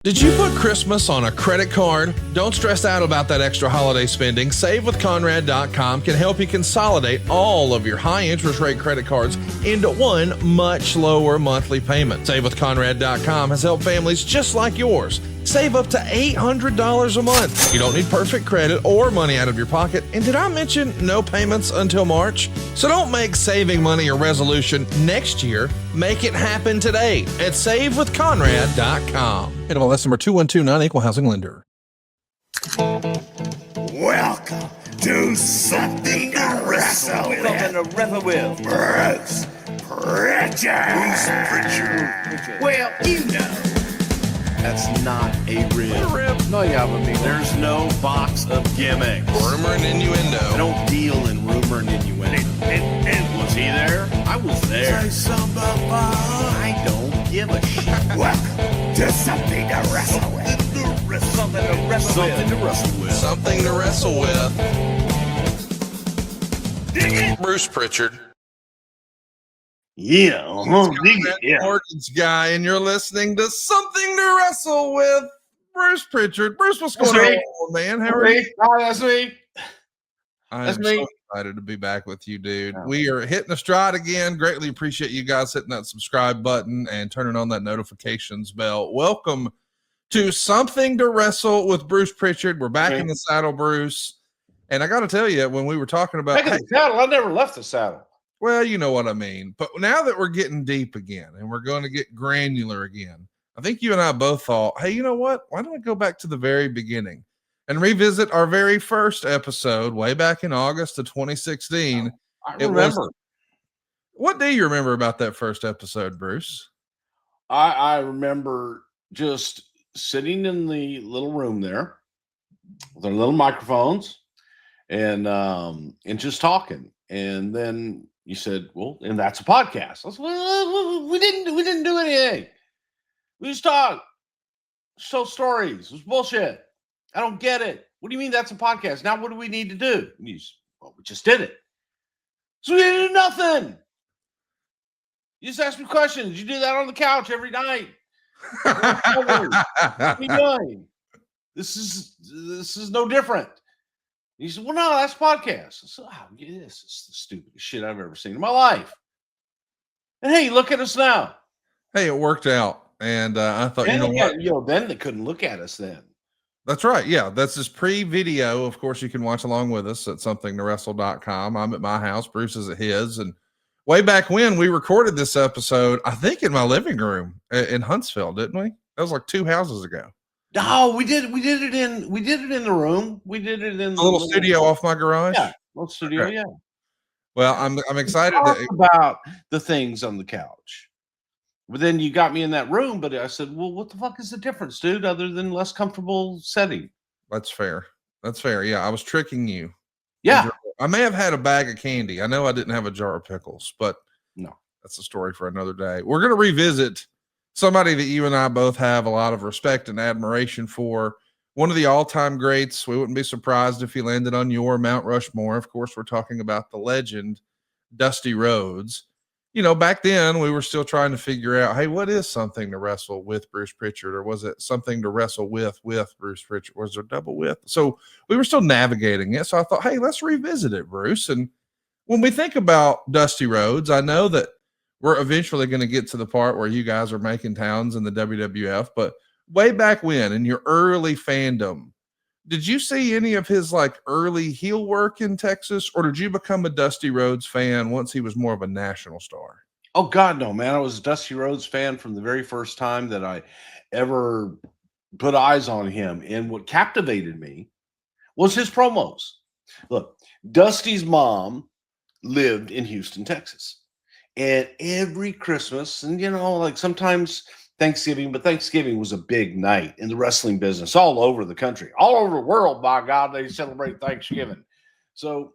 Did you put Christmas on a credit card? Don't stress out about that extra holiday spending. SaveWithConrad.com can help you consolidate all of your high interest rate credit cards into one much lower monthly payment. SaveWithConrad.com has helped families just like yours save up to $800 a month. You don't need perfect credit or money out of your pocket. And did I mention no payments until March? So don't make saving money a resolution next year. Make it happen today at SaveWithConrad.com. NMLS number 2129, Equal Housing Lender. Welcome to Something to Wrestle with. Something to wrestle with. Bruce Prichard. Well, you know. That's not a rib. No, you haven't. There's no box of gimmicks. Rumor and innuendo. I don't deal in rumor and innuendo. And was he there? I was there. Say something I don't give a shit. Welcome to Something to Wrestle with. Something to wrestle Something with. to wrestle with. Something to wrestle with. Dig it. Bruce Prichard. Yeah. Morgan's guy, and you're listening to Something to Wrestle with Bruce Prichard. Bruce, what's going on, man? How are you? Hi, that's me. I'm so excited to be back with you, dude. We are hitting a stride again. Greatly appreciate you guys hitting that subscribe button and turning on that notifications bell. Welcome to Something to Wrestle with Bruce Prichard. We're back in the saddle, Bruce. And I got to tell you, when we were talking about the saddle, I never left the saddle. well, you know what I mean. But now that we're getting deep again and we're going to get granular again, I think you and I both thought, hey, you know what? Why don't we go back to the very beginning and revisit our very first episode way back in August of 2016? I remember. What do you remember about that first episode, Bruce? I remember just sitting in the little room there with our little microphones and just talking. And then you said, well, and that's a podcast. I said, well, we didn't do anything. We just talked. Told stories. It was bullshit. I don't get it. What do you mean that's a podcast? Now what do we need to do? And you said, well, we just did it. So we didn't do nothing. You just ask me questions. You do that on the couch every night. What are you doing? This is no different. He said, well, no, that's a podcast. I said, oh, yeah, this is the stupidest shit I've ever seen in my life. And hey, look at us now. Hey, it worked out. And I thought, Then what? then they couldn't look at us then. That's right. Yeah, that's this pre-video. Of course, you can watch along with us at somethingtowrestle.com. I'm at my house. Bruce is at his. And way back when we recorded this episode, I think in my living room in Huntsville, didn't we? That was like 2 houses ago. No, we did it in the room. We did it in A little studio off my garage. Yeah, little studio. Okay. Yeah. Well, I'm excited Talk about the things on the couch. But then you got me in that room, but I said, well, what the fuck is the difference, dude, other than less comfortable setting? That's fair. That's fair. Yeah, I was tricking you. Yeah. I may have had a bag of candy. I know I didn't have a jar of pickles, but No. that's a story for another day. We're going to revisit somebody that you and I both have a lot of respect and admiration for. One of the all-time greats. We wouldn't be surprised if he landed on your Mount Rushmore. Of course, we're talking about the legend, Dusty Rhodes. You know, back then we were still trying to figure out, hey, what is Something to Wrestle with Bruce Prichard? Or was it Something to Wrestle with Bruce Prichard? Was there double with? So we were still navigating it. So I thought, hey, let's revisit it, Bruce. And when we think about Dusty Rhodes, I know that we're eventually going to get to the part where you guys are making towns in the WWF, but way back when in your early fandom, did you see any of his like early heel work in Texas, or did you become a Dusty Rhodes fan once he was more of a national star? Oh God, no, man. I was a Dusty Rhodes fan from the very first time that I ever put eyes on him. And what captivated me was his promos. Look, Dusty's mom lived in Houston, Texas. And every Christmas, and you know, like sometimes Thanksgiving, but Thanksgiving was a big night in the wrestling business all over the country, all over the world. By God, they celebrate Thanksgiving. So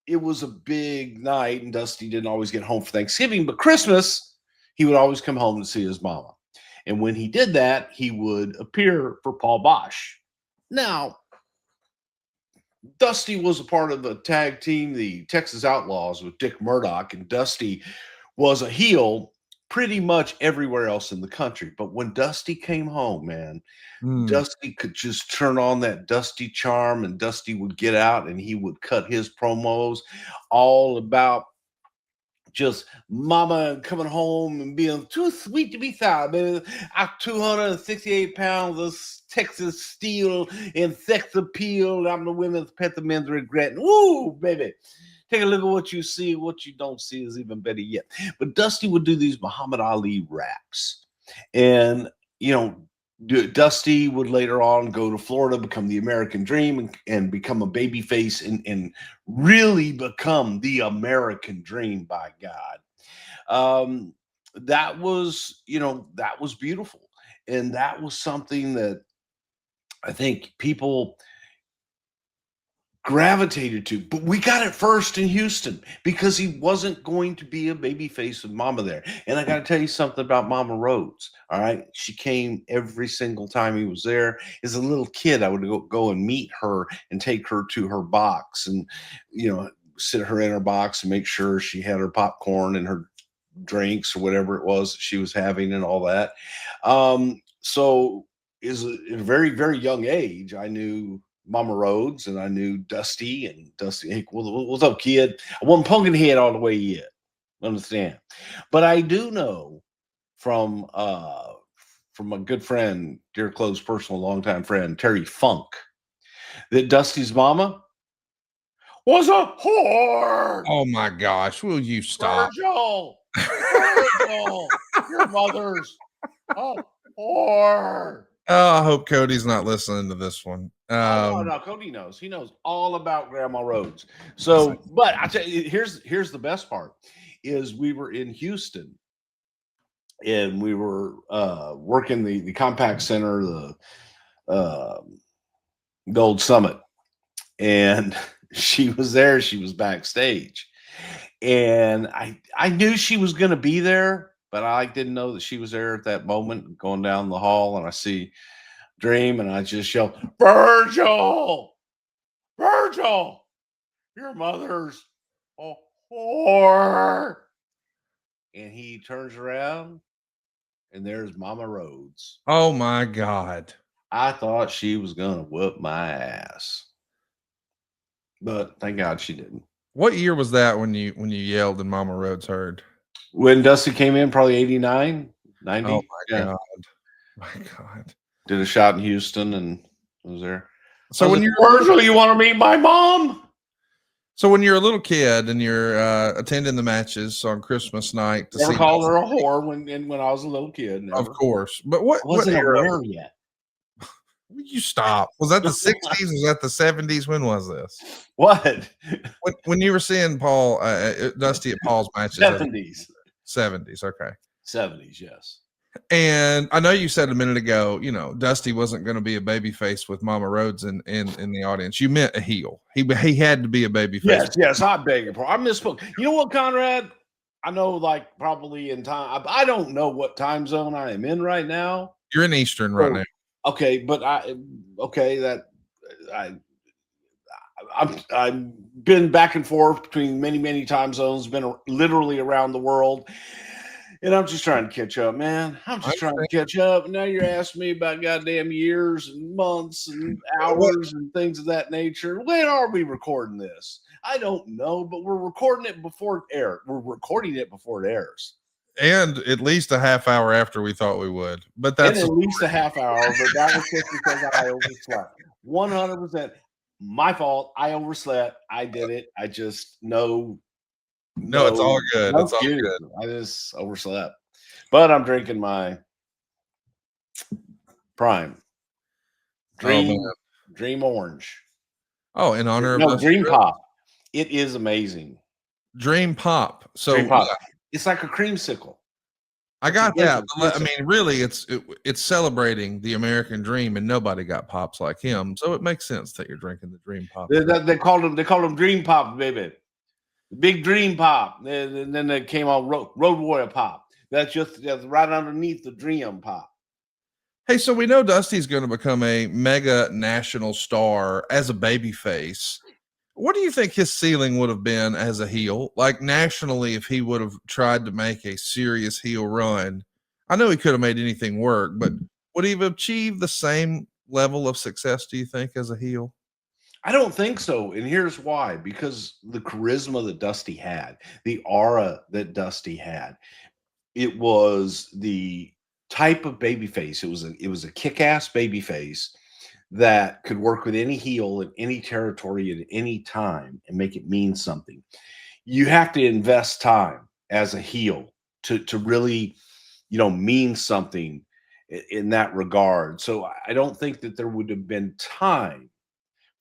it was a big night, and Dusty didn't always get home for Thanksgiving, but Christmas, he would always come home to see his mama. And when he did that, he would appear for Paul Bosch. Now, Dusty was a part of the tag team, the Texas Outlaws, with Dick Murdoch, and Dusty was a heel pretty much everywhere else in the country. But when Dusty came home, man, Dusty could just turn on that Dusty charm, and Dusty would get out and he would cut his promos all about just mama coming home and being too sweet to be sour, baby. I'm 268 pounds of Texas steel and sex appeal. I'm the women's pet, the men's regret. Woo, baby. Take a look at what you see. What you don't see is even better yet. But Dusty would do these Muhammad Ali raps. And, you know, Dusty would later on go to Florida, become the American Dream, and become a babyface and really become the American Dream, by God. That was, you know, that was beautiful. And that was something that I think people gravitated to, but we got it first in Houston because he wasn't going to be a baby face with Mama there. And I got to tell you something about Mama Rhodes. All right. She came every single time he was there. As a little kid, I would go and meet her and take her to her box and, you know, sit her in her box and make sure she had her popcorn and her drinks or whatever it was that she was having and all that. So is a very, very young age, I knew Mama Rhodes, and I knew Dusty, and Dusty, hey, what's up, kid? I wasn't punking head all the way yet, understand? But I do know from my good friend, dear close personal longtime friend, Terry Funk, that Dusty's mama was a whore. Oh my gosh, will you stop? Virgil, your mother's a whore. Oh, I hope Cody's not listening to this one. No, Cody knows. He knows all about Grandma Rhodes. So, but I tell you, here's the best part: is we were in Houston, and we were working the Compact Center, the Gold Summit, and she was there. She was backstage, and I knew she was going to be there, but I didn't know that she was there at that moment. Going down the hall, and I see Dream, and I just yell, Virgil, your mother's a whore. And he turns around, and there's Mama Rhodes. Oh my God. I thought she was gonna whoop my ass, but thank God she didn't. What year was that when you yelled and Mama Rhodes heard? When Dusty came in, probably 89, 90. Oh my God. My God. Did a shot in Houston and was there. So when you're Virgil, you want to meet my mom? So when you're a little kid and you're attending the matches on Christmas night, to never see called her a whore when I was a little kid. Never. Of course, but what wasn't era? aware yet. You stop. Was that the 60s? Was that the 70s? When was this? What? When you were seeing Paul Dusty at Paul's matches? 70s. Okay. 70s. Yes. And I know you said a minute ago, you know, Dusty wasn't going to be a baby face with Mama Rhodes in the audience. You meant a heel. He had to be a baby face. Yes. I beg your pardon. I misspoke. You know what, Conrad? I know, like, probably in time. I don't know what time zone I am in right now. You're in Eastern right now. Okay, but I've been back and forth between many time zones. Been literally around the world. And I'm just trying to catch up, man. I'm just trying to catch up. Now you're asking me about goddamn years and months and hours and things of that nature. When are we recording this? I don't know, but we're recording it before it airs. We're recording it before it airs. And at least a half hour after we thought we would. But that's at least a half hour, but that was just because I overslept. 100% my fault. I overslept. I did it. I just know. No, it's all good. It's all good. I just overslept. But I'm drinking my Prime Dream Orange. Oh, in honor of Dream Pop. It is amazing. Dream Pop. So Dream Pop. It's like a creamsicle. I got that. I mean, really, it's celebrating the American dream, and nobody got pops like him. So it makes sense that you're drinking the Dream Pop. They called him Dream Pop, baby. Big Dream Pop. And then they came on Road Warrior Pop. That's right underneath the Dream Pop. Hey, so we know Dusty's going to become a mega national star as a babyface. What do you think his ceiling would have been as a heel, like nationally, if he would have tried to make a serious heel run? I know he could have made anything work, but would he have achieved the same level of success, do you think, as a heel? I don't think so. And here's why: because the charisma that Dusty had, the aura that Dusty had, it was the type of babyface. It was a kick-ass babyface that could work with any heel in any territory at any time and make it mean something. You have to invest time as a heel to really, mean something in that regard. So I don't think that there would have been time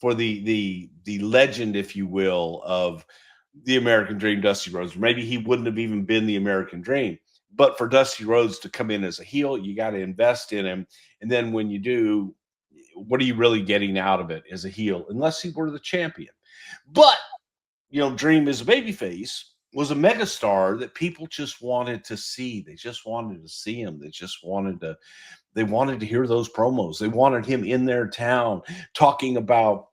for the legend, if you will, of the American Dream, Dusty Rhodes. Maybe he wouldn't have even been the American Dream. But for Dusty Rhodes to come in as a heel, you got to invest in him. And then when you do, what are you really getting out of it as a heel? Unless he were the champion. But, Dream as a babyface was a megastar that people just wanted to see. They just wanted to see him. They wanted to hear those promos. They wanted him in their town talking about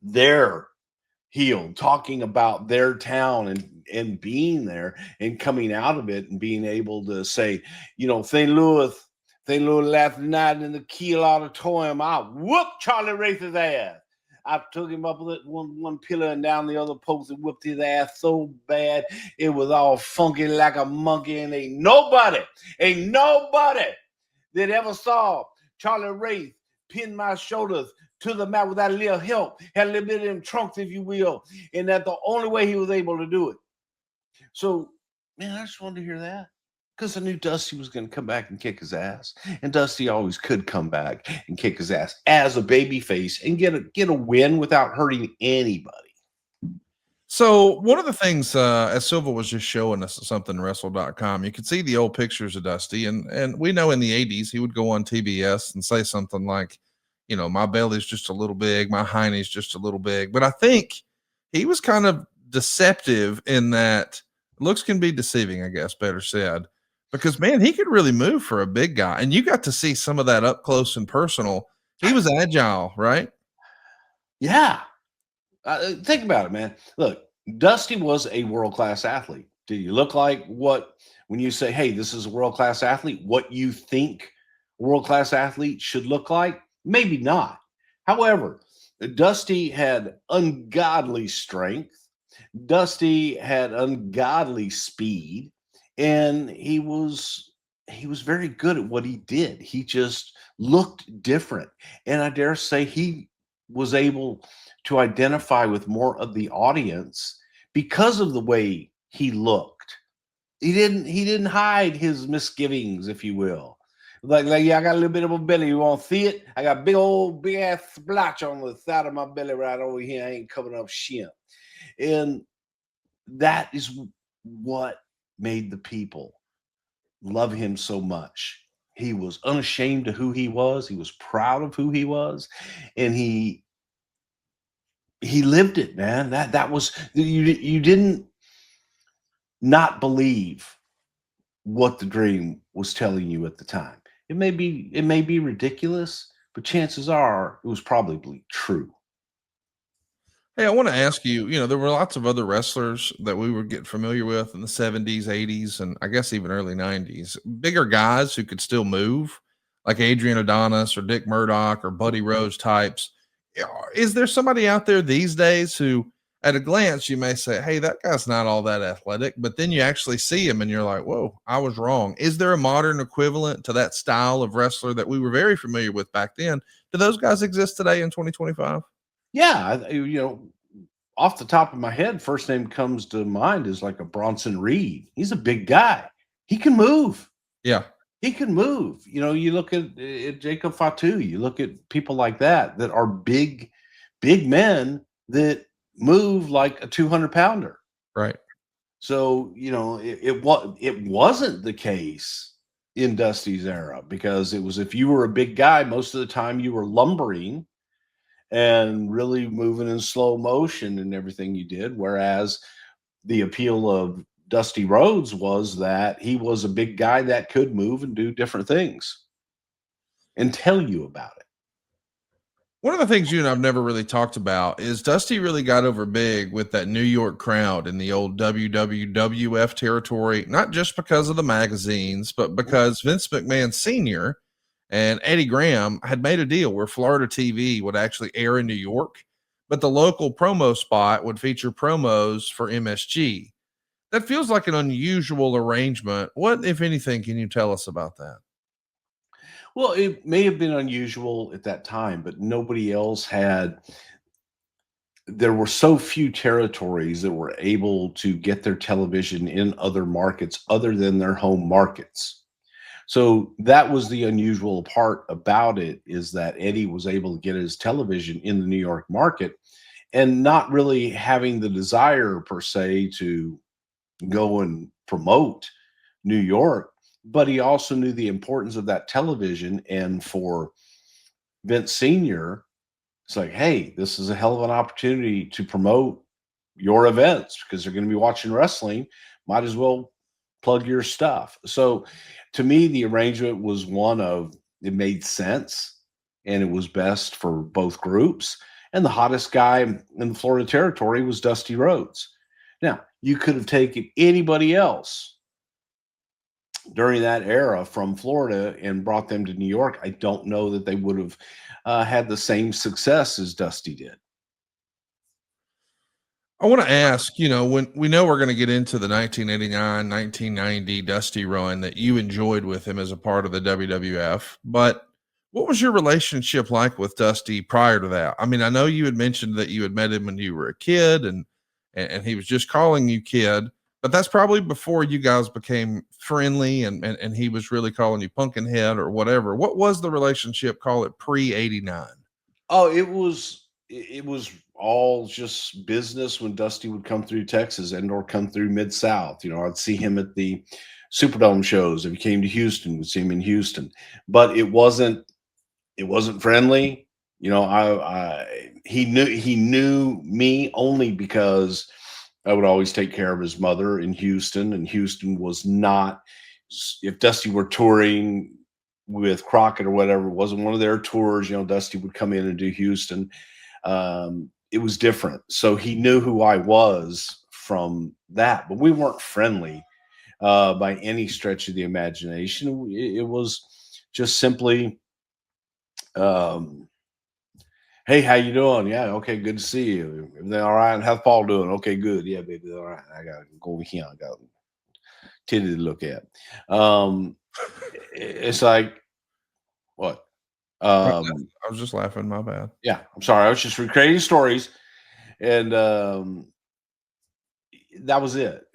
their heel, talking about their town and being there and coming out of it and being able to say, St. Louis last night in the Kiel Auditorium, I whooped Charlie Race's ass. I took him up with one pillar and down the other post and whipped his ass so bad it was all funky like a monkey, and ain't nobody that ever saw Charlie Race pin my shoulders to the mat without a little help, had a little bit of them trunks, if you will, and that's the only way he was able to do it. So, man, I just wanted to hear that because I knew Dusty was going to come back and kick his ass, and Dusty always could come back and kick his ass as a babyface and get a win without hurting anybody. So one of the things, as Silva was just showing us at somethingwrestle.com, you could see the old pictures of Dusty, and we know in the 80s he would go on TBS and say something like, my belly's just a little big, my hiney's just a little big. But I think he was kind of deceptive in that looks can be deceiving, I guess, better said, because man, he could really move for a big guy. And you got to see some of that up close and personal. He was agile, right? Yeah. Think about it, man. Look, Dusty was a world-class athlete. Did he look like when you say, hey, this is a world-class athlete, what you think a world-class athlete should look like? Maybe not. However, Dusty had ungodly strength. Dusty had ungodly speed, and he was very good at what he did. He just looked different. And I dare say he was able to identify with more of the audience because of the way he looked. He didn't hide his misgivings, if you will. Like, yeah, I got a little bit of a belly. You want to see it? I got big ass splotch on the side of my belly right over here. I ain't covering up shit. And that is what made the people love him so much. He was unashamed of who he was. He was proud of who he was. And he lived it, man. That was, you didn't not believe what the Dream was telling you at the time. It may be ridiculous, but chances are it was probably true. Hey, I want to ask you, there were lots of other wrestlers that we were getting familiar with in the 70s, 80s, and I guess even early 90s. Bigger guys who could still move, like Adrian Adonis or Dick Murdoch or Buddy Rose types. Is there somebody out there these days who, at a glance, you may say, hey, that guy's not all that athletic, but then you actually see him and you're like, whoa, I was wrong. Is there a modern equivalent to that style of wrestler that we were very familiar with back then? Do those guys exist today in 2025? Yeah. Off the top of my head, first name comes to mind is like a Bronson Reed. He's a big guy. He can move. Yeah. He can move. You look at Jacob Fatu, you look at people like that are big men that move like a 200-pounder. Right. So, it wasn't the case in Dusty's era, because it was, if you were a big guy, most of the time you were lumbering and really moving in slow motion and everything you did. Whereas the appeal of Dusty Rhodes was that he was a big guy that could move and do different things and tell you about it. One of the things you and I've never really talked about is Dusty really got over big with that New York crowd in the old WWF territory, not just because of the magazines, but because Vince McMahon Sr. and Eddie Graham had made a deal where Florida TV would actually air in New York, but the local promo spot would feature promos for MSG. That feels like an unusual arrangement. What, if anything, can you tell us about that? Well, it may have been unusual at that time, but nobody else had. There were so few territories that were able to get their television in other markets other than their home markets. So that was the unusual part about it, is that Eddie was able to get his television in the New York market and not really having the desire per se to go and promote New York, but he also knew the importance of that television. And for Vince Sr., it's like, hey, this is a hell of an opportunity to promote your events because they're going to be watching wrestling. Might as well plug your stuff. So to me, the arrangement was one of, it made sense and it was best for both groups. And the hottest guy in the Florida territory was Dusty Rhodes. Now, you could have taken anybody else during that era from Florida and brought them to New York. I don't know that they would have had the same success as Dusty did. I want to ask, when we know we're going to get into the 1989, 1990 Dusty run that you enjoyed with him as a part of the WWF, but what was your relationship like with Dusty prior to that? I mean, I know you had mentioned that you had met him when you were a kid and he was just calling you kid, but that's probably before you guys became friendly and he was really calling you Pumpkinhead or whatever. What was the relationship, call it pre-89? Oh, it was all just business when Dusty would come through Texas and or come through Mid-South. I'd see him at the Superdome shows. If he came to Houston, we'd see him in Houston. But it wasn't friendly. He knew me only because I would always take care of his mother in Houston, and Houston was not, if Dusty were touring with Crockett or whatever, it wasn't one of their tours, Dusty would come in and do Houston. It was different. So he knew who I was from that, but we weren't friendly by any stretch of the imagination. It was just simply, hey, how you doing? Yeah, okay, good to see you. Everything all right? How's Paul doing? Okay, good. Yeah, baby, all right. I gotta go over here. I got titty to look at. It's like, what? I was just laughing. My bad. Yeah, I'm sorry. I was just recreating stories, and that was it.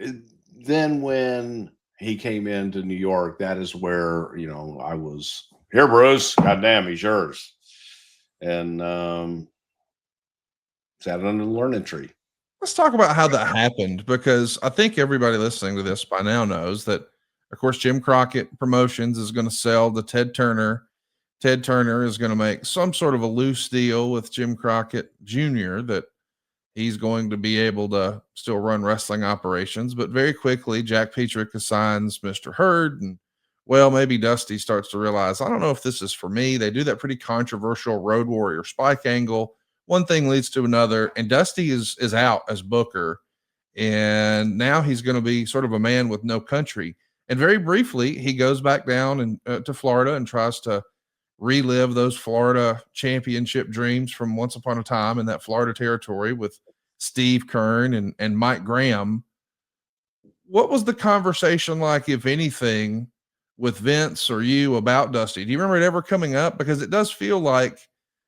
Then when he came into New York, that is where I was here, Bruce. Goddamn, he's yours. And sat under the learning tree. Let's talk about how that happened, because I think everybody listening to this by now knows that, of course, Jim Crockett Promotions is going to sell to Ted Turner. Ted Turner is going to make some sort of a loose deal with Jim Crockett Jr. that he's going to be able to still run wrestling operations. But very quickly, Jack Petrick assigns Mr. Hurd, and well, maybe Dusty starts to realize, I don't know if this is for me. They do that pretty controversial Road Warrior Spike angle. One thing leads to another, and Dusty is out as Booker, and now he's going to be sort of a man with no country. And very briefly, he goes back down and to Florida and tries to relive those Florida championship dreams from once upon a time in that Florida territory with Steve Kern and Mike Graham. What was the conversation like, if anything, with Vince or you about Dusty? Do you remember it ever coming up? Because it does feel like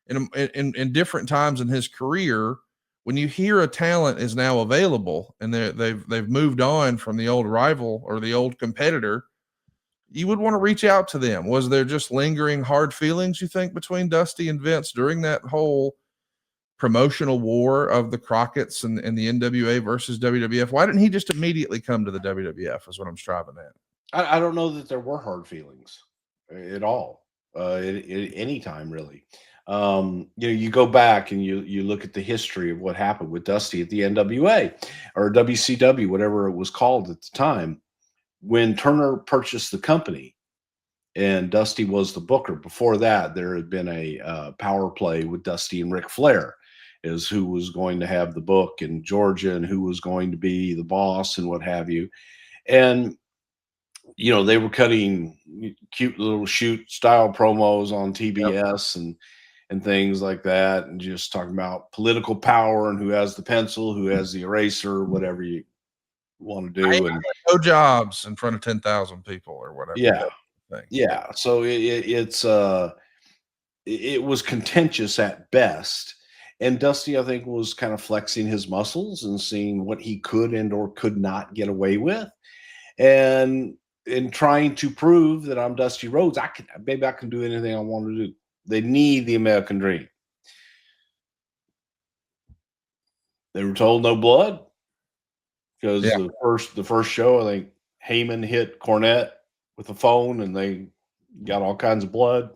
in different times in his career, when you hear a talent is now available and they've moved on from the old rival or the old competitor, you would want to reach out to them. Was there just lingering hard feelings, you think, between Dusty and Vince during that whole promotional war of the Crockett's and the NWA versus WWF? Why didn't he just immediately come to the WWF is what I'm striving at. I don't know that there were hard feelings at all, at any time, really. You go back and you look at the history of what happened with Dusty at the NWA or WCW, whatever it was called at the time, when Turner purchased the company and Dusty was the booker. Before that, there had been a power play with Dusty and Ric Flair, is who was going to have the book in Georgia and who was going to be the boss and what have you. And they were cutting cute little shoot style promos on TBS and things like that, and just talking about political power and who has the pencil, who has the eraser, whatever you want to do. And no jobs in front of 10,000 people or whatever. Yeah. So it was contentious at best. And Dusty, I think, was kind of flexing his muscles and seeing what he could and or could not get away with. And in trying to prove that I'm Dusty Rhodes, I can do anything I want to do. They need the American dream. They were told no blood because the first show, I think Heyman hit Cornette with a phone and they got all kinds of blood.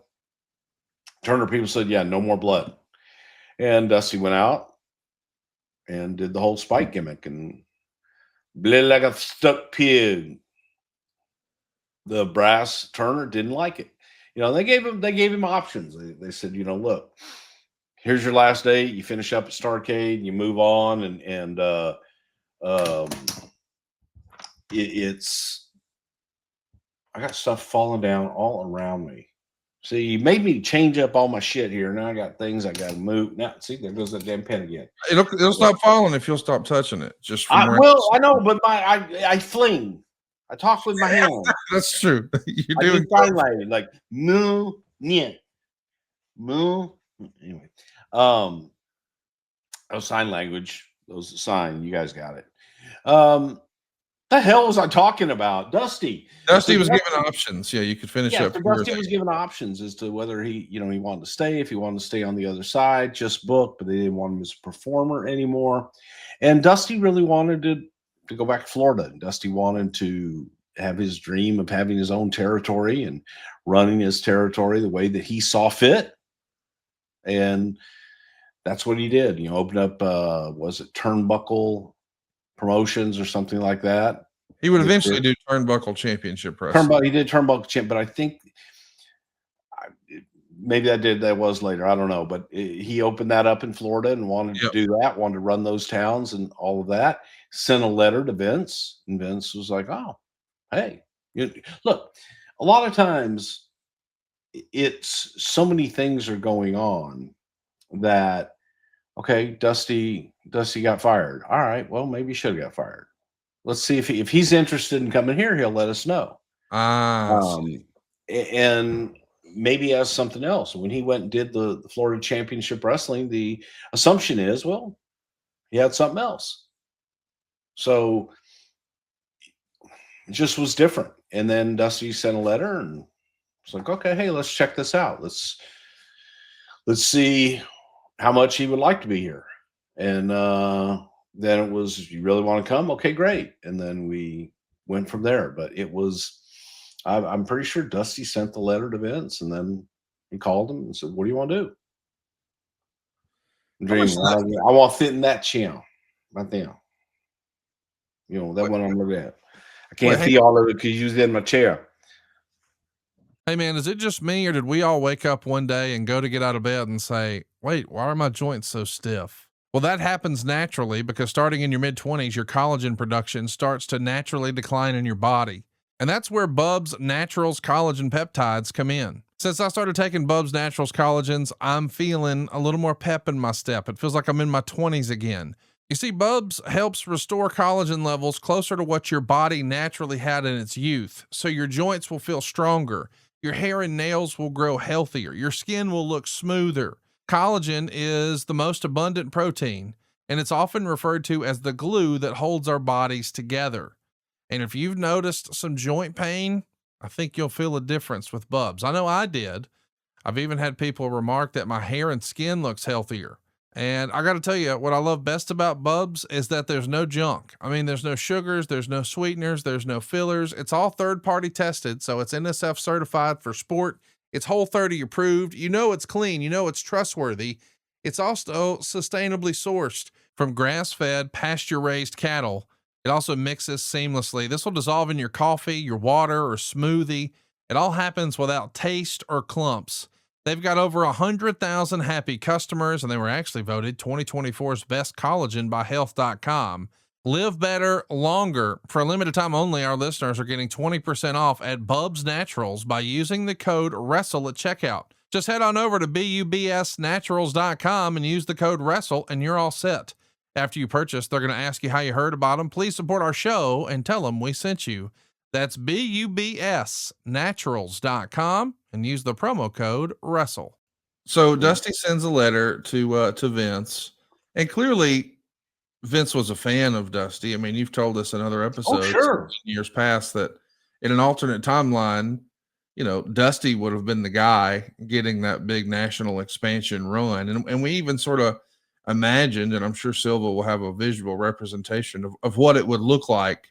Turner people said, yeah, no more blood. And Dusty went out and did the whole Spike gimmick and bled like a stuck pig. The brass Turner didn't like it. They gave him options. They said, look, here's your last day. You finish up at Starrcade, you move on, and it's I got stuff falling down all around me. See, you made me change up all my shit here. Now I got things I got to move. Now, see, there goes that damn pen again. It'll stop falling if you'll stop touching it. I know, but I fling. I talk with my hand. That's true. You're I doing do sign language, like moo, nyeh, moo. Anyway, sign language. Those sign. You guys got it. The hell was I talking about? Dusty was given options. Yeah, you could finish up. So Dusty was given options as to whether he wanted to stay, if he wanted to stay on the other side, just book, but they didn't want him as a performer anymore. And Dusty really wanted to go back to Florida. And Dusty wanted to have his dream of having his own territory and running his territory the way that he saw fit. And that's what he did. Opened up, was it Turnbuckle Promotions or something like that? He would eventually do Turnbuckle Championship Wrestling. He did Turnbuckle Champ, but I think maybe that was later. I don't know, but he opened that up in Florida and wanted to do that, wanted to run those towns and all of that. Sent a letter to Vince, and Vince was like, "Oh, hey, look." A lot of times, it's so many things are going on that, okay, Dusty got fired. All right, well, maybe he should have got fired. Let's see if he's interested in coming here, he'll let us know. And maybe he has something else. When he went and did the Florida Championship Wrestling, the assumption is, well, he had something else. So it just was different. And then Dusty sent a letter and it's like, okay, hey, let's check this out. Let's see how much he would like to be here. And then it was, you really want to come? Okay, great. And then we went from there. But it was, I'm pretty sure Dusty sent the letter to Vince and then he called him and said, what do you want to do? I want to fit in that chair right there. That one I'm looking at. I can't see all of it because you're in my chair. Hey, man, is it just me or did we all wake up one day and go to get out of bed and say, wait, why are my joints so stiff? Well, that happens naturally because starting in your mid-20s, your collagen production starts to naturally decline in your body. And that's where Bubs Naturals Collagen Peptides come in. Since I started taking Bubs Naturals Collagens, I'm feeling a little more pep in my step. It feels like I'm in my 20s again. You see, Bubs helps restore collagen levels closer to what your body naturally had in its youth, so your joints will feel stronger, your hair and nails will grow healthier, your skin will look smoother. Collagen is the most abundant protein, and it's often referred to as the glue that holds our bodies together. And if you've noticed some joint pain, I think you'll feel a difference with Bubs. I know I did. I've even had people remark that my hair and skin looks healthier. And I got to tell you, what I love best about Bubs is that there's no junk. I mean, there's no sugars, there's no sweeteners, there's no fillers. It's all third-party tested, so it's NSF certified for sport. It's Whole30 approved. It's clean. It's trustworthy. It's also sustainably sourced from grass-fed, pasture-raised cattle. It also mixes seamlessly. This will dissolve in your coffee, your water, or smoothie. It all happens without taste or clumps. They've got over 100,000 happy customers, and they were actually voted 2024's best collagen by health.com. Live better, longer. For a limited time only, our listeners are getting 20% off at Bubs Naturals by using the code WRESTLE at checkout. Just head on over to bubsnaturals.com and use the code WRESTLE, and you're all set. After you purchase, they're going to ask you how you heard about them. Please support our show and tell them we sent you. That's bubsnaturals.com and use the promo code WRESTLE. So Dusty sends a letter to Vince, and clearly Vince was a fan of Dusty. I mean, you've told us in other episodes, sure, years past, that in an alternate timeline, you know, Dusty would have been the guy getting that big national expansion run. And we even sort of imagined, and I'm sure Silva will have a visual representation of what it would look like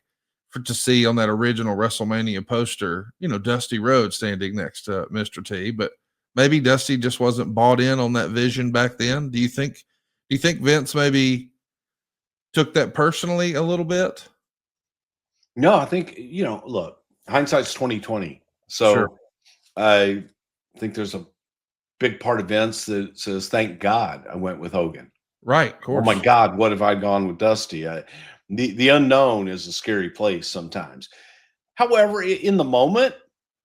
to see on that original WrestleMania poster, you know, Dusty Rhodes standing next to Mr. T. But maybe Dusty just wasn't bought in on that vision back then. Do you think Vince maybe took that personally a little bit? No, I think, you know, look, hindsight's 2020. So Sure. I think there's a big part of Vince that says, thank God I went with Hogan. Right. Of course. Oh my God, what if I'd gone with Dusty? The unknown is a scary place sometimes. However, in the moment,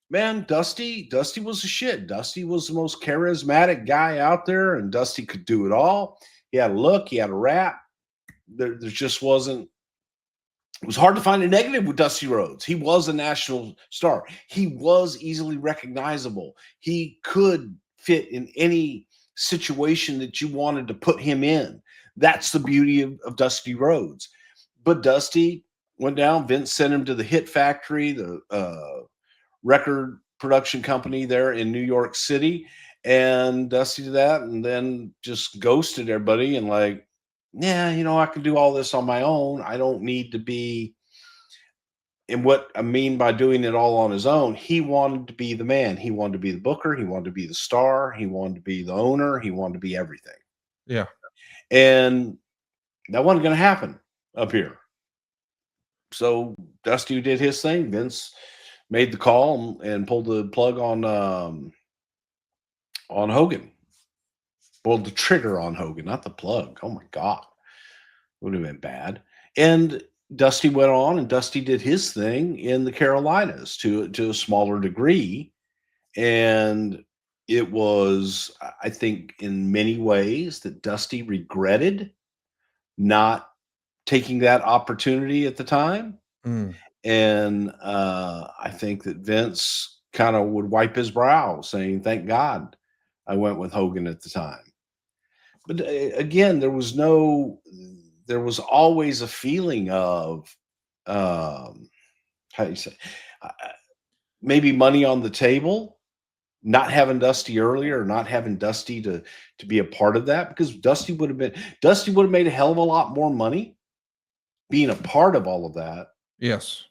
man, Dusty was a shit. Dusty was the most charismatic guy out there, and Dusty could do it all. He had a look, he had a rap. There just wasn't. It was hard to find a negative with Dusty Rhodes. He was a national star. He was easily recognizable. He could fit in any situation that you wanted to put him in. That's the beauty of Dusty Rhodes. But Dusty went down. Vince sent him to the Hit Factory, the record production company there in New York City. And Dusty did that and then just ghosted everybody and like, yeah, you know, I can do all this on my own. I don't need to be. And what I mean by doing it all on his own, he wanted to be the man. He wanted to be the booker. He wanted to be the star. He wanted to be the owner. He wanted to be everything. Yeah. And that wasn't going to happen up here. So Dusty did his thing. Vince made the call and pulled the plug on Hogan. Pulled the trigger on Hogan, not the plug. Oh my God. Would have been bad. And Dusty went on and Dusty did his thing in the Carolinas to a smaller degree. And it was, I think, in many ways that Dusty regretted not taking that opportunity at the time. And I think that Vince kind of would wipe his brow saying, thank God I went with Hogan at the time. But again, there was always a feeling of, how do you say, maybe money on the table, not having Dusty earlier, or not having Dusty to be a part of that, because Dusty would have made a hell of a lot more money being a part of all of that. Yes.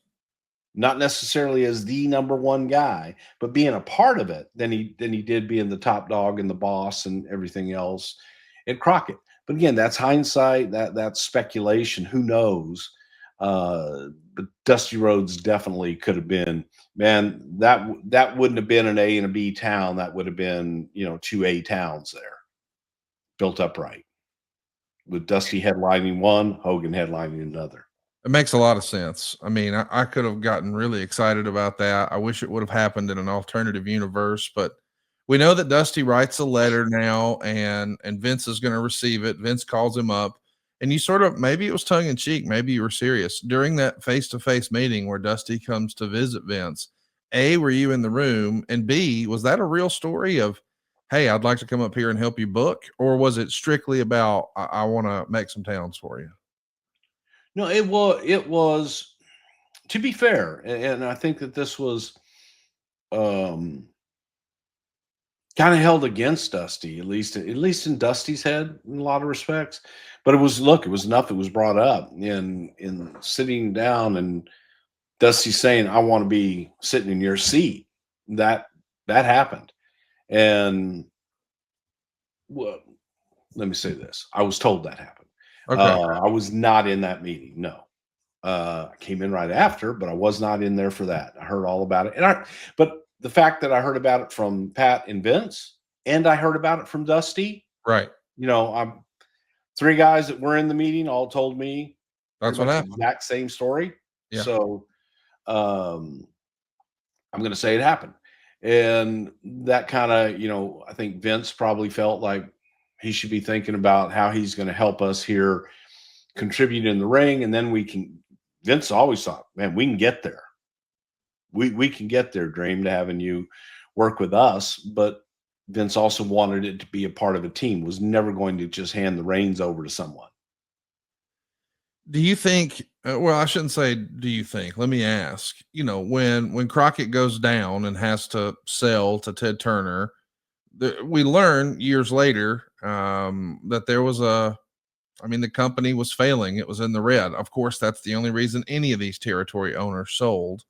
Not necessarily as the number one guy, but being a part of it than he did being the top dog and the boss and everything else at Crockett. But again, that's hindsight, that's speculation. Who knows? But Dusty Rhodes definitely could have been, man, that wouldn't have been an A and a B town. That would have been, you know, 2 A towns there built up right, with Dusty headlining one, Hogan headlining another. It makes a lot of sense. I mean, I could have gotten really excited about that. I wish it would have happened in an alternative universe, but we know that Dusty writes a letter now and Vince is going to receive it. Vince calls him up and you sort of, maybe it was tongue in cheek. Maybe you were serious during that face-to-face meeting where Dusty comes to visit Vince. A, were you in the room? And B, was that a real story of, hey, I'd like to come up here and help you book? Or was it strictly about, I want to make some towns for you? No, it was, to be fair, and I think that this was kind of held against Dusty, at least in Dusty's head in a lot of respects. But it was enough. It was brought up in sitting down and Dusty saying, I want to be sitting in your seat. That happened. And well, let me say this. I was told that happened. Okay. I was not in that meeting. No. I came in right after, but I was not in there for that. I heard all about it. But the fact that I heard about it from Pat and Vince, and I heard about it from Dusty, Right. I'm 3 guys that were in the meeting all told me That's pretty what much happened. the exact same story. Yeah. So I'm going to say it happened. And that kind of, I think Vince probably felt like he should be thinking about how he's going to help us here contribute in the ring. And then Vince always thought, man, we can get there. We can get there, Dream, to having you work with us. But Vince also wanted it to be a part of a team, was never going to just hand the reins over to someone. Do you think, well, I shouldn't say, do you think, let me ask, when Crockett goes down and has to sell to Ted Turner, we learn years later that there was the company was failing. It was in the red. Of course, that's the only reason any of these territory owners sold.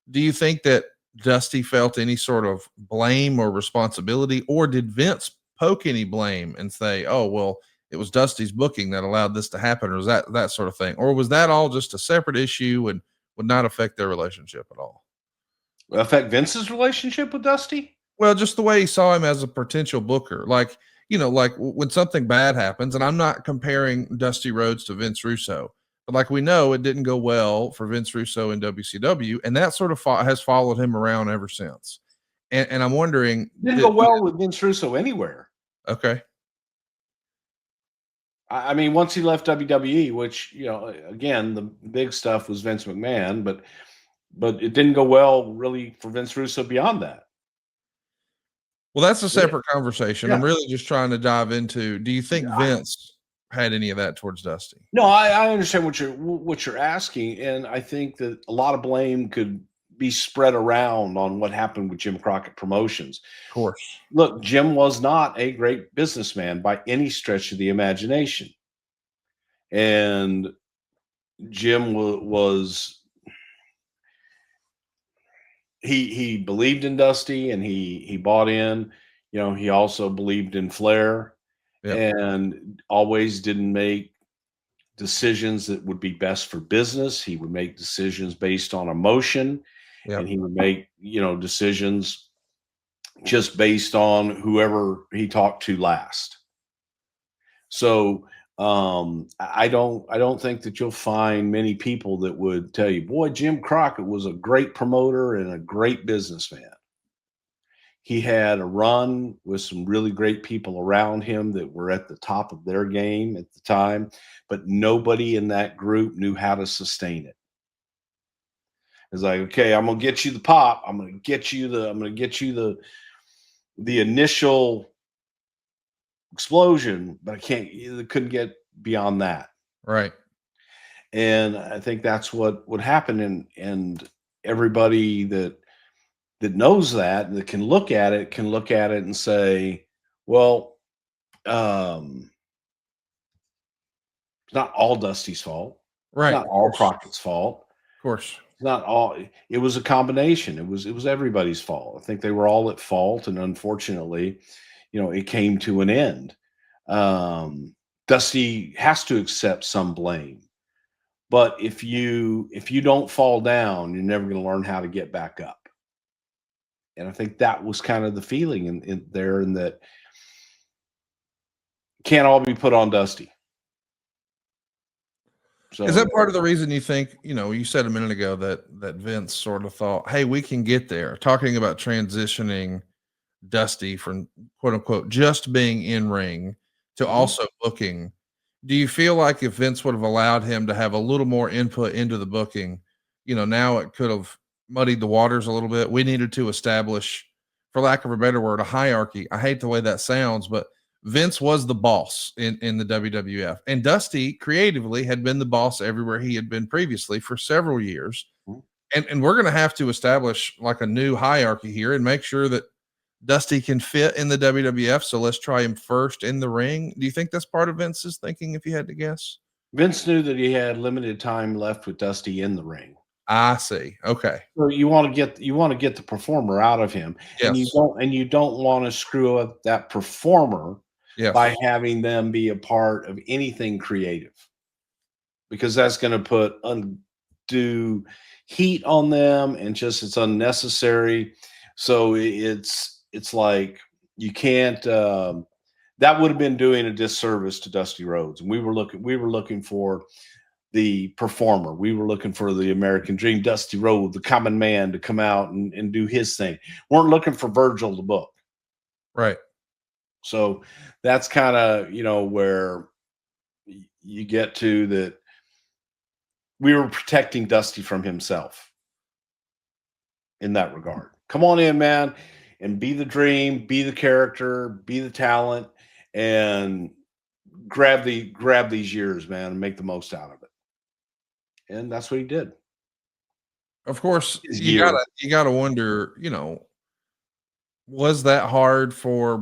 Do you think that Dusty felt any sort of blame or responsibility, or did Vince poke any blame and say, oh, well, it was Dusty's booking that allowed this to happen, or was that sort of thing? Or was that all just a separate issue and would not affect their relationship at all? Affect Vince's relationship with Dusty? Well, just the way he saw him as a potential booker. Like when something bad happens, and I'm not comparing Dusty Rhodes to Vince Russo, but like we know, it didn't go well for Vince Russo in WCW, and that sort of has followed him around ever since. And I'm wondering, didn't go well with Vince Russo anywhere. Okay. I mean, once he left WWE, which, again, the big stuff was Vince McMahon, but it didn't go well really for Vince Russo beyond that. Well, that's a separate conversation. Yeah. I'm really just trying to dive into, do you think Vince had any of that towards Dusty? No, I understand what you're asking, and I think that a lot of blame could be spread around on what happened with Jim Crockett Promotions. Of course. Look, Jim was not a great businessman by any stretch of the imagination. And Jim was he believed in Dusty, and he bought in. He also believed in Flair. Yep. And always didn't make decisions that would be best for business. He would make decisions based on emotion. Yep. And he would make, decisions just based on whoever he talked to last. So I don't think that you'll find many people that would tell you, boy, Jim Crockett was a great promoter and a great businessman. He had a run with some really great people around him that were at the top of their game at the time, but nobody in that group knew how to sustain it. It's like, okay, I'm gonna get you the pop. I'm gonna get you the initial explosion, but I couldn't get beyond that. Right. And I think that's what would happen. And everybody that knows that and that can look at it and say, well, it's not all Dusty's fault. Right. It's not all Crockett's fault. Of course. It's not all. It was a combination. It was everybody's fault. I think they were all at fault, and unfortunately, it came to an end. Dusty has to accept some blame, but if you don't fall down, you're never going to learn how to get back up. And I think that was kind of the feeling in there, and that can't all be put on Dusty. So, is that part of the reason you think, you said a minute ago that Vince sort of thought, hey, we can get there, talking about transitioning Dusty from quote unquote just being in ring to also booking. Do you feel like if Vince would have allowed him to have a little more input into the booking, now it could have muddied the waters a little bit? We needed to establish, for lack of a better word, a hierarchy. I hate the way that sounds, but Vince was the boss in the WWF, and Dusty creatively had been the boss everywhere he had been previously for several years. And we're going to have to establish like a new hierarchy here and make sure that Dusty can fit in the WWF. So let's try him first in the ring. Do you think that's part of Vince's thinking, if you had to guess? Vince knew that he had limited time left with Dusty in the ring. I see. Okay. So you want to get the performer out of him. Yes. And you don't want to screw up that performer by having them be a part of anything creative, because that's going to put undue heat on them, and just it's unnecessary. So it's like you can't. That would have been doing a disservice to Dusty Rhodes. And we were looking for the performer. We were looking for the American Dream, Dusty Rhodes, the common man, to come out and do his thing. Weren't looking for Virgil to book. Right. So that's kind of, where you get to that. We were protecting Dusty from himself in that regard. Come on in, man, and be the dream, be the character, be the talent, and grab these years, man, and make the most out of it. And that's what he did. Of course, you gotta wonder, was that hard for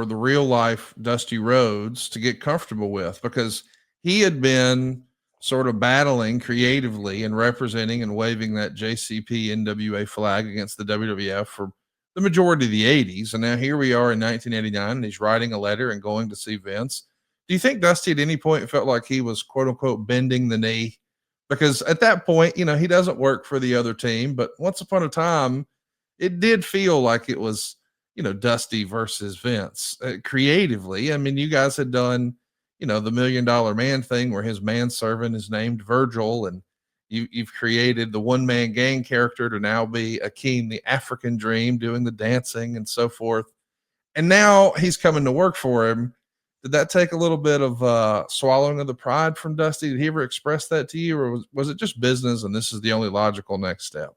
the real life Dusty Rhodes to get comfortable with? Because he had been sort of battling creatively and representing and waving that JCP NWA flag against the WWF for the majority of the 80s. And now here we are in 1989, and he's writing a letter and going to see Vince. Do you think Dusty at any point felt like he was, quote unquote, bending the knee? Because at that point, he doesn't work for the other team, but once upon a time, it did feel like it was, Dusty versus Vince creatively. I mean, you guys had done, the $1 Million Man thing where his manservant is named Virgil, and you've created the one man gang character to now be Akeem, the African Dream, doing the dancing and so forth. And now he's coming to work for him. Did that take a little bit of swallowing of the pride from Dusty? Did he ever express that to you, or was it just business and this is the only logical next step?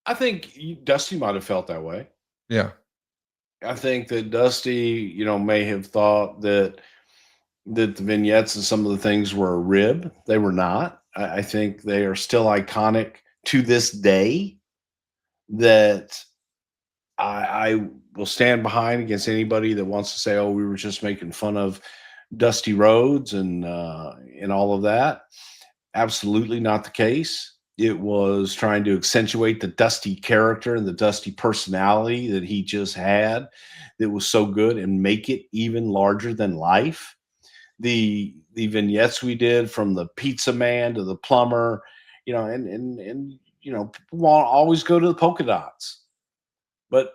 I think Dusty might have felt that way. Yeah. I think that Dusty, may have thought that the vignettes and some of the things were a rib. They were not. I think they are still iconic to this day, that I will stand behind against anybody that wants to say, oh, we were just making fun of Dusty Rhodes and all of that. Absolutely not the case. It was trying to accentuate the Dusty character and the Dusty personality that he just had that was so good, and make it even larger than life. The vignettes we did, from the pizza man to the plumber, and people want to always go to the polka dots, but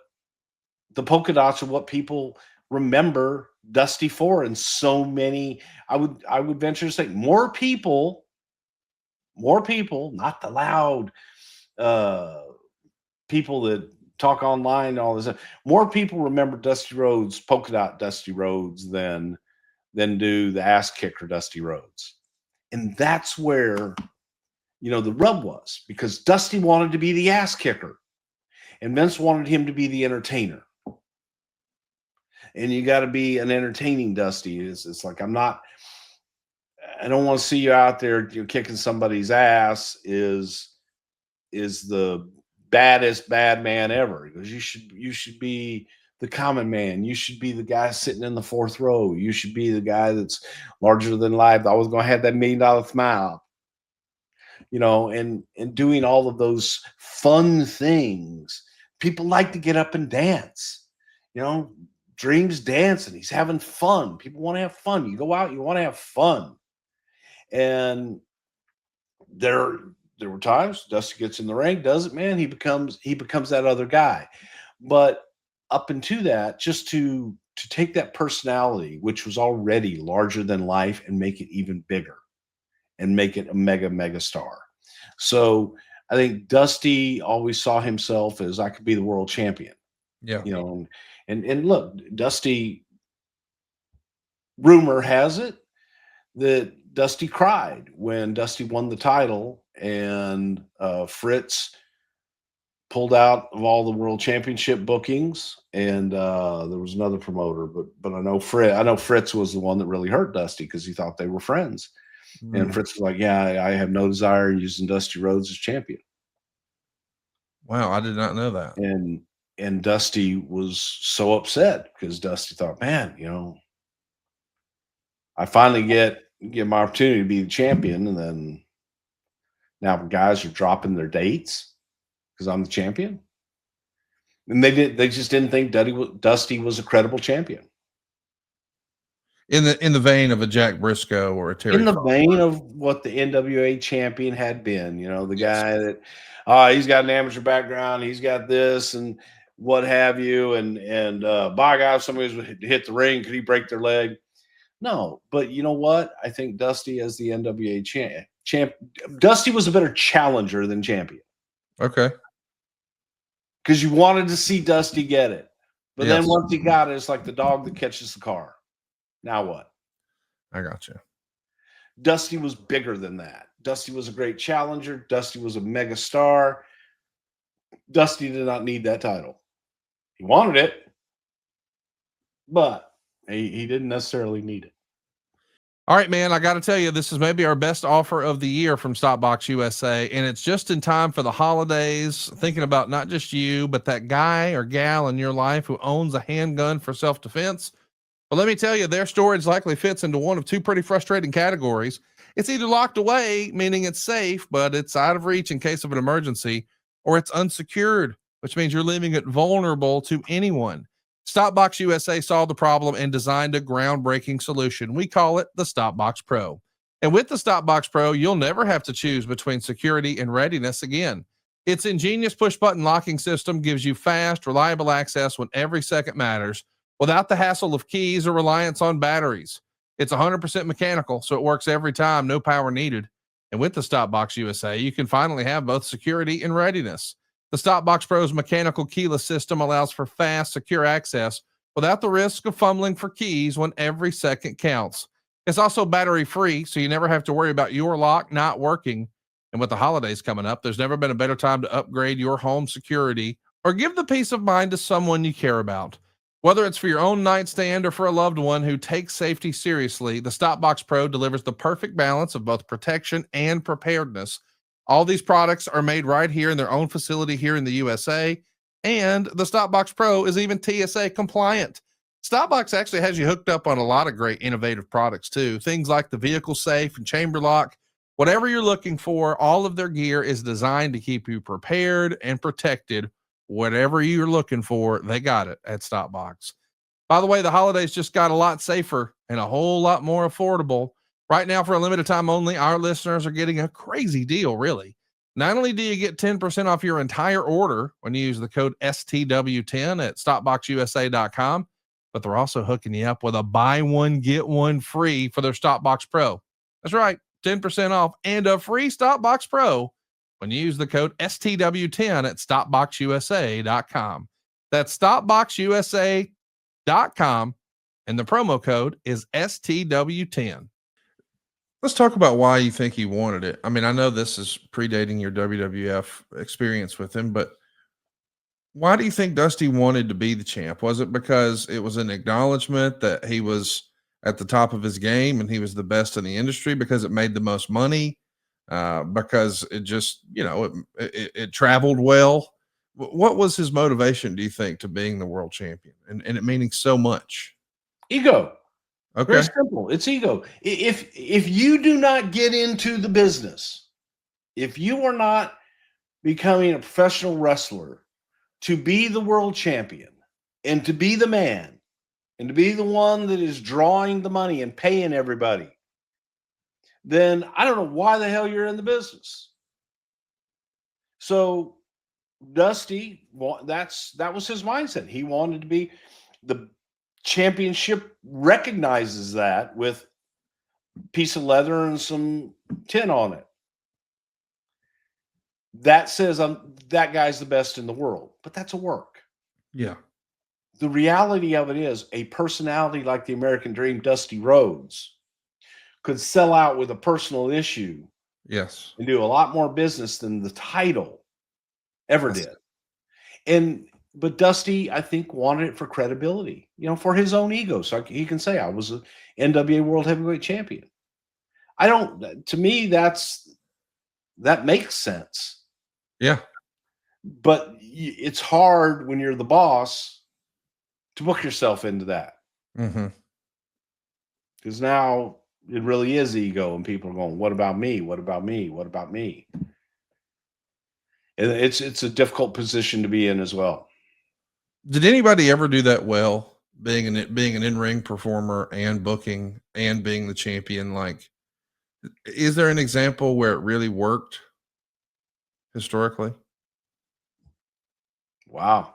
the polka dots are what people remember Dusty for. And so many, I would venture to say more people, not the loud people that talk online and all this stuff. More people remember Dusty Rhodes, polka dot Dusty Rhodes, than do the ass kicker Dusty Rhodes. And that's where, the rub was, because Dusty wanted to be the ass kicker and Vince wanted him to be the entertainer. And you got to be an entertaining Dusty. It's like, I don't want to see you out there kicking somebody's ass is the baddest bad man ever. Because you should be the common man. You should be the guy sitting in the fourth row. You should be the guy that's larger than life. I was going to have that $1 million smile, and doing all of those fun things. People like to get up and dance, Dream's dancing. He's having fun. People want to have fun. You go out, you want to have fun. And there were times Dusty gets in the ring, does it, man. He becomes that other guy. But up into that, just to take that personality, which was already larger than life, and make it even bigger and make it a mega star. So I think Dusty always saw himself as, I could be the world champion. Yeah. And look, Dusty, rumor has it that Dusty cried when Dusty won the title, and Fritz pulled out of all the world championship bookings, and there was another promoter, but I know Fritz was the one that really hurt Dusty, because he thought they were friends. And Fritz was like, yeah, I have no desire in using Dusty Rhodes as champion. Wow, I did not know that. And Dusty was so upset, because Dusty thought, man, I finally get my opportunity to be the champion, and then now guys are dropping their dates because I'm the champion. And they just didn't think Dusty was a credible champion. in the vein of a Jack Briscoe or a Terry. In the Funk. vein of what the NWA champion had been, the guy that he's got an amateur background, he's got this and what have you, and by God, if somebody was hit the ring, could he break their leg? No, but you know what? I think Dusty as the NWA champ, Dusty was a better challenger than champion. Okay. Because you wanted to see Dusty get it. But Yes. then once he got it, it's like the dog that catches the car. Now what? I got you. Dusty was bigger than that. Dusty was a great challenger. Dusty was a mega star. Dusty did not need that title. He wanted it, but he didn't necessarily need it. All right, man, I got to tell you, this is maybe our best offer of the year from Stopbox USA, and it's just in time for the holidays, thinking about not just you, but that guy or gal in your life who owns a handgun for self-defense. But let me tell you, their storage likely fits into one of two pretty frustrating categories. It's either locked away, meaning it's safe, but it's out of reach in case of an emergency, or it's unsecured, which means you're leaving it vulnerable to anyone. Stopbox USA saw the problem and designed a groundbreaking solution. We call it the Stopbox Pro. And with the Stopbox Pro, you'll never have to choose between security and readiness again. Its ingenious push-button locking system gives you fast, reliable access when every second matters, without the hassle of keys or reliance on batteries. It's 100% mechanical, so it works every time, no power needed. And with the Stopbox USA, you can finally have both security and readiness. The Stopbox Pro's mechanical keyless system allows for fast, secure access without the risk of fumbling for keys when every second counts. It's also battery-free, so you never have to worry about your lock not working. And with the holidays coming up, there's never been a better time to upgrade your home security or give the peace of mind to someone you care about. Whether it's for your own nightstand or for a loved one who takes safety seriously, the Stopbox Pro delivers the perfect balance of both protection and preparedness. All these products are made right here in their own facility here in the USA, and the Stopbox Pro is even TSA compliant. Stopbox actually has you hooked up on a lot of great innovative products too. Things like the vehicle safe and chamber lock. Whatever you're looking for, all of their gear is designed to keep you prepared and protected. Whatever you're looking for, they got it at Stopbox. By the way, the holidays just got a lot safer and a whole lot more affordable. Right now, for a limited time only, our listeners are getting a crazy deal, really. Not only do you get 10% off your entire order when you use the code STW10 at stopboxusa.com, but they're also hooking you up with a buy one, get one free for their Stopbox Pro. That's right, 10% off and a free Stopbox Pro when you use the code STW10 at stopboxusa.com. That's stopboxusa.com, and the promo code is STW10. Let's talk about why you think he wanted it. I mean, I know this is predating your WWF experience with him, but why do you think Dusty wanted to be the champ? Was it because it was an acknowledgement that he was at the top of his game and he was the best in the industry, because it made the most money, because it just, it traveled well? What was his motivation, do you think, to being the world champion and it meaning so much? Ego. Okay. Very simple. It's ego. If you do not get into the business, if you are not becoming a professional wrestler to be the world champion and to be the man and to be the one that is drawing the money and paying everybody, then I don't know why the hell you're in the business. So Dusty, that was his mindset. He wanted to be the championship, recognizes that with a piece of leather and some tin on it. That says that guy's the best in the world, but that's a work. Yeah. The reality of it is a personality like the American Dream, Dusty Rhodes, could sell out with a personal issue. Yes. And do a lot more business than the title ever did. But Dusty, I think, wanted it for credibility, for his own ego. So he can say, I was an NWA World Heavyweight Champion. To me, that makes sense. Yeah. But it's hard when you're the boss to book yourself into that. Mm-hmm. Because now it really is ego, and people are going, what about me? What about me? What about me? And it's a difficult position to be in as well. Did anybody ever do that well? being an in-ring performer and booking and being the champion. Like, is there an example where it really worked historically? Wow.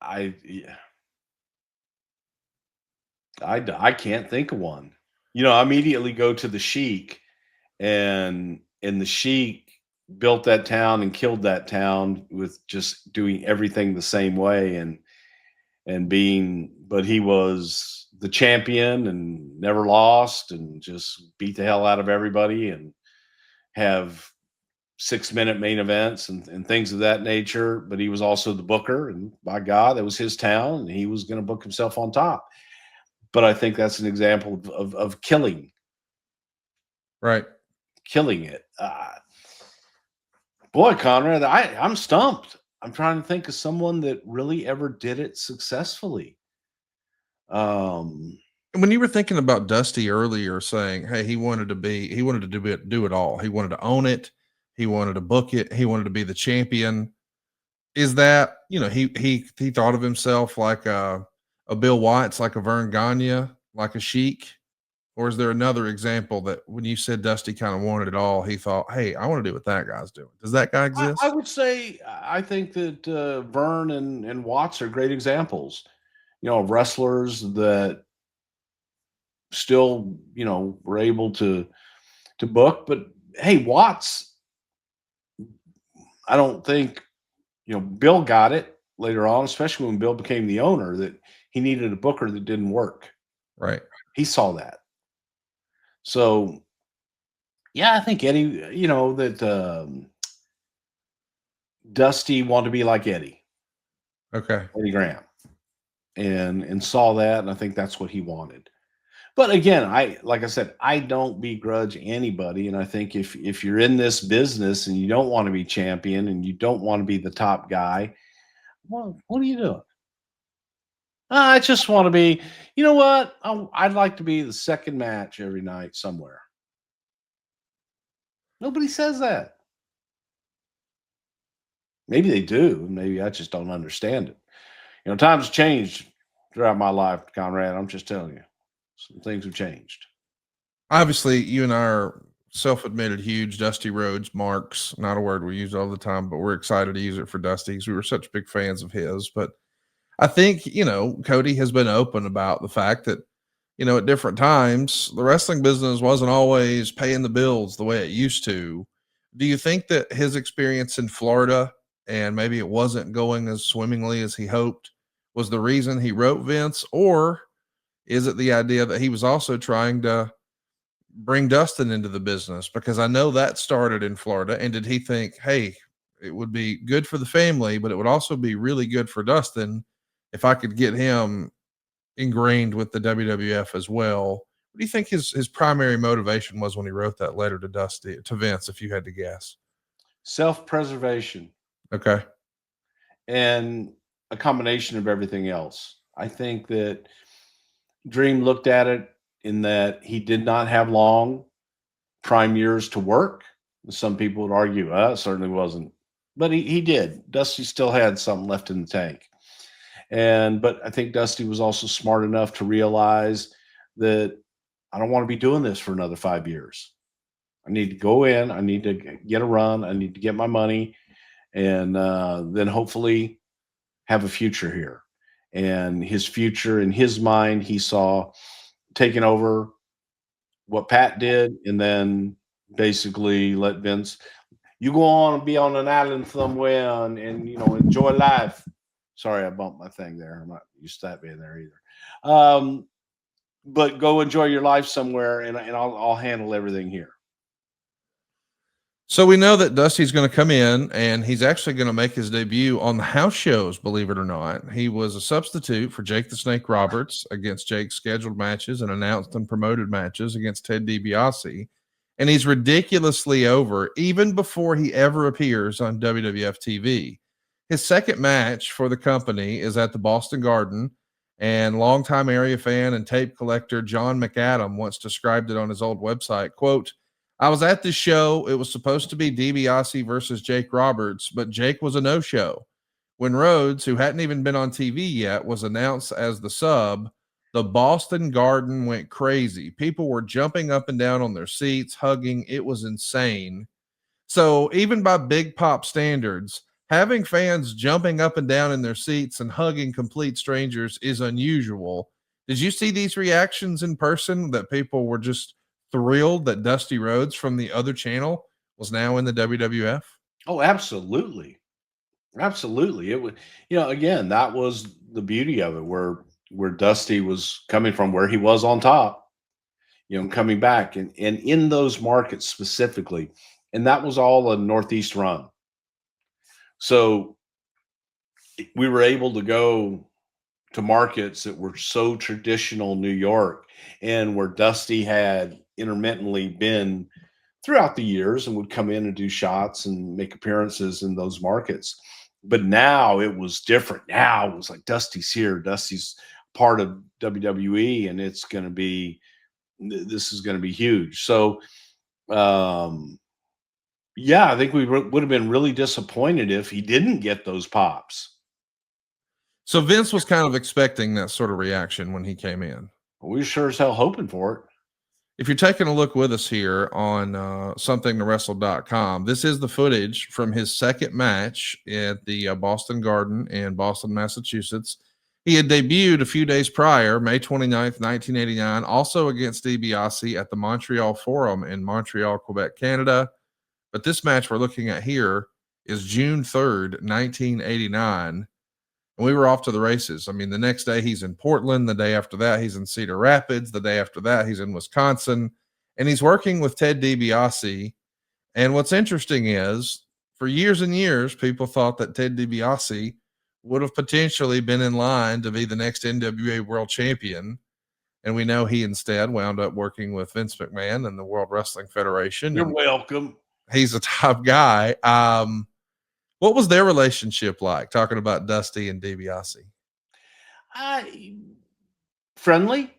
I can't think of one. I immediately go to the Sheik, and the Sheik built that town and killed that town with just doing everything the same way, but he was the champion and never lost and just beat the hell out of everybody and have 6-minute main events and things of that nature. But he was also the booker, and by God, that was his town, and he was going to book himself on top. But I think that's an example of killing it. Boy, Conrad, I'm stumped. I'm trying to think of someone that really ever did it successfully. When you were thinking about Dusty earlier, saying, "Hey, he wanted to do it all. He wanted to own it. He wanted to book it. He wanted to be the champion." Is that, he thought of himself like a Bill Watts, like a Vern Gagne, like a Sheik? Or is there another example that when you said Dusty kind of wanted it all, he thought, "Hey, I want to do what that guy's doing"? Does that guy exist? I would say I think that Vern and Watts are great examples, of wrestlers that still, were able to book. But hey, Watts, I don't think, Bill got it later on, especially when Bill became the owner, that he needed a booker that didn't work. Right. He saw that. So, yeah, I think Eddie, that Dusty wanted to be like Eddie Graham, and saw that, and I think that's what he wanted. But again, like I said, I don't begrudge anybody, and I think if you're in this business and you don't want to be champion and you don't want to be the top guy, well, what are you doing? I just want to be, you know what? I'd like to be the second match every night somewhere. Nobody says that. Maybe they do. Maybe I just don't understand it. Times changed throughout my life, Conrad. I'm just telling you, some things have changed. Obviously, you and I are self-admitted huge Dusty Rhodes marks. Not a word we use all the time, but we're excited to use it for Dusty because we were such big fans of his. But I think, Cody has been open about the fact that, at different times, the wrestling business wasn't always paying the bills the way it used to. Do you think that his experience in Florida, and maybe it wasn't going as swimmingly as he hoped, was the reason he wrote Vince? Or is it the idea that he was also trying to bring Dustin into the business? Because I know that started in Florida. And did he think, hey, it would be good for the family, but it would also be really good for Dustin if I could get him ingrained with the WWF as well? What do you think his primary motivation was when he wrote that letter to Vince, if you had to guess? Self-preservation. Okay. And a combination of everything else. I think that Dream looked at it in that he did not have long prime years to work. Some people would argue, it certainly wasn't, but he did. Dusty still had something left in the tank. But I think Dusty was also smart enough to realize that I don't want to be doing this for another 5 years. I need to go in, I need to get a run, I need to get my money, and then hopefully have a future here. And his future, in his mind, he saw taking over what Pat did, and then basically let Vince, you go on and be on an island somewhere and enjoy life. Sorry, I bumped my thing there. I'm not used to that being there either. But go enjoy your life somewhere, and I'll handle everything here. So we know that Dusty's going to come in, and he's actually going to make his debut on the house shows, believe it or not. He was a substitute for Jake the Snake Roberts against Jake's scheduled matches and announced and promoted matches against Ted DiBiase. And he's ridiculously over even before he ever appears on WWF TV. His second match for the company is at the Boston Garden, and longtime area fan and tape collector John McAdam once described it on his old website, quote, "I was at this show. It was supposed to be DiBiase versus Jake Roberts, but Jake was a no-show. When Rhodes, who hadn't even been on TV yet, was announced as the sub, the Boston Garden went crazy. People were jumping up and down on their seats, hugging. It was insane. So even by Big Pop standards, having fans jumping up and down in their seats and hugging complete strangers is unusual. Did you see these reactions in person, that people were just thrilled that Dusty Rhodes from the other channel was now in the WWF? Oh, absolutely. Absolutely. It was, again, that was the beauty of it, where Dusty was coming from, where he was on top, coming back and in those markets specifically. And that was all a Northeast run. So we were able to go to markets that were so traditional New York, and where Dusty had intermittently been throughout the years and would come in and do shots and make appearances in those markets. But now it was different. Now it was like, Dusty's here. Dusty's part of WWE, and this is going to be huge. So, yeah, I think we would have been really disappointed if he didn't get those pops. So Vince was kind of expecting that sort of reaction when he came in. We sure as hell hoping for it. If you're taking a look with us here on somethingtowrestle.com, this is the footage from his second match at the Boston Garden in Boston, Massachusetts. He had debuted a few days prior, May 29th, 1989, also against DiBiase at the Montreal Forum in Montreal, Quebec, Canada. But this match we're looking at here is June 3rd, 1989. And we were off to the races. I mean, the next day he's in Portland. The day after that, he's in Cedar Rapids. The day after that, he's in Wisconsin. And he's working with Ted DiBiase. And what's interesting is, for years and years, people thought that Ted DiBiase would have potentially been in line to be the next NWA World Champion. And we know he instead wound up working with Vince McMahon and the World Wrestling Federation. You're welcome. He's a top guy. What was their relationship like, talking about Dusty and DiBiase? Friendly.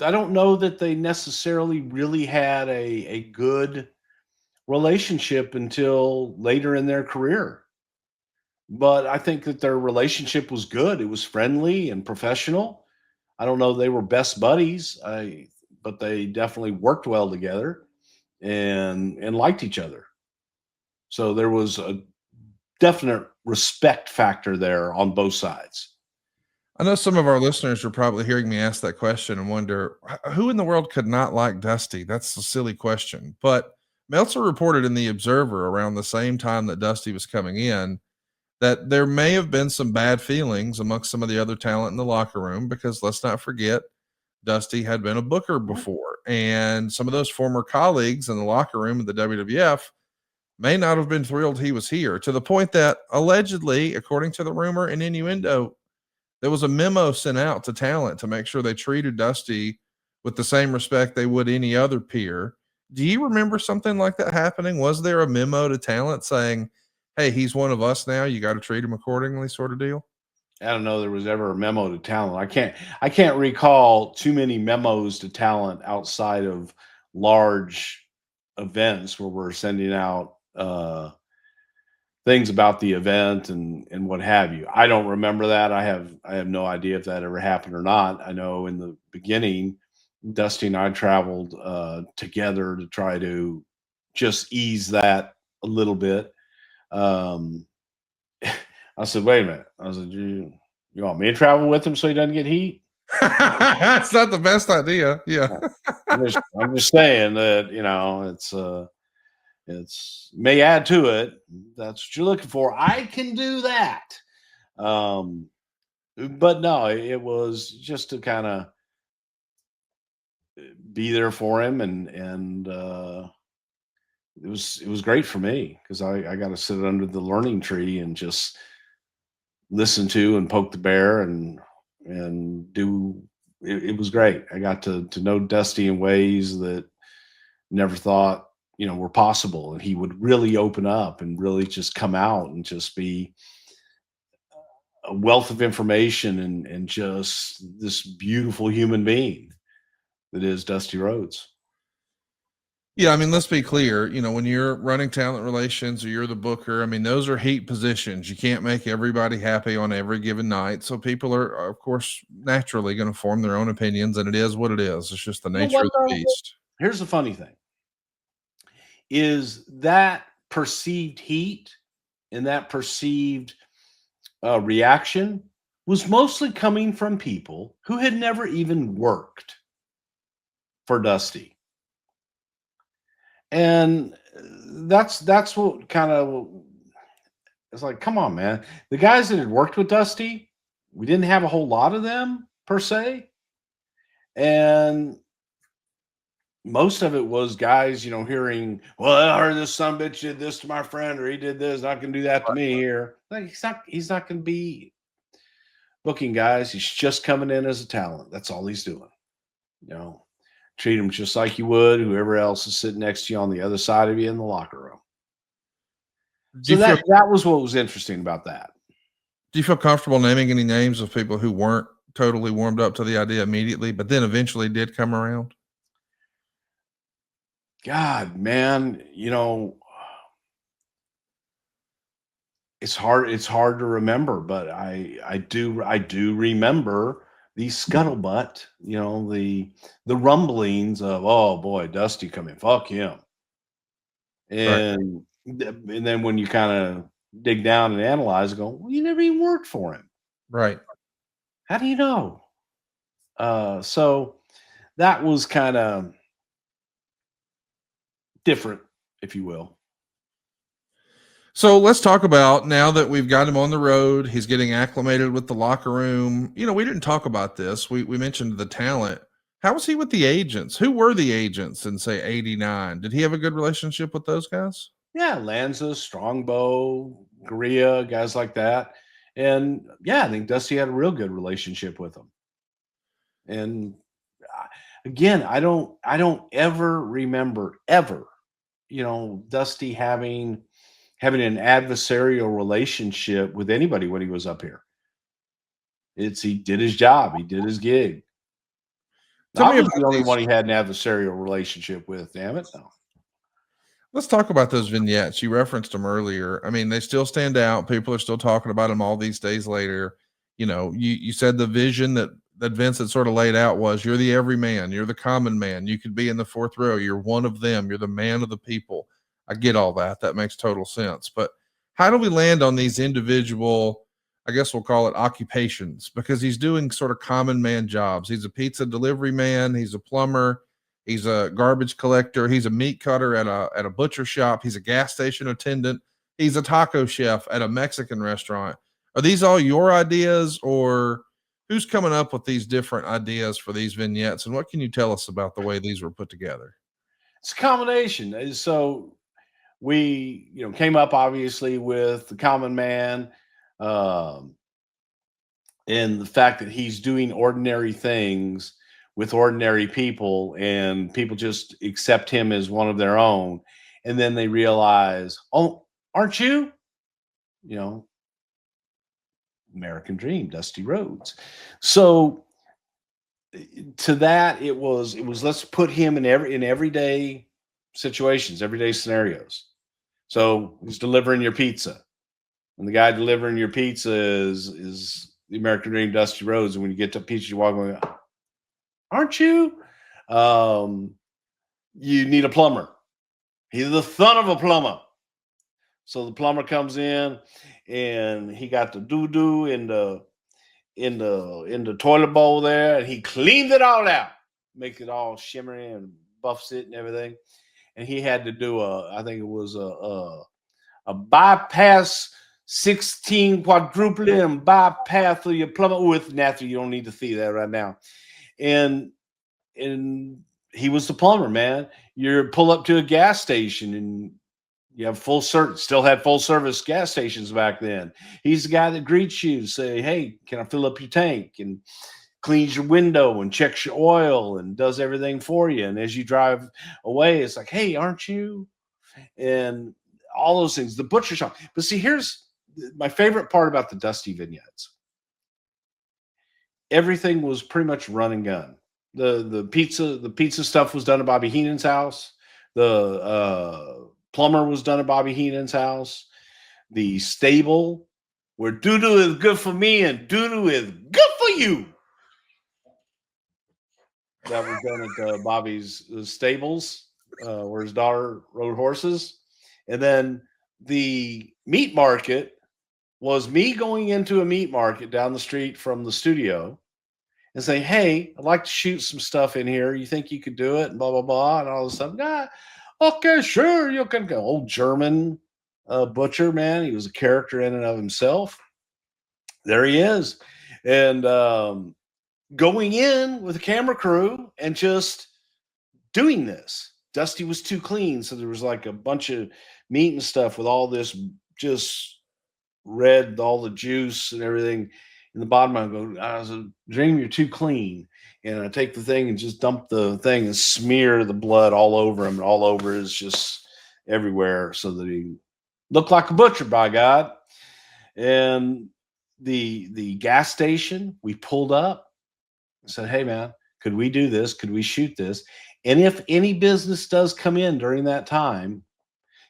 I don't know that they necessarily really had a good relationship until later in their career. But I think that their relationship was good. It was friendly and professional. I don't know they were best buddies, but they definitely worked well together and liked each other. So there was a definite respect factor there on both sides. I know some of our listeners are probably hearing me ask that question and wonder, who in the world could not like Dusty? That's a silly question. But Meltzer reported in The Observer around the same time that Dusty was coming in that there may have been some bad feelings amongst some of the other talent in the locker room, because let's not forget, Dusty had been a booker before. And some of those former colleagues in the locker room of the WWF may not have been thrilled he was here, to the point that allegedly, according to the rumor and innuendo, there was a memo sent out to talent to make sure they treated Dusty with the same respect they would any other peer. Do you remember something like that happening? Was there a memo to talent saying, hey, he's one of us now, you got to treat him accordingly, sort of deal? I don't know there was ever a memo to talent. I can't recall too many memos to talent outside of large events where we're sending out things about the event and what have you. I don't remember that. I have no idea if that ever happened or not. I know in the beginning, Dusty and I traveled together to try to just ease that a little bit. I said, wait a minute. I said, you want me to travel with him so he doesn't get heat? That's not the best idea. Yeah. I'm just saying that, it's may add to it. That's what you're looking for. I can do that. But no, it was just to kind of be there for him. And it was great for me, because I got to sit under the learning tree and just listen to and poke the bear and do. It was great. I got to know Dusty in ways that never thought, were possible. And he would really open up and really just come out and just be a wealth of information and just this beautiful human being that is Dusty Rhodes. Yeah, I mean, let's be clear. You know, when you're running talent relations or you're the booker, I mean, those are heat positions. You can't make everybody happy on every given night. So people are, of course, naturally going to form their own opinions, and it is what it is. It's just the You know nature what, of the though? beast. Here's the funny thing is that perceived heat and that perceived reaction was mostly coming from people who had never even worked for Dusty. And that's what kind of it's like, come on, man. The guys that had worked with Dusty, we didn't have a whole lot of them per se. And most of it was guys, hearing, well, I heard this son of a bitch did this to my friend, or he did this, not gonna do that to me here. Like he's not gonna be booking guys. He's just coming in as a talent. That's all he's doing. Treat him just like you would whoever else is sitting next to you on the other side of you in the locker room. Do So you feel that was what was interesting about that. do you feel comfortable naming any names of people who weren't totally warmed up to the idea immediately, but then eventually did come around? God, man, it's hard to remember, but I do remember the scuttlebutt, the rumblings of, oh boy, Dusty coming, fuck him. Right. And then when you kind of dig down and analyze, go, well, you never even worked for him. Right. How do you know? So that was kind of different, if you will. So let's talk about, now that we've got him on the road, he's getting acclimated with the locker room. We didn't talk about this. We mentioned the talent. How was he with the agents? Who were the agents in, say, 89? Did he have a good relationship with those guys? Yeah, Lanza, Strongbow, Gurria, guys like that. And yeah, I think Dusty had a real good relationship with them. And again, I don't ever remember Dusty having an adversarial relationship with anybody when he was up here. He did his job, he did his gig. I was the only one he had an adversarial relationship with. Damn it! No. Let's talk about those vignettes. You referenced them earlier. I mean, they still stand out. People are still talking about them all these days later. You said the vision that Vince had sort of laid out was, you're the everyman, you're the common man. You could be in the fourth row. You're one of them. You're the man of the people. I get all that. That makes total sense. But how do we land on these individual, I guess we'll call it occupations, because he's doing sort of common man jobs. He's a pizza delivery man. He's a plumber. He's a garbage collector. He's a meat cutter at a butcher shop. He's a gas station attendant. He's a taco chef at a Mexican restaurant. Are these all your ideas, or who's coming up with these different ideas for these vignettes? And what can you tell us about the way these were put together? It's a combination. So we, came up obviously with the common man, and the fact that he's doing ordinary things with ordinary people, and people just accept him as one of their own. And then they realize, oh, aren't you? American Dream, Dusty Rhodes. So to that, it was let's put him in everyday situations, everyday scenarios. So he's delivering your pizza, and the guy delivering your pizza is the American Dream, Dusty Rhodes. And when you get to pizza, you walk away, aren't you? You need a plumber. He's the son of a plumber. So the plumber comes in, and he got the doo-doo in the toilet bowl there, and he cleaned it all out, makes it all shimmery and buffs it and everything. And he had to do I think it was a bypass 16 quadruple and bypass for your plumber with Nathan. You don't need to see that right now. And he was the plumber, man. You pull up to a gas station, and you have still had full service gas stations back then. He's the guy that greets you, say, hey, can I fill up your tank? And cleans your window and checks your oil and does everything for you. And as you drive away, it's like, hey, aren't you? And all those things, the butcher shop. But see, here's my favorite part about the Dusty vignettes. Everything was pretty much run and gun. The pizza stuff was done at Bobby Heenan's house. The plumber was done at Bobby Heenan's house. The stable where doo-doo is good for me and doo-doo is good for you. That was done at Bobby's stables, where his daughter rode horses. And then the meat market was me going into a meat market down the street from the studio and saying, hey, I'd like to shoot some stuff in here. You think you could do it? And blah, blah, blah. And all of a sudden, okay, sure, you can go. Old German butcher, man. He was a character in and of himself. There he is. And going in with a camera crew and just doing this. Dusty was too clean. So there was like a bunch of meat and stuff with all this just red, all the juice and everything in the bottom. I was a dream, you're too clean. And I take the thing and just dump the thing and smear the blood all over him. And all over is just everywhere so that he looked like a butcher, by God. And the gas station, we pulled up and said, hey, man, could we do this? Could we shoot this? And if any business does come in during that time,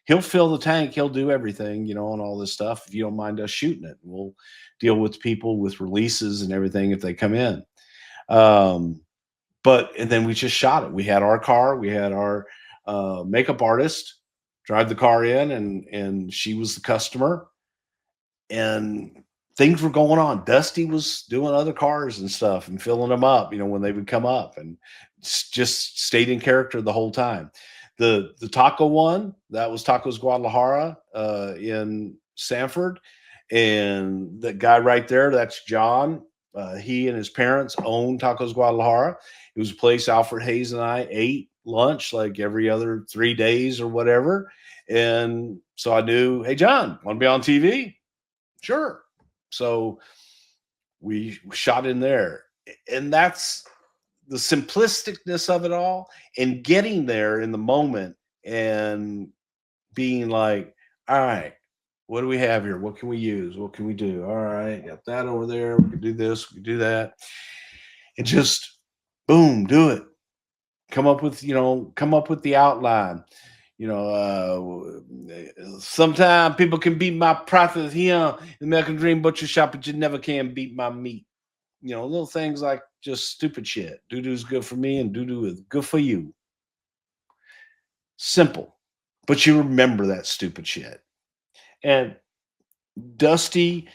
he'll fill the tank. He'll do everything, and all this stuff. If you don't mind us shooting it, we'll deal with people with releases and everything if they come in. And then we just shot it. We had our car. We had our makeup artist drive the car in, and she was the customer. And things were going on. Dusty was doing other cars and stuff and filling them up, when they would come up, and just stayed in character the whole time. The taco one, that was Tacos Guadalajara in Sanford. And that guy right there, that's John. He and his parents owned Tacos Guadalajara. It was a place Alfred Hayes and I ate lunch like every other 3 days or whatever. And so I knew, hey, John, want to be on TV? Sure. So we shot in there. And that's the simplisticness of it all, and getting there in the moment and being like, all right, what do we have here? What can we use? What can we do? All right, got that over there. We can do this. We can do that. And just boom, do it. Come up with the outline. Sometimes people can beat my profits here in the American Dream Butcher Shop, but you never can beat my meat. Little things like just stupid shit. Doo-doo's good for me and doo-doo is good for you. Simple. But you remember that stupid shit. And Dusty,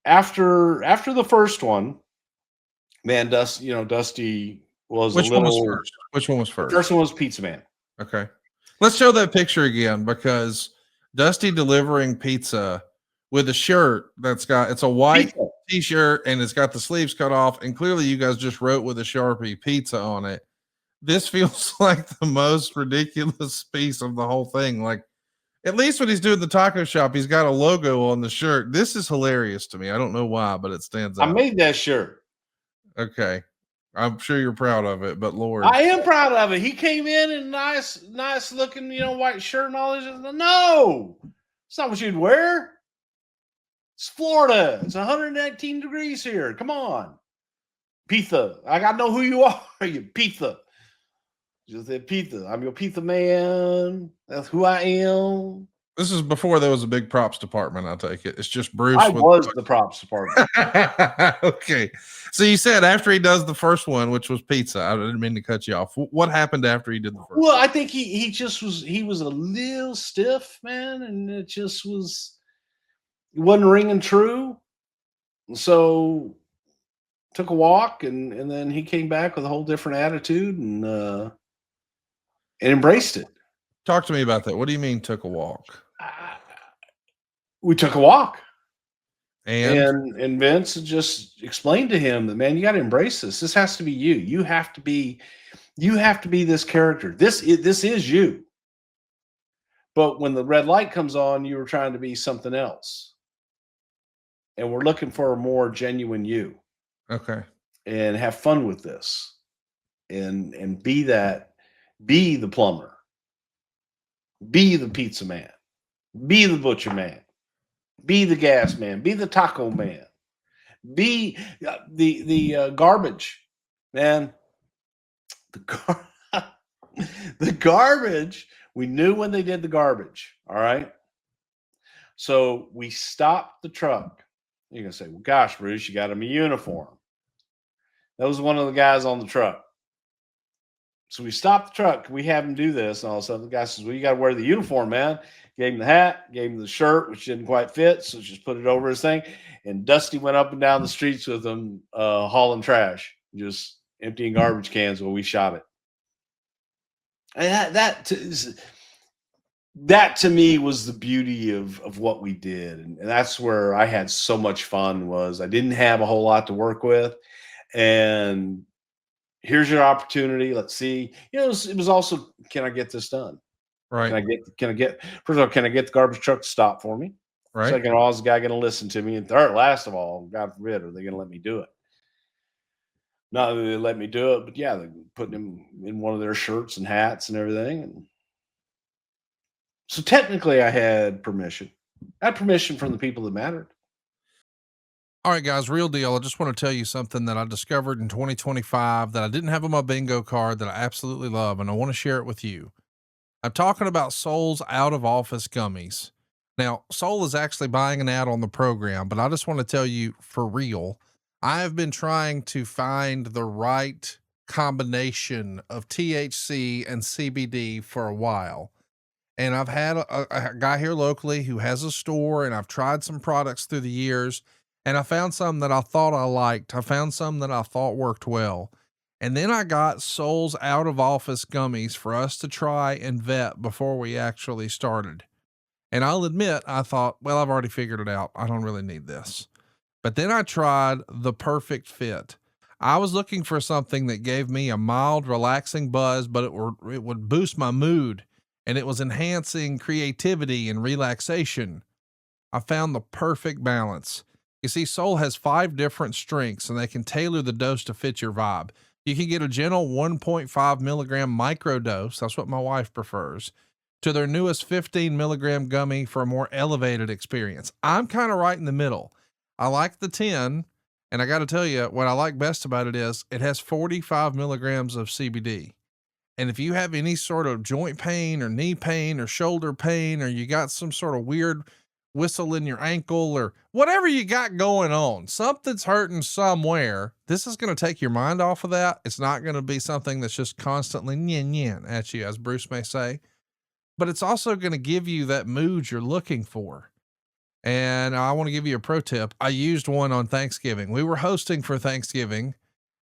after the first one, man, Dusty was Which one was first? Which one was first? The first one was Pizza Man. Okay. Let's show that picture again, because Dusty delivering pizza with a shirt it's a white Pizza t-shirt and it's got the sleeves cut off, and clearly you guys just wrote with a Sharpie pizza on it. This feels like the most ridiculous piece of the whole thing. Like, at least when he's doing the taco shop, he's got a logo on the shirt. This is hilarious to me. I don't know why, but it stands out. I made that shirt. Okay. I'm sure you're proud of it, but Lord. I am proud of it. He came in nice looking, white shirt and all this. No, it's not what you'd wear. It's Florida. It's 119 degrees here. Come on. Pizza. I got to know who you are. You pizza. Just said pizza. I'm your pizza man. That's who I am. This is before there was a big props department, I take it. It's just Bruce. I was the props department. Okay. So you said after he does the first one, which was pizza, I didn't mean to cut you off. What happened after he did the first Well, one? I think he was a little stiff, man, and it wasn't ringing true. So took a walk, and then he came back with a whole different attitude and embraced it. Talk to me about that. What do you mean took a walk? We took a walk. And Vince just explained to him that, man, you got to embrace this. This has to be you. You have to be this character. This is you. But when the red light comes on, you were trying to be something else. And we're looking for a more genuine you. Okay. And have fun with this. And be the plumber. Be the pizza man. Be the butcher man. Be the gas man. Be the taco man. Be the garbage man. The garbage, we knew when they did the garbage. All right. So we stopped the truck. You're going to say, well, gosh, Bruce, you got him a uniform. That was one of the guys on the truck. So we stopped the truck. We have him do this. And all of a sudden, the guy says, well, you got to wear the uniform, man. Gave him the hat, gave him the shirt, which didn't quite fit. So just put it over his thing. And Dusty went up and down the streets with him, hauling trash, just emptying garbage cans while we shot it. And that to me was the beauty of what we did. And that's where I had so much fun. Was I didn't have a whole lot to work with. And here's your opportunity. Let's see. It was also, can I get this done? Right. First of all, can I get the garbage truck to stop for me? Right. Second of all, is the guy going to listen to me? And third, last of all, God forbid, are they going to let me do it? Not that they let me do it, but yeah, they're putting him in one of their shirts and hats and everything. And so technically I had permission. I had permission from the people that mattered. All right, guys, real deal. I just want to tell you something that I discovered in 2025 that I didn't have on my bingo card that I absolutely love, and I want to share it with you. I'm talking about Soul's out of office gummies. Now, Soul is actually buying an ad on the program, but I just want to tell you for real, I have been trying to find the right combination of THC and CBD for a while. And I've had a guy here locally who has a store, and I've tried some products through the years, and I found some that I thought I liked. I found some that I thought worked well. And then I got Soul's out of office gummies for us to try and vet before we actually started. And I'll admit, I thought, well, I've already figured it out. I don't really need this. But then I tried the perfect fit. I was looking for something that gave me a mild, relaxing buzz, but it would boost my mood, and it was enhancing creativity and relaxation. I found the perfect balance. You see, Soul has 5 different strengths, and they can tailor the dose to fit your vibe. You can get a gentle 1.5 milligram microdose. That's what my wife prefers, to their newest 15 milligram gummy for a more elevated experience. I'm kind of right in the middle. I like the 10, and I got to tell you, what I like best about it is it has 45 milligrams of CBD. And if you have any sort of joint pain or knee pain or shoulder pain, or you got some sort of weird whistle in your ankle or whatever you got going on, something's hurting somewhere, this is going to take your mind off of that. It's not going to be something that's just constantly nyin nyin at you, as Bruce may say, but it's also going to give you that mood you're looking for. And I want to give you a pro tip. I used one on Thanksgiving. We were hosting for Thanksgiving.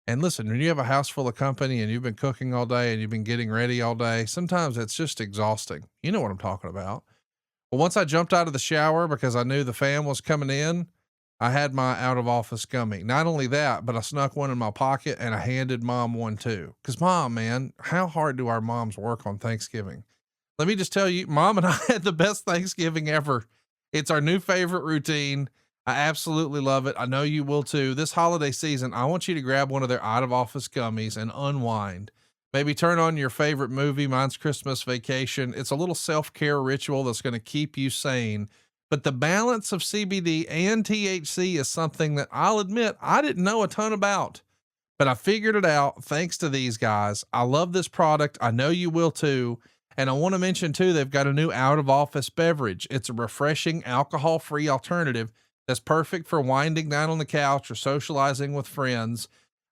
And listen, when you have a house full of company and you've been cooking all day and you've been getting ready all day, sometimes it's just exhausting. You know what I'm talking about. Well, once I jumped out of the shower because I knew the fam was coming in, I had my out of office gummy. Not only that, but I snuck one in my pocket and I handed Mom one too. Cause Mom, man, how hard do our moms work on Thanksgiving? Let me just tell you, Mom and I had the best Thanksgiving ever. It's our new favorite routine. I absolutely love it. I know you will too. This holiday season, I want you to grab one of their out of office gummies and unwind. Maybe turn on your favorite movie. Mine's Christmas Vacation. It's a little self-care ritual that's going to keep you sane. But the balance of CBD and THC is something that I'll admit I didn't know a ton about, but I figured it out thanks to these guys. I love this product. I know you will too. And I want to mention too, they've got a new out of office beverage. It's a refreshing alcohol-free alternative that's perfect for winding down on the couch or socializing with friends.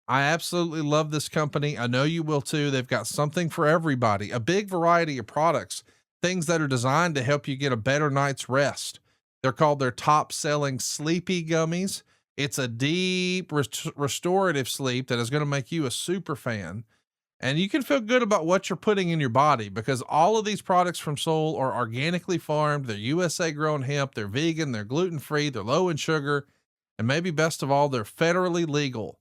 I absolutely love this company. I know you will too. They've got something for everybody, a big variety of products, things that are designed to help you get a better night's rest. They're called their top selling sleepy gummies. It's a deep restorative sleep that is going to make you a super fan. And you can feel good about what you're putting in your body because all of these products from Soul are organically farmed. They're USA grown hemp. They're vegan. They're gluten-free. They're low in sugar. And maybe best of all, they're federally legal.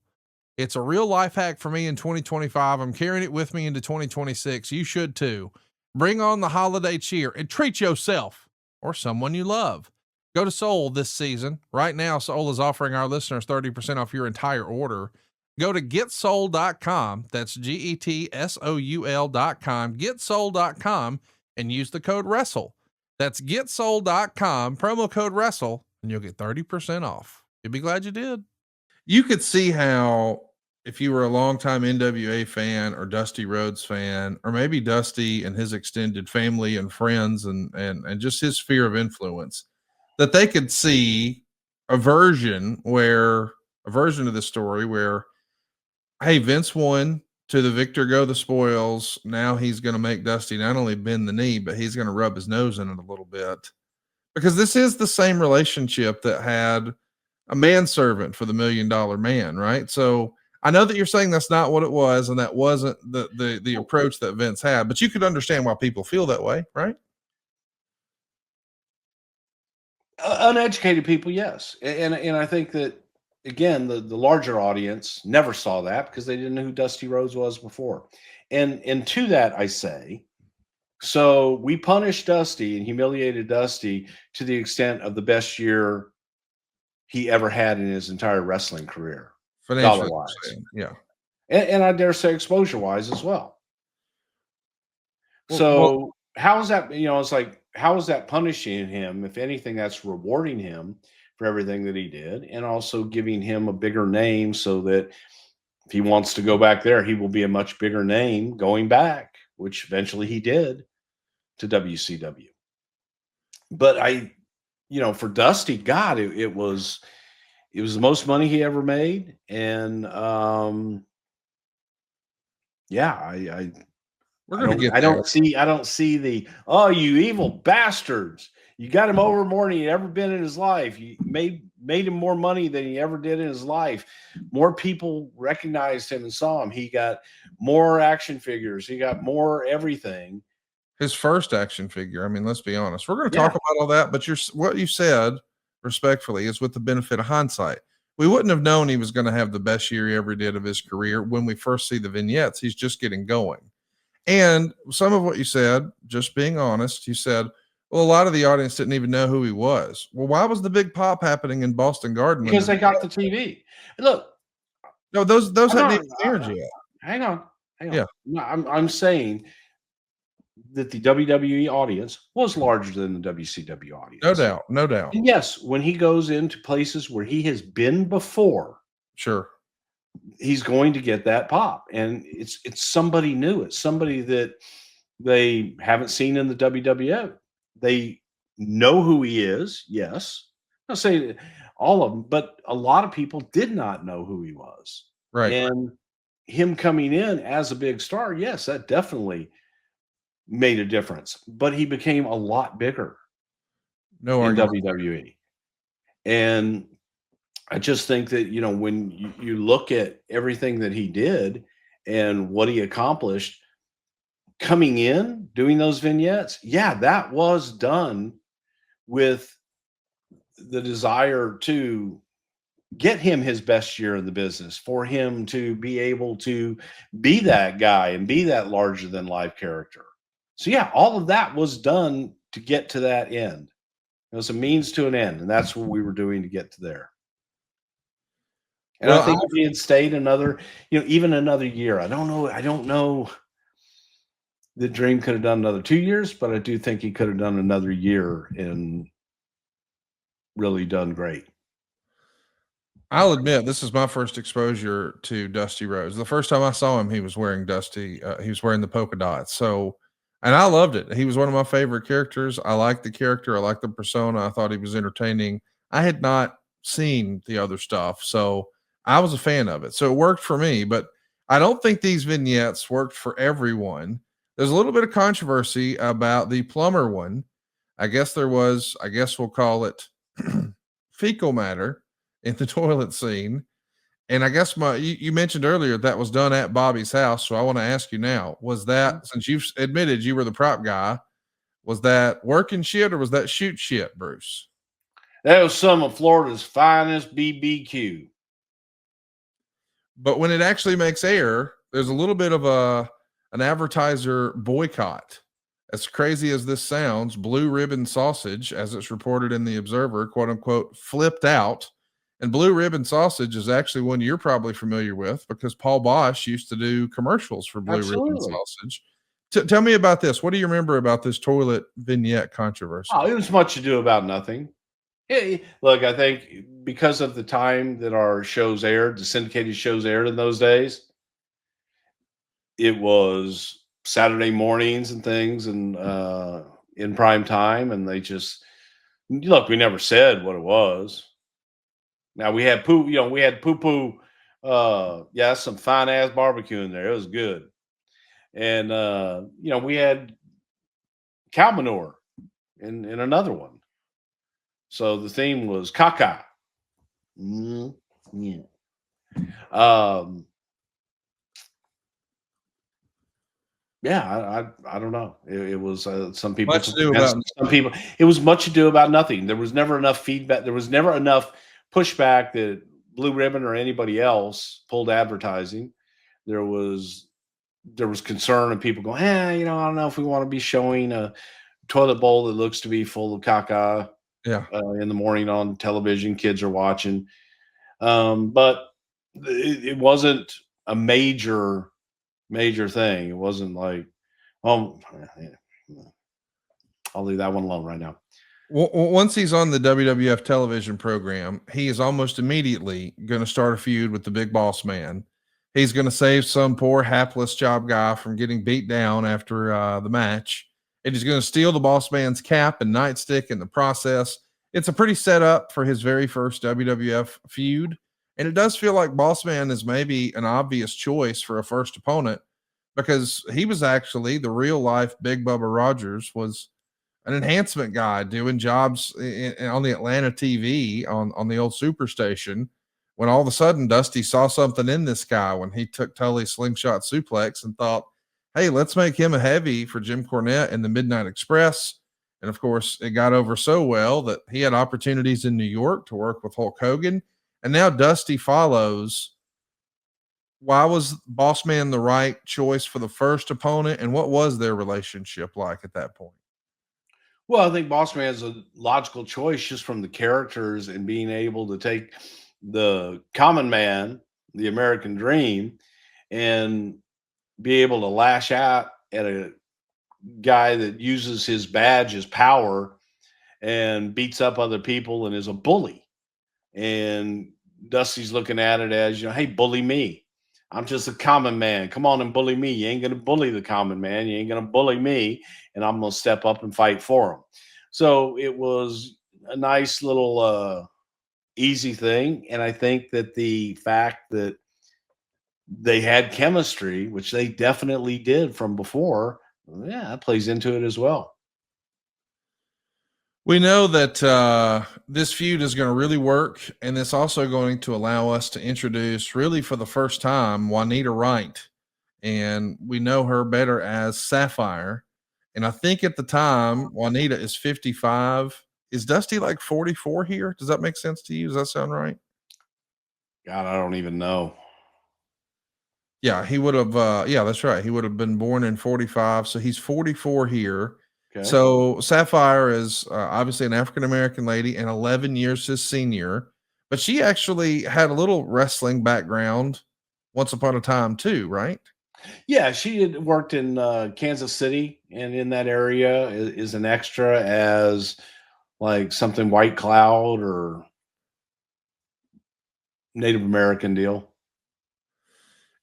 It's a real life hack for me in 2025. I'm carrying it with me into 2026. You should too. Bring on the holiday cheer and treat yourself or someone you love. Go to Soul this season. Right now, Soul is offering our listeners 30% off your entire order. Go to getsoul.com. That's GETSOUL.com. Getsoul.com and use the code WRESTLE. That's getsoul.com, promo code WRESTLE, and you'll get 30% off. You'll be glad you did. You could see how if you were a longtime NWA fan or Dusty Rhodes fan, or maybe Dusty and his extended family and friends and just his sphere of influence, that they could see a version of the story where, hey, Vince won, to the victor go the spoils. Now he's going to make Dusty not only bend the knee, but he's going to rub his nose in it a little bit, because this is the same relationship that had a manservant for the $1 Million Man, right? So I know that you're saying that's not what it was, and that wasn't the approach that Vince had, but you could understand why people feel that way, right? Uneducated people, yes, and I think that, again, the larger audience never saw that because they didn't know who Dusty Rhodes was before, and to that I say, so we punished Dusty and humiliated Dusty to the extent of the best year he ever had in his entire wrestling career, Financially, dollar-wise. yeah. And I dare say exposure-wise as well. Well, So how is that? It's like, how is that punishing him? If anything, that's rewarding him for everything that he did, and also giving him a bigger name so that if he wants to go back there, he will be a much bigger name going back, which eventually he did to WCW. But for Dusty, God, it was the most money he ever made, and yeah, we're going to get I there. don't see the, oh, you evil bastards. You got him over more than he ever been in his life. You made him more money than he ever did in his life. More people recognized him and saw him. He got more action figures. He got more everything. His first action figure. I mean, let's be honest. We're going to talk about all that, but what you said, respectfully, is with the benefit of hindsight. We wouldn't have known he was going to have the best year he ever did of his career when we first see the vignettes. He's just getting going. And some of what you said, just being honest, you said, well, a lot of the audience didn't even know who he was. Well, why was the big pop happening in Boston Garden? Because they got the TV. Look. No, those hadn't even aired yet. Hang on. Yeah. No, I'm saying that the WWE audience was larger than the WCW audience. No doubt. And yes, when he goes into places where he has been before, sure, he's going to get that pop, and it's somebody new. It's somebody that they haven't seen in the WWF. They know who he is. Yes, I'll say all of them, but a lot of people did not know who he was. Right. And him coming in as a big star, yes, that definitely made a difference. But he became a lot bigger in WWE. And I just think that, when you look at everything that he did and what he accomplished coming in, doing those vignettes, yeah, that was done with the desire to get him his best year in the business, for him to be able to be that guy and be that larger than life character. So yeah, all of that was done to get to that end. It was a means to an end, and that's what we were doing to get to there. And I think if he had stayed another, even another year, I don't know. The Dream could have done another 2 years, but I do think he could have done another year and really done great. I'll admit, this is my first exposure to Dusty Rhodes. The first time I saw him, he was wearing he was wearing the polka dots. So, and I loved it. He was one of my favorite characters. I liked the character. I liked the persona. I thought he was entertaining. I had not seen the other stuff, so I was a fan of it. So it worked for me, but I don't think these vignettes worked for everyone. There's a little bit of controversy about the plumber one. I guess we'll call it fecal matter in the toilet scene. And I guess you mentioned earlier that was done at Bobby's house. So I want to ask you now, was that, since you've admitted you were the prop guy, was that working shit or was that shoot shit, Bruce? That was some of Florida's finest BBQ. But when it actually makes air, there's a little bit of an advertiser boycott. As crazy as this sounds, Blue Ribbon Sausage, as it's reported in the Observer, quote unquote, flipped out. And Blue Ribbon Sausage is actually one you're probably familiar with because Paul Bosch used to do commercials for Blue Ribbon Sausage. Tell me about this. What do you remember about this toilet vignette controversy? Oh, it was much ado about nothing. Look, I think because of the time that our shows aired, the syndicated shows aired in those days, it was Saturday mornings and things, and in prime time, and they just look. We never said what it was. Now we had poo, we had poo poo. Yeah, some fine ass barbecue in there. It was good, and we had cow manure in another one. So the theme was caca. Yeah. Um, yeah, I don't know. It was some people Much to took do offense. about Some people, it was much ado about nothing. There was never enough feedback. There was never enough pushback that Blue Ribbon or anybody else pulled advertising. There was concern and people going, I don't know if we want to be showing a toilet bowl that looks to be full of caca yeah. in the morning on television. Kids are watching, but it wasn't a major thing. It wasn't like, oh, I'll leave that one alone right now. Once he's on the WWF television program, he is almost immediately going to start a feud with the Big Boss Man. He's going to save some poor hapless job guy from getting beat down after the match. And he's going to steal the Boss Man's cap and nightstick in the process. It's a pretty setup for his very first WWF feud. And it does feel like Boss Man is maybe an obvious choice for a first opponent because he was actually the real life Big Bubba Rogers, was an enhancement guy doing jobs on the Atlanta TV on the old Superstation, when all of a sudden Dusty saw something in this guy when he took Tully's slingshot suplex and thought, hey, let's make him a heavy for Jim Cornette in the Midnight Express. And of course, it got over so well that he had opportunities in New York to work with Hulk Hogan. And now Dusty follows. Why was Boss Man the right choice for the first opponent? And what was their relationship like at that point? Well, I think Boss Man is a logical choice just from the characters and being able to take the common man, the American dream, and be able to lash out at a guy that uses his badge as power and beats up other people and is a bully. And Dusty's looking at it as, hey, bully me. I'm just a common man. Come on and bully me. You ain't going to bully the common man. You ain't going to bully me. And I'm going to step up and fight for him. So it was a nice little easy thing. And I think that the fact that they had chemistry, which they definitely did from before, yeah, that plays into it as well. We know that this feud is going to really work, and it's also going to allow us to introduce, really for the first time, Juanita Wright. And we know her better as Sapphire. And I think at the time, Juanita is 55. Is Dusty like 44 here? Does that make sense to you? Does that sound right? God, I don't even know. Yeah, he would have. Yeah, that's right. He would have been born in 45. So he's 44 here. Okay. So Sapphire is obviously an African American lady and 11 years his senior, but she actually had a little wrestling background once upon a time too, right? Yeah, she had worked in Kansas City and in that area is an extra as like something White Cloud or Native American deal.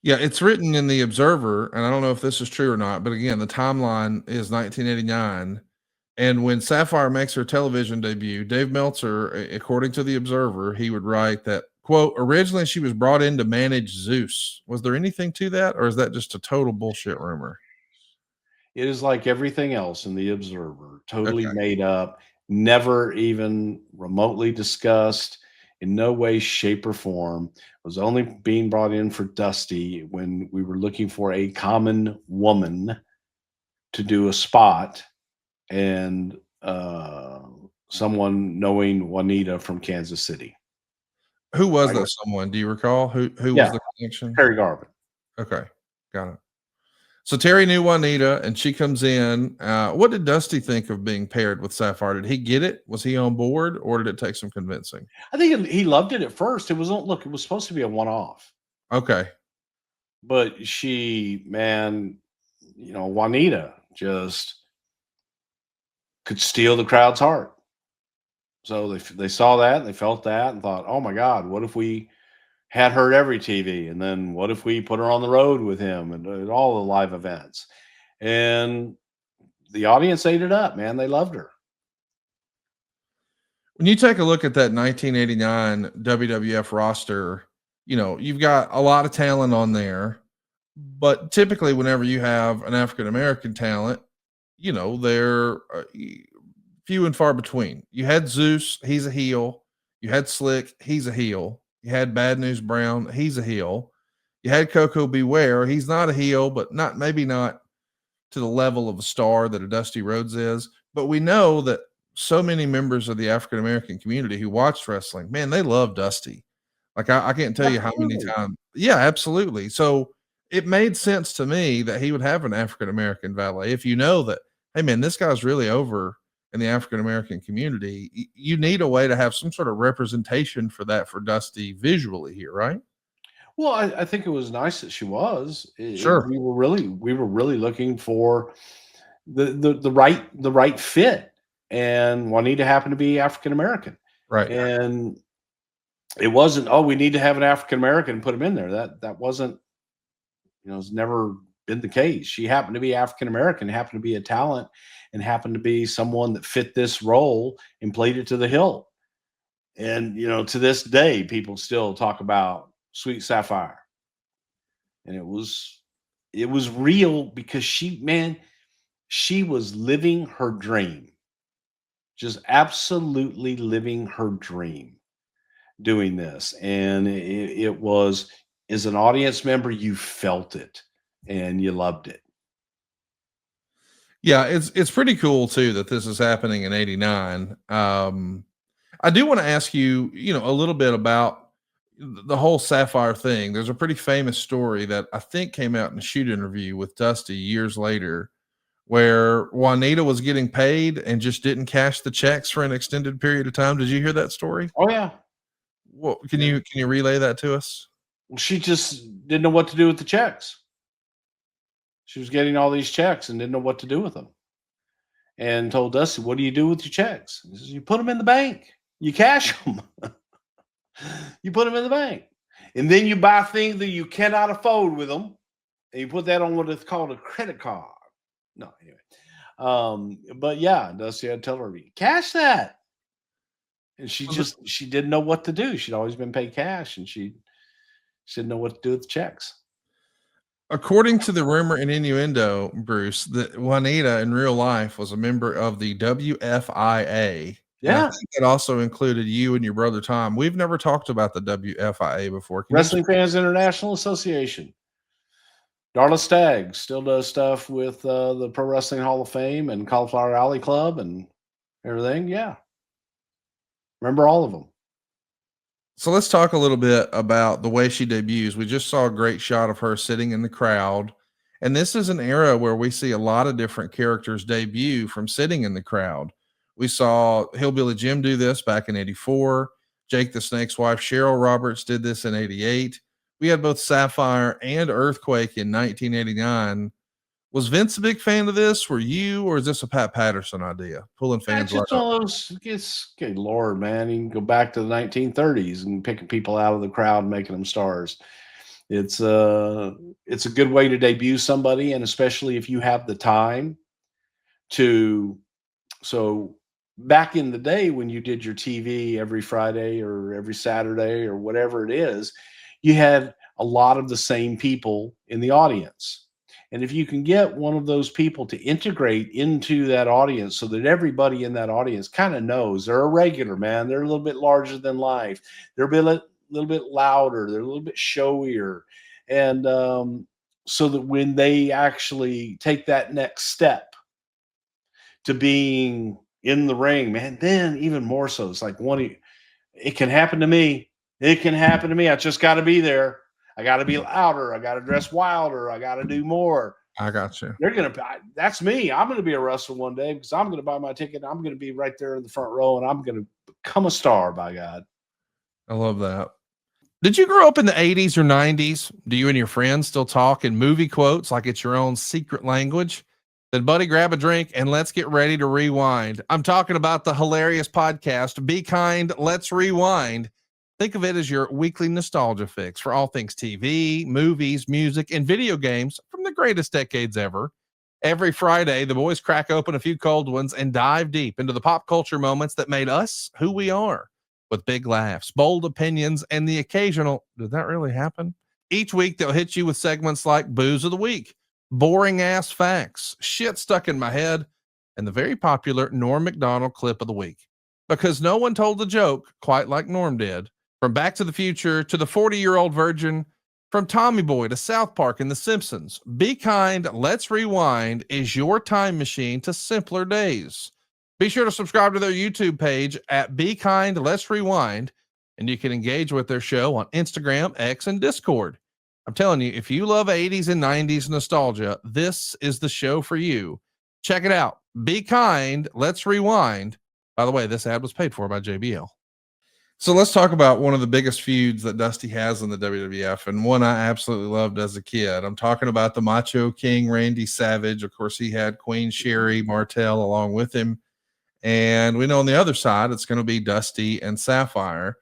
Yeah, it's written in the Observer, and I don't know if this is true or not, but again, the timeline is 1989. And when Sapphire makes her television debut, Dave Meltzer, according to the Observer, he would write that, quote, originally she was brought in to manage Zeus. Was there anything to that, or is that just a total bullshit rumor? It is like everything else in the Observer, totally Okay. made up, never even remotely discussed, in no way, shape, or form. Was only being brought in for Dusty when we were looking for a common woman to do a spot, and someone knowing Juanita from Kansas City. Who was that someone? Do you recall? Who was the connection? Terry Garvin. Okay, got it. So Terry knew Juanita, and she comes in. What did Dusty think of being paired with Sapphire? Did he get it? Was he on board, or did it take some convincing? I think he loved it at first. It was look, it was supposed to be a one-off, Okay. but she, man, Juanita just could steal the crowd's heart. So they saw that and they felt that and thought, oh my God, what if we had her at every TV? And then what if we put her on the road with him and at all the live events? And the audience ate it up, man. They loved her. When you take a look at that 1989 WWF roster, you know, you've got a lot of talent on there, but typically whenever you have an African-American talent, you know, they're few and far between. You had Zeus, he's a heel. You had Slick, he's a heel. You had Bad News Brown, he's a heel. You had Coco Beware, he's not a heel, but maybe not to the level of a star that a Dusty Rhodes is. But we know that so many members of the African American community who watched wrestling, man, they love Dusty. Like I can't tell you how many times. Yeah, absolutely. So it made sense to me that he would have an African American valet. If you know that, hey man, this guy's really over in the African American community, you need a way to have some sort of representation for that for Dusty visually here, right? Well, I think it was nice that she was. Sure. We were really looking for the right fit, and Juanita happened to be African American, Right. and it wasn't, oh, we need to have an African American and put him in there. That wasn't, it's never been the case. She happened to be African American, happened to be a talent, and happened to be someone that fit this role and played it to the hilt. And to this day, people still talk about Sweet Sapphire, and it was real because she was living her dream, just absolutely living her dream doing this. And it was, as an audience member, you felt it and you loved it. Yeah, it's pretty cool too that this is happening in '89. I do want to ask you, a little bit about the whole Sapphire thing. There's a pretty famous story that I think came out in a shoot interview with Dusty years later, where Juanita was getting paid and just didn't cash the checks for an extended period of time. Did you hear that story? Oh yeah. Well, can you relay that to us? She just didn't know what to do with the checks. She was getting all these checks and didn't know what to do with them. And told Dusty, what do you do with your checks? He says, you put them in the bank. You cash them. You put them in the bank. And then you buy things that you cannot afford with them. And you put that on what is called a credit card. No, anyway. But yeah, Dusty had to tell her, cash that. And she didn't know what to do. She'd always been paid cash, and she didn't know what to do with the checks. According to the rumor and innuendo, Bruce, that Juanita in real life was a member of the WFIA. Yeah. I think it also included you and your brother Tom. We've never talked about the WFIA before. Wrestling Fans International Association. Darla Staggs still does stuff with the Pro Wrestling Hall of Fame and Cauliflower Alley Club and everything. Yeah. Remember all of them. So let's talk a little bit about the way she debuts. We just saw a great shot of her sitting in the crowd. And this is an era where we see a lot of different characters debut from sitting in the crowd. We saw Hillbilly Jim do this back in '84. Jake the Snake's wife, Cheryl Roberts, did this in '88. We had both Sapphire and Earthquake in 1989. Was Vince a big fan of this? Were you, or is this a Pat Patterson idea? Pulling fans just all those, okay, Lord, man, you can go back to the 1930s and picking people out of the crowd and making them stars. It's a good way to debut somebody, and especially if you have the time to. So back in the day when you did your TV every Friday or every Saturday or whatever it is, you had a lot of the same people in the audience. And if you can get one of those people to integrate into that audience so that everybody in that audience kind of knows they're a regular, man, they're a little bit larger than life, they're a little bit louder, they're a little bit showier. And so that when they actually take that next step to being in the ring, man, then even more so, it's like it can happen to me. It can happen to me. I just got to be there. I got to be louder. I got to dress wilder. I got to do more. I got you. That's me. I'm going to be a wrestler one day because I'm going to buy my ticket. I'm going to be right there in the front row, and I'm going to become a star, by God. I love that. Did you grow up in the 80s or 90s? Do you and your friends still talk in movie quotes like it's your own secret language? Then, buddy, grab a drink and let's get ready to rewind. I'm talking about the hilarious podcast, Be Kind, Let's Rewind. Think of it as your weekly nostalgia fix for all things TV, movies, music, and video games from the greatest decades ever. Every Friday, the boys crack open a few cold ones and dive deep into the pop culture moments that made us who we are, with big laughs, bold opinions, and the occasional, did that really happen? Each week, they'll hit you with segments like Booze of the Week, Boring Ass Facts, Shit Stuck in My Head, and the very popular Norm Macdonald Clip of the Week. Because no one told the joke quite like Norm did. From Back to the Future to the 40-year-old virgin, from Tommy Boy to South Park and The Simpsons, Be Kind, Let's Rewind is your time machine to simpler days. Be sure to subscribe to their YouTube page at Be Kind, Let's Rewind, and you can engage with their show on Instagram, X, and Discord. I'm telling you, if you love 80s and 90s nostalgia, this is the show for you. Check it out. Be Kind, Let's Rewind. By the way, this ad was paid for by JBL. So let's talk about one of the biggest feuds that Dusty has in the WWF, and one I absolutely loved as a kid. I'm talking about the Macho King, Randy Savage. Of course, he had Queen Sherri Martel along with him. And we know on the other side, it's going to be Dusty and Sapphire.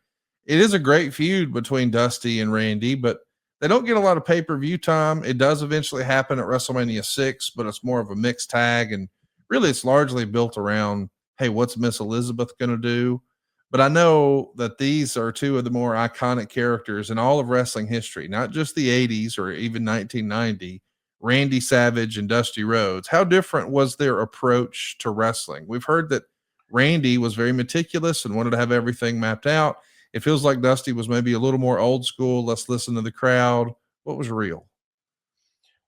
It is a great feud between Dusty and Randy, but they don't get a lot of pay-per-view time. It does eventually happen at WrestleMania 6, but it's more of a mixed tag. And really, it's largely built around, hey, what's Miss Elizabeth going to do? But I know that these are two of the more iconic characters in all of wrestling history, not just the 80s or even 1990, Randy Savage and Dusty Rhodes. How different was their approach to wrestling? We've heard that Randy was very meticulous and wanted to have everything mapped out. It feels like Dusty was maybe a little more old school. Let's listen to the crowd. What was real?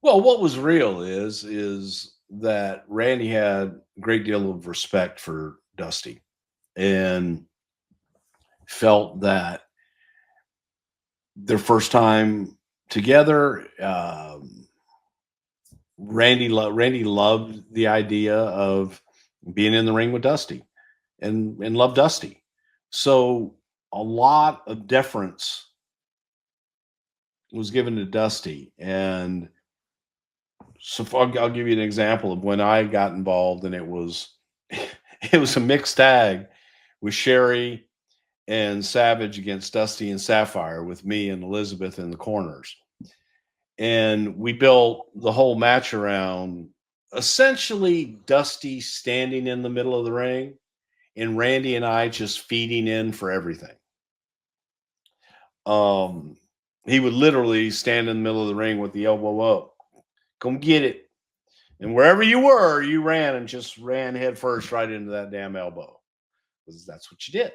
Well, what was real is that Randy had a great deal of respect for Dusty and felt that their first time together, Randy loved the idea of being in the ring with Dusty and loved Dusty. So a lot of deference was given to Dusty. And so I'll give you an example of when I got involved, and it was a mixed tag with Sherri and Savage against Dusty and Sapphire, with me and Elizabeth in the corners. And we built the whole match around essentially Dusty standing in the middle of the ring and Randy and I just feeding in for everything. He would literally stand in the middle of the ring with the elbow up. Come get it. And wherever you were, you ran and just ran head first right into that damn elbow. Because that's what you did.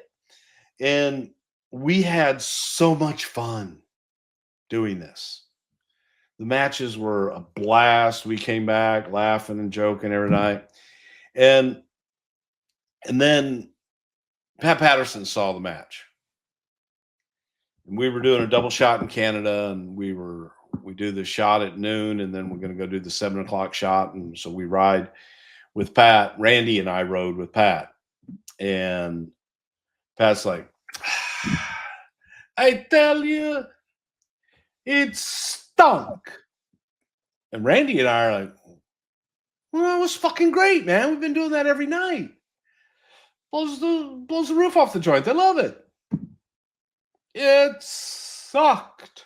And we had so much fun doing this. The matches were a blast. We came back laughing and joking every night. And then Pat Patterson saw the match. And we were doing a double shot in Canada, and we do the shot at noon, and then we're going to go do the 7 o'clock shot. And so we ride with Pat. Randy and I rode with Pat. And Pat's like, I tell you, it stunk. And Randy and I are like, well, it was fucking great, man. We've been doing that every night. Blows the roof off the joint. I love it. It sucked.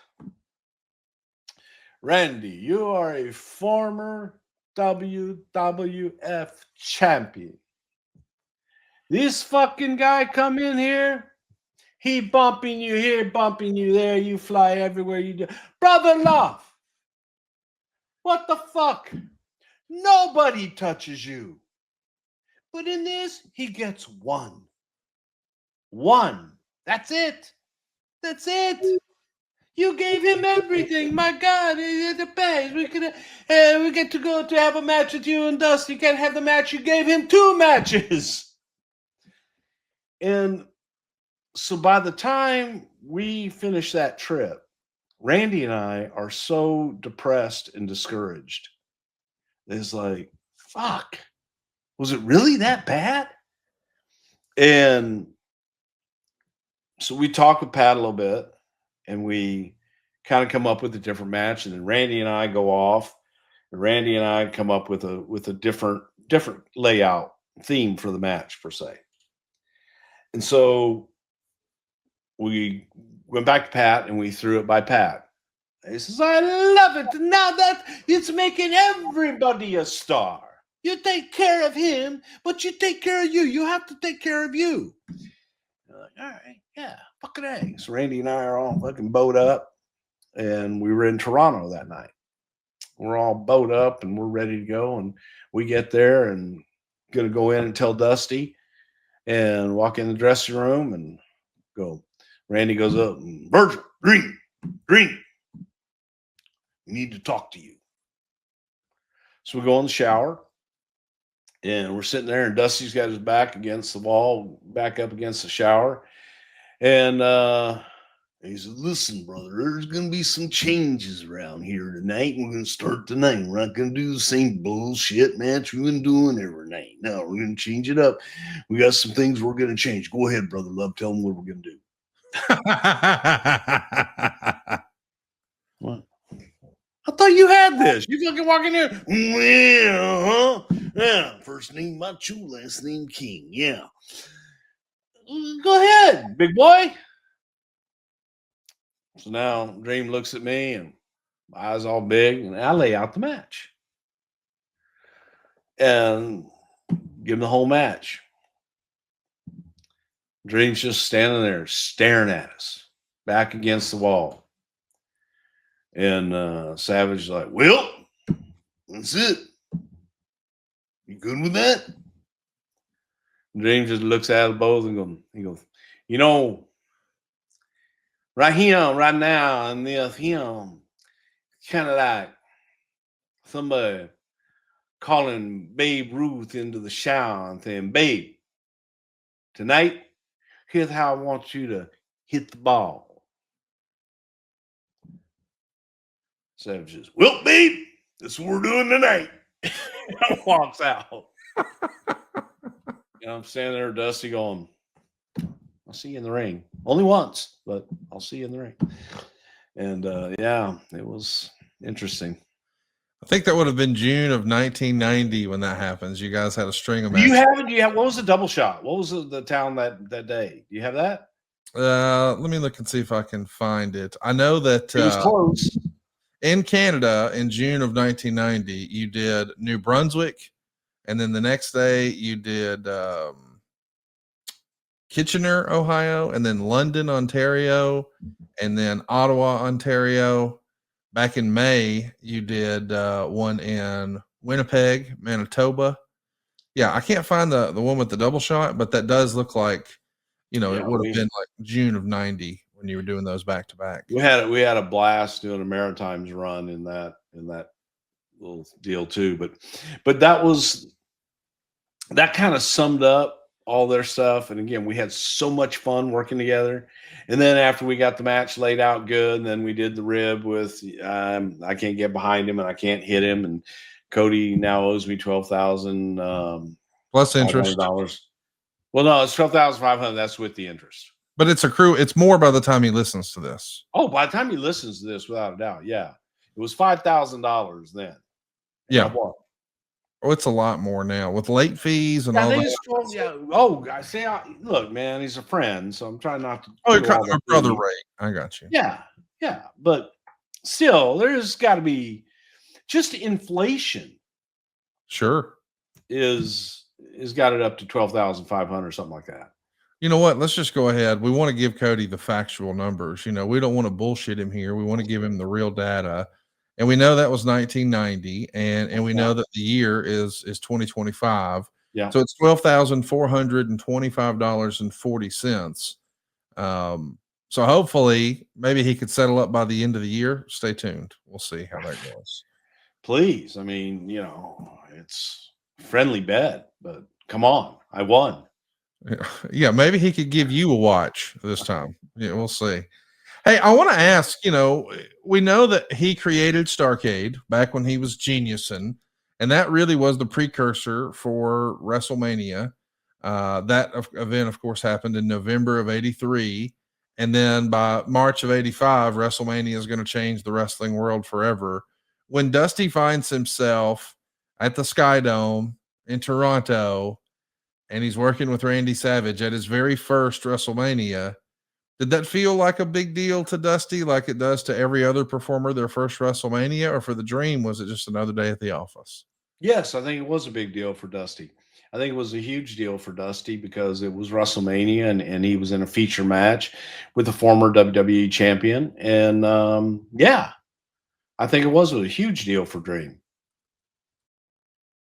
Randy, you are a former WWF champion. This fucking guy come in here, he bumping you here, bumping you there, you fly everywhere you do. Brother Love, what the fuck? Nobody touches you. But in this, he gets one. One. That's it. That's it. You gave him everything. My God, the best. We get to go to have a match with you and Dusty. You can't have the match. You gave him 2 matches. And so by the time we finish that trip, Randy and I are so depressed and discouraged. It's like, fuck, was it really that bad? And so we talk with Pat a little bit, and we kind of come up with a different match. And then Randy and I go off, Randy and I come up with a different layout theme for the match per se. And so we went back to Pat and we threw it by Pat. He says, I love it. Now that it's making everybody a star. You take care of him, but you take care of you. You have to take care of you. You're like, all right, yeah, fucking A. So Randy and I are all fucking bowed up, and we were in Toronto that night. We're all bowed up and we're ready to go. And we get there and gonna go in and tell Dusty and walk in the dressing room and go. Randy goes up and Virgil, Green, we need to talk to you. So we go in the shower and we're sitting there and Dusty's got his back against the wall, back up against the shower. And he said, listen, brother, there's going to be some changes around here tonight. We're going to start tonight. We're not going to do the same bullshit match we've been doing every night. No, we're going to change it up. We got some things we're going to change. Go ahead, brother love. Tell them what we're going to do. What? I thought you had this. You fucking walk in here. Well, yeah. First name Macho, last name King. Yeah. Go ahead, big boy. So now Dream looks at me and my eyes all big, and I lay out the match and give him the whole match. Dream's just standing there staring at us, back against the wall. And Savage is like, well, that's it. You good with that? Dream just looks at us both and goes, you know, right here, right now, and this him, kind of like somebody calling Babe Ruth into the shower and saying, Babe, tonight, here's how I want you to hit the ball. Savage says, well, babe, this is what we're doing tonight. Walks out. I'm standing there, Dusty, going, I'll see you in the ring. Only once, but I'll see you in the ring. And yeah, it was interesting. I think that would have been June of 1990 when that happens. You guys had a string of Do you matches. have what was the double shot? What was the town that day? Do you have that? Let me look and see if I can find it. I know that It was close. In Canada in June of 1990, you did New Brunswick, and then the next day you did Kitchener, Ohio, and then London, Ontario, and then Ottawa, Ontario. Back in May, you did one in Winnipeg, Manitoba. Yeah, I can't find the one with the double shot, but that does look like, it would have been like June of 90 when you were doing those back to back. We had a blast doing a Maritimes run in that little deal too. But that kind of summed up all their stuff. And again, we had so much fun working together. And then after we got the match laid out good, and then we did the rib with I can't get behind him and I can't hit him. And Cody now owes me $12,000 plus interest. Well, no, it's $12,500. That's with the interest. But it's accrue. It's more by the time he listens to this. Oh, by the time he listens to this, without a doubt, yeah, it was $5,000 then. Yeah. Oh, it's a lot more now with late fees and all that. Yeah. Oh, I say, look, man, he's a friend, so I'm trying not to. Oh, your brother Ray. I got you. Yeah, but still, there's got to be just inflation. Sure, is got it up to 12,500, something like that. You know what? Let's just go ahead. We want to give Cody the factual numbers. We don't want to bullshit him here. We want to give him the real data. And we know that was 1990, and we know that the year is 2025. Yeah. So it's $12,425.40. So hopefully, maybe he could settle up by the end of the year. Stay tuned. We'll see how that goes. Please, I mean, it's a friendly bet, but come on, I won. Yeah, maybe he could give you a watch this time. Yeah, we'll see. Hey, I want to ask, we know that he created Starrcade back when he was geniusing, and that really was the precursor for WrestleMania. That event, of course, happened in November of 83. And then by March of 85, WrestleMania is going to change the wrestling world forever when Dusty finds himself at the Sky Dome in Toronto and he's working with Randy Savage at his very first WrestleMania, did that feel like a big deal to Dusty, like it does to every other performer their first WrestleMania? Or for the Dream, was it just another day at the office? Yes, I think it was a big deal for Dusty. I think it was a huge deal for Dusty because it was WrestleMania and he was in a feature match with the former WWE champion. And yeah, I think it was a huge deal for Dream.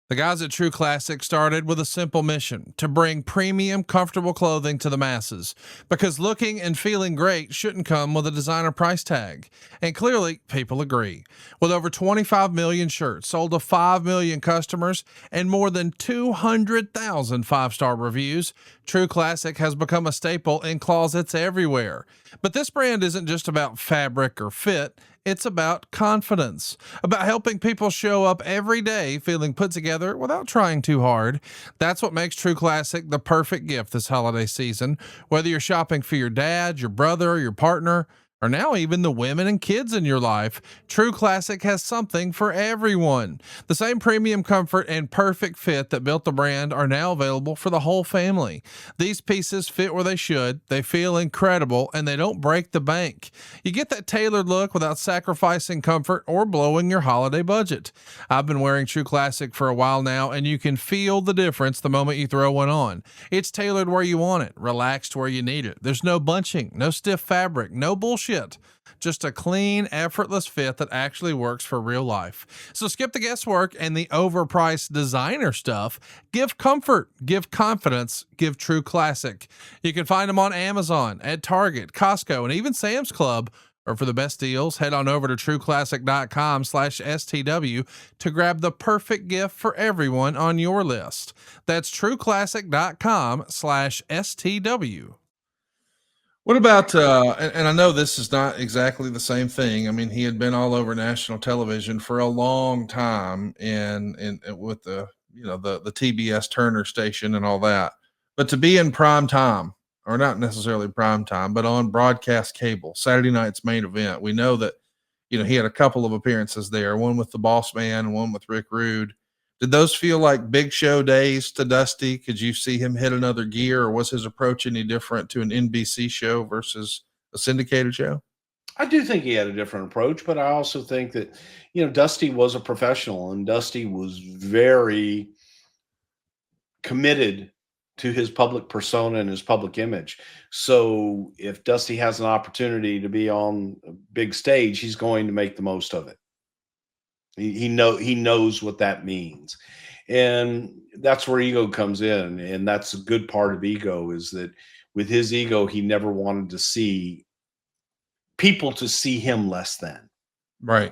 The guys at True Classic started with a simple mission: to bring premium, comfortable clothing to the masses, because looking and feeling great shouldn't come with a designer price tag. And clearly, people agree. With over 25 million shirts sold to 5 million customers and more than 200,000 five-star reviews, True Classic has become a staple in closets everywhere. But this brand isn't just about fabric or fit. It's about confidence, about helping people show up every day feeling put together without trying too hard. That's what makes True Classic the perfect gift this holiday season. Whether you're shopping for your dad, your brother, your partner, or now even the women and kids in your life, True Classic has something for everyone. The same premium comfort and perfect fit that built the brand are now available for the whole family. These pieces fit where they should, they feel incredible, and they don't break the bank. You get that tailored look without sacrificing comfort or blowing your holiday budget. I've been wearing True Classic for a while now, and you can feel the difference the moment you throw one on. It's tailored where you want it, relaxed where you need it. There's no bunching, no stiff fabric, no bullshit. Just a clean, effortless fit that actually works for real life. So skip the guesswork and the overpriced designer stuff. Give comfort, give confidence, give True Classic. You can find them on Amazon, at Target, Costco, and even Sam's Club. Or for the best deals, head on over to trueclassic.com/STW to grab the perfect gift for everyone on your list. That's trueclassic.com/STW. What about, and I know this is not exactly the same thing. I mean, he had been all over national television for a long time and with the, the TBS Turner station and all that, but to be in prime time, or not necessarily prime time, but on broadcast cable, Saturday night's main event. We know that, he had a couple of appearances there, one with the Boss Man and one with Rick Rude. Did those feel like big show days to Dusty? Could you see him hit another gear, or was his approach any different to an NBC show versus a syndicated show? I do think he had a different approach, but I also think that, Dusty was a professional and Dusty was very committed to his public persona and his public image. So if Dusty has an opportunity to be on a big stage, he's going to make the most of it. He knows what that means. And that's where ego comes in. And that's a good part of ego, is that with his ego, he never wanted to see people to see him less than. Right.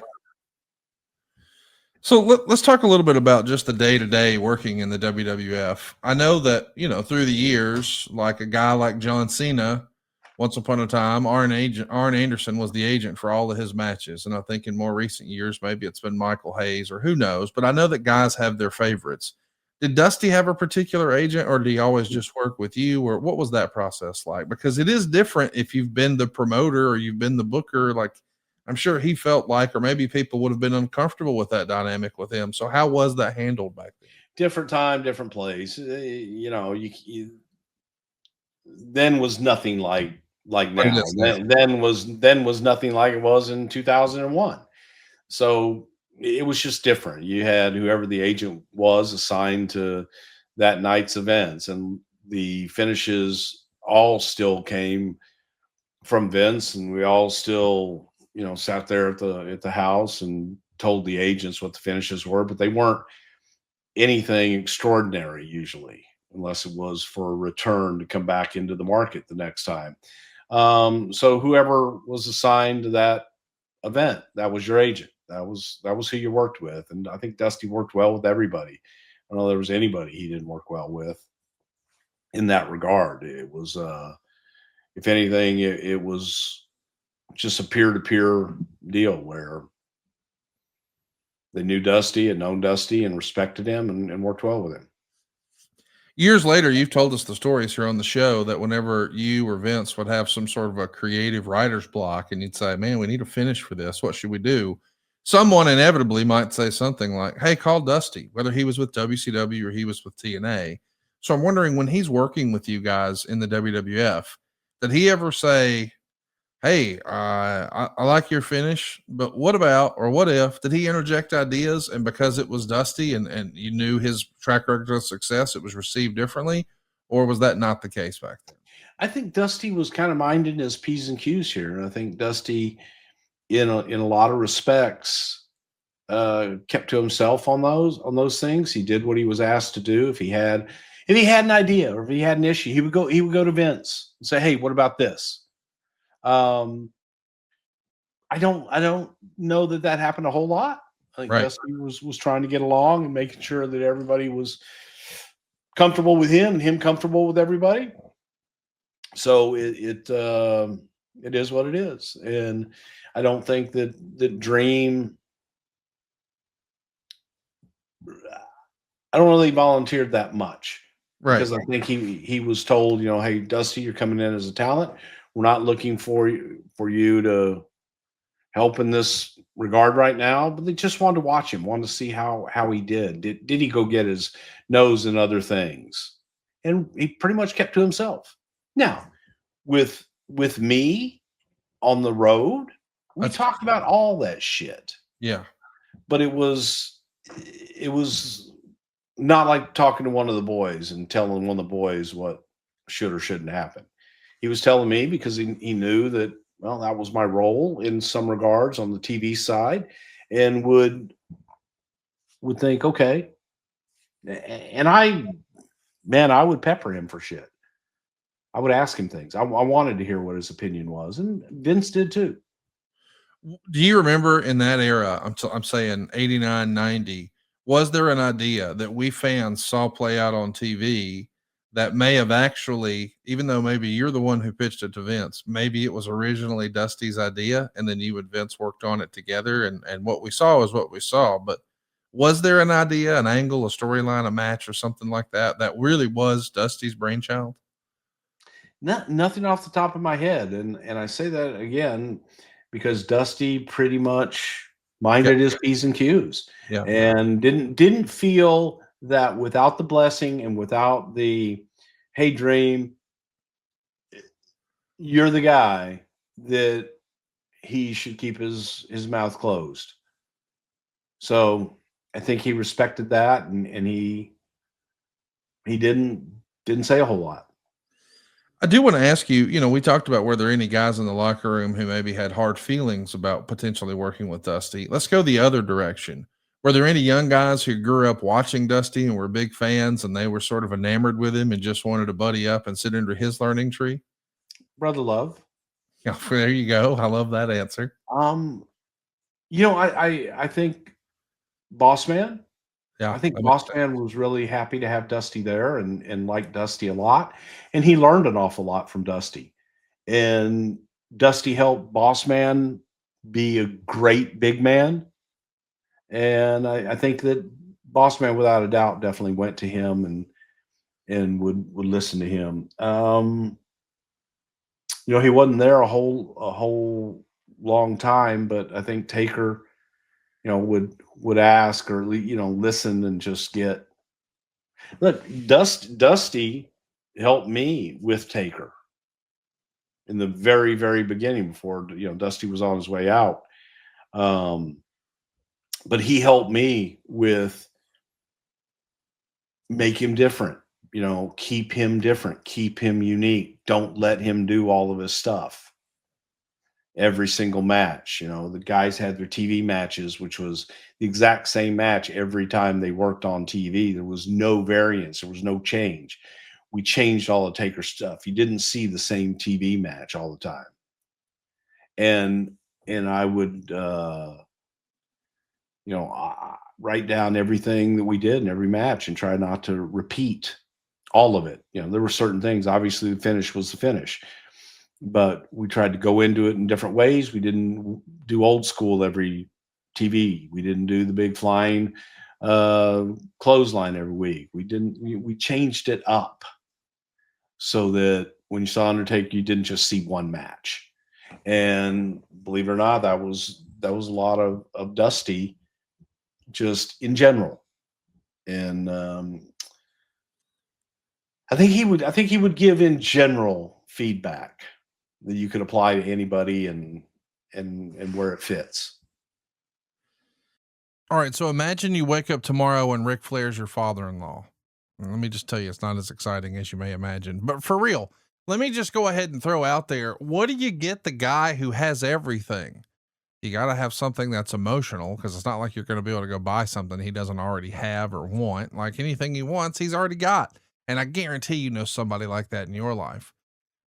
So let's talk a little bit about just the day-to-day working in the WWF. I know that, through the years, like a guy like John Cena, once upon a time, Arn Anderson was the agent for all of his matches. And I think in more recent years, maybe it's been Michael Hayes or who knows, but I know that guys have their favorites. Did Dusty have a particular agent, or did he always just work with you, or what was that process like? Because it is different if you've been the promoter or you've been the booker. Like, I'm sure he felt like, or maybe people would have been uncomfortable with that dynamic with him. So how was that handled back then? Different time, different place. Then was nothing like now. Then was nothing like it was in 2001. So it was just different. You had whoever the agent was assigned to that night's events, and the finishes all still came from Vince, and we all still, sat there at the house and told the agents what the finishes were, but they weren't anything extraordinary usually, unless it was for a return to come back into the market the next time. So whoever was assigned to that event, that was your agent. That was who you worked with. And I think Dusty worked well with everybody. I don't know there was anybody he didn't work well with in that regard. It was, if anything, it was just a peer-to-peer deal where they knew Dusty and known Dusty and respected him and worked well with him. Years later, you've told us the stories here on the show that whenever you or Vince would have some sort of a creative writer's block and you'd say, man, we need a finish for this, what should we do? someone inevitably might say something like, hey, call Dusty, whether he was with WCW or he was with TNA. So I'm wondering, when he's working with you guys in the WWF, did he ever say, hey, I like your finish, but what about, or what if, did he interject ideas? And because it was Dusty and you knew his track record of success, it was received differently? Or was that not the case back then? I think Dusty was kind of minding his P's and Q's here. And I think Dusty, in a lot of respects, kept to himself on those things. He did what he was asked to do. If he had an idea or if he had an issue, he would go to Vince and say, hey, what about this? I don't know that happened a whole lot. I think Right. Dusty was trying to get along and making sure that everybody was comfortable with him and him comfortable with everybody. So it is what it is. And I don't think that Dream, I don't really volunteered that much. Right. Because I think he was told, hey, Dusty, you're coming in as a talent. We're not looking for you to help in this regard right now, but they just wanted to watch him, wanted to see how he did. Did he go get his nose in other things? And he pretty much kept to himself. Now, with me on the road, we talked about all that shit. Yeah. But it was not like talking to one of the boys and telling one of the boys what should or shouldn't happen. He was telling me because he knew that, well, that was my role in some regards on the TV side, and would think, okay. And I would pepper him for shit. I would ask him things. I wanted to hear what his opinion was, and Vince did too. Do you remember in that era, I'm saying 89, 90, was there an idea that we fans saw play out on TV that may have actually, even though maybe you're the one who pitched it to Vince, maybe it was originally Dusty's idea and then you and Vince worked on it together, and what we saw is what we saw? But was there an idea, an angle, a storyline, a match, or something like that really was Dusty's brainchild? Nothing off the top of my head. And I say that again because Dusty pretty much minded his P's and Q's. Yeah. And didn't feel that without the blessing and without the, hey, Dream, you're the guy, that he should keep his mouth closed. So I think he respected that, and he didn't say a whole lot. I do want to ask you, we talked about, were there any guys in the locker room who maybe had hard feelings about potentially working with Dusty? Let's go the other direction. Were there any young guys who grew up watching Dusty and were big fans, and they were sort of enamored with him and just wanted to buddy up and sit under his learning tree? Brother Love. Yeah, there you go. I love that answer. I think Boss Man. Yeah, I think Boss Man was really happy to have Dusty there and liked Dusty a lot. And he learned an awful lot from Dusty. And Dusty helped Boss Man be a great big man. And I think that Boss Man, without a doubt, definitely went to him and would listen to him. He wasn't there a whole long time, but I think Taker, would ask or, listen and just get. Look, Dusty helped me with Taker in the very, very beginning before, Dusty was on his way out. But he helped me with make him different, keep him different, keep him unique. Don't let him do all of his stuff. Every single match, the guys had their TV matches, which was the exact same match every time they worked on TV. There was no variance. There was no change. We changed all the Taker stuff. You didn't see the same TV match all the time. And I would, write down everything that we did in every match and try not to repeat all of it. There were certain things. Obviously, the finish was the finish. But we tried to go into it in different ways. We didn't do old school every TV. We didn't do the big flying clothesline every week. We changed it up so that when you saw Undertaker, you didn't just see one match. And believe it or not, that was that was a lot of Dusty just in general. And I think he would give in general feedback that you could apply to anybody and where it fits. All right. So imagine you wake up tomorrow and Ric Flair's your father-in-law. Let me just tell you, it's not as exciting as you may imagine, but for real, let me just go ahead and throw out there. What do you get the guy who has everything? You got to have something that's emotional, because it's not like you're going to be able to go buy something he doesn't already have or want. Like anything he wants, he's already got. And I guarantee you know somebody like that in your life.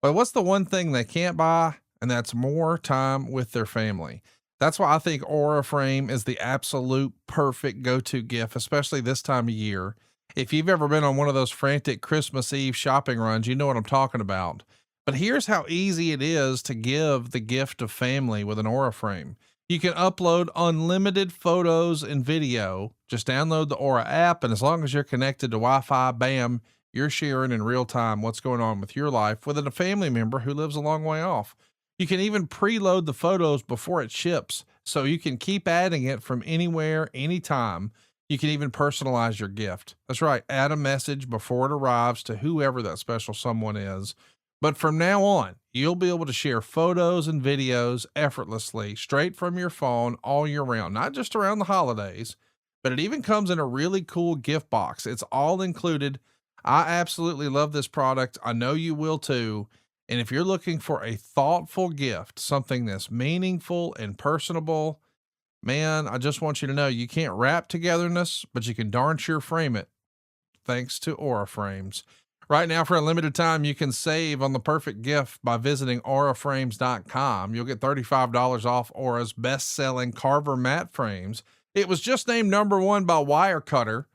But what's the one thing they can't buy? And that's more time with their family. That's why I think Aura Frame is the absolute perfect go-to gift, especially this time of year. If you've ever been on one of those frantic Christmas Eve shopping runs, you know what I'm talking about. But here's how easy it is to give the gift of family with an Aura Frame. You can upload unlimited photos and video. Just download the Aura app, and as long as you're connected to Wi-Fi, bam, you're sharing in real time what's going on with your life with a family member who lives a long way off. You can even preload the photos before it ships, so you can keep adding it from anywhere, anytime. You can even personalize your gift. That's right. Add a message before it arrives to whoever that special someone is. But from now on, you'll be able to share photos and videos effortlessly straight from your phone all year round, not just around the holidays, but it even comes in a really cool gift box. It's all included. I absolutely love this product. I know you will too. And if you're looking for a thoughtful gift, something that's meaningful and personable, man, I just want you to know you can't wrap togetherness, but you can darn sure frame it. Thanks to Aura Frames. Right now, for a limited time, you can save on the perfect gift by visiting auraframes.com. You'll get $35 off Aura's best-selling Carver matte frames. It was just named #1 by Wirecutter.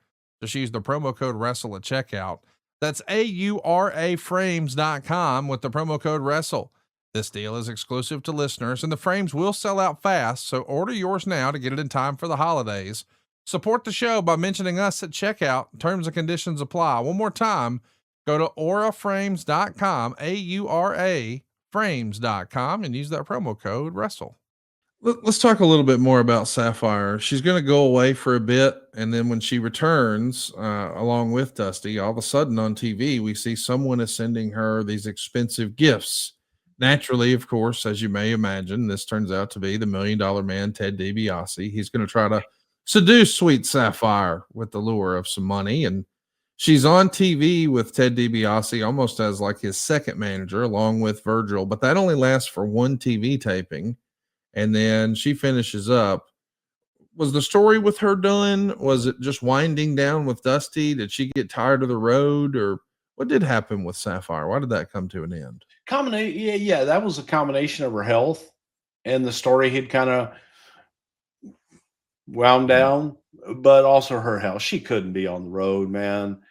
Just use the promo code WRESTLE at checkout. That's auraframes.com with the promo code WRESTLE. This deal is exclusive to listeners, and the frames will sell out fast, so order yours now to get it in time for the holidays. Support the show by mentioning us at checkout. Terms and conditions apply. One more time, go to auraframes.com, AURA frames.com, and use that promo code WRESTLE. Let's talk a little bit more about Sapphire. She's going to go away for a bit, and then when she returns, along with Dusty, all of a sudden on TV, we see someone is sending her these expensive gifts. Naturally, of course, as you may imagine, this turns out to be the $1 Million Man, Ted DiBiase. He's going to try to seduce sweet Sapphire with the lure of some money, and she's on TV with Ted DiBiase almost as like his second manager, along with Virgil, but that only lasts for one TV taping. And then she finishes up. Was the story with her done? Was it just winding down with Dusty? Did she get tired of the road, or what did happen with Sapphire? Why did that come to an end? Yeah, that was a combination of her health, and the story had kind of wound down, but also her health. She couldn't be on the road, man,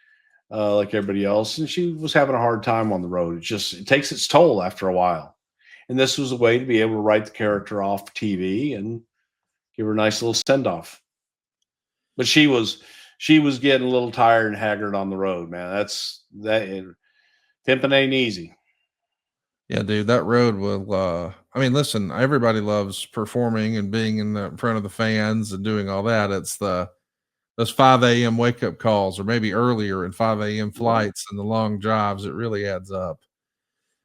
like everybody else, and she was having a hard time on the road. It takes its toll after a while. And this was a way to be able to write the character off TV and give her a nice little send off. But she was getting a little tired and haggard on the road, man. Pimping ain't easy. Yeah, dude, that road will, I mean, listen, everybody loves performing and being in front of the fans and doing all that. It's those 5 a.m. wake up calls, or maybe earlier, and 5 a.m. flights and the long drives. It really adds up.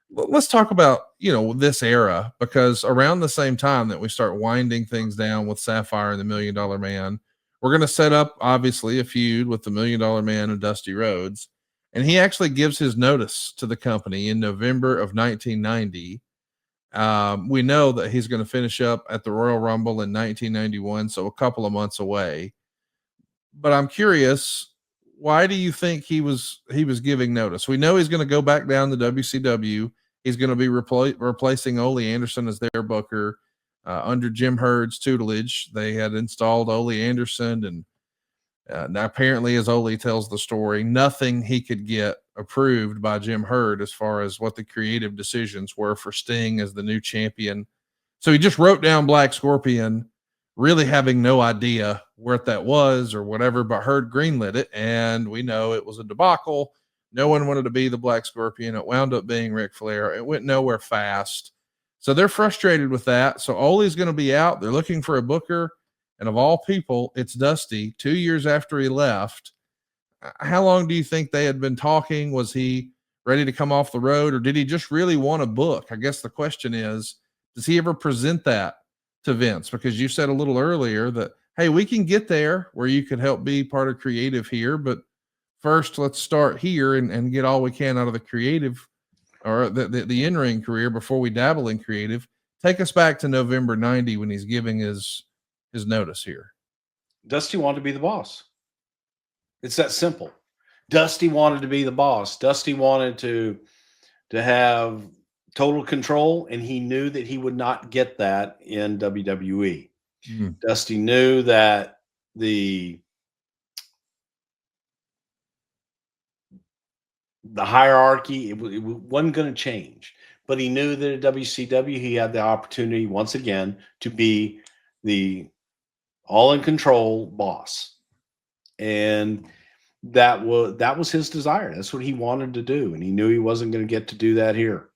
Let's talk about, this era, because around the same time that we start winding things down with Sapphire and the $1 Million Man, we're going to set up, obviously, a feud with the $1 Million Man and Dusty Rhodes. And he actually gives his notice to the company in November of 1990. We know that he's going to finish up at the Royal Rumble in 1991, so a couple of months away. But I'm curious, why do you think he was giving notice? We know he's going to go back down to WCW. He's going to be replacing Ole Anderson as their booker. Under Jim Herd's tutelage, they had installed Ole Anderson, and now apparently, as Ole tells the story, nothing he could get approved by Jim Herd as far as what the creative decisions were for Sting as the new champion. So he just wrote down Black Scorpion, really having no idea where that was or whatever, but Herd greenlit it, and we know it was a debacle. No one wanted to be the Black Scorpion. It wound up being Ric Flair. It went nowhere fast. So they're frustrated with that. So Ole's going to be out. They're looking for a booker. And of all people, it's Dusty 2 years after he left. How long do you think they had been talking? Was he ready to come off the road, or did he just really want a book? I guess the question is, does he ever present that to Vince? Because you said a little earlier that, hey, we can get there where you could help be part of creative here, but first let's start here and get all we can out of the creative or the in-ring career before we dabble in creative. Take us back to November 90 when he's giving his notice here. Dusty wanted to be the boss. It's that simple. Dusty wanted to be the boss. Dusty wanted to have total control, and he knew that he would not get that in WWE. Dusty knew that the hierarchy, it wasn't going to change, but he knew that at WCW he had the opportunity once again to be the all in control boss, and that was his desire. That's what he wanted to do, and he knew he wasn't going to get to do that here.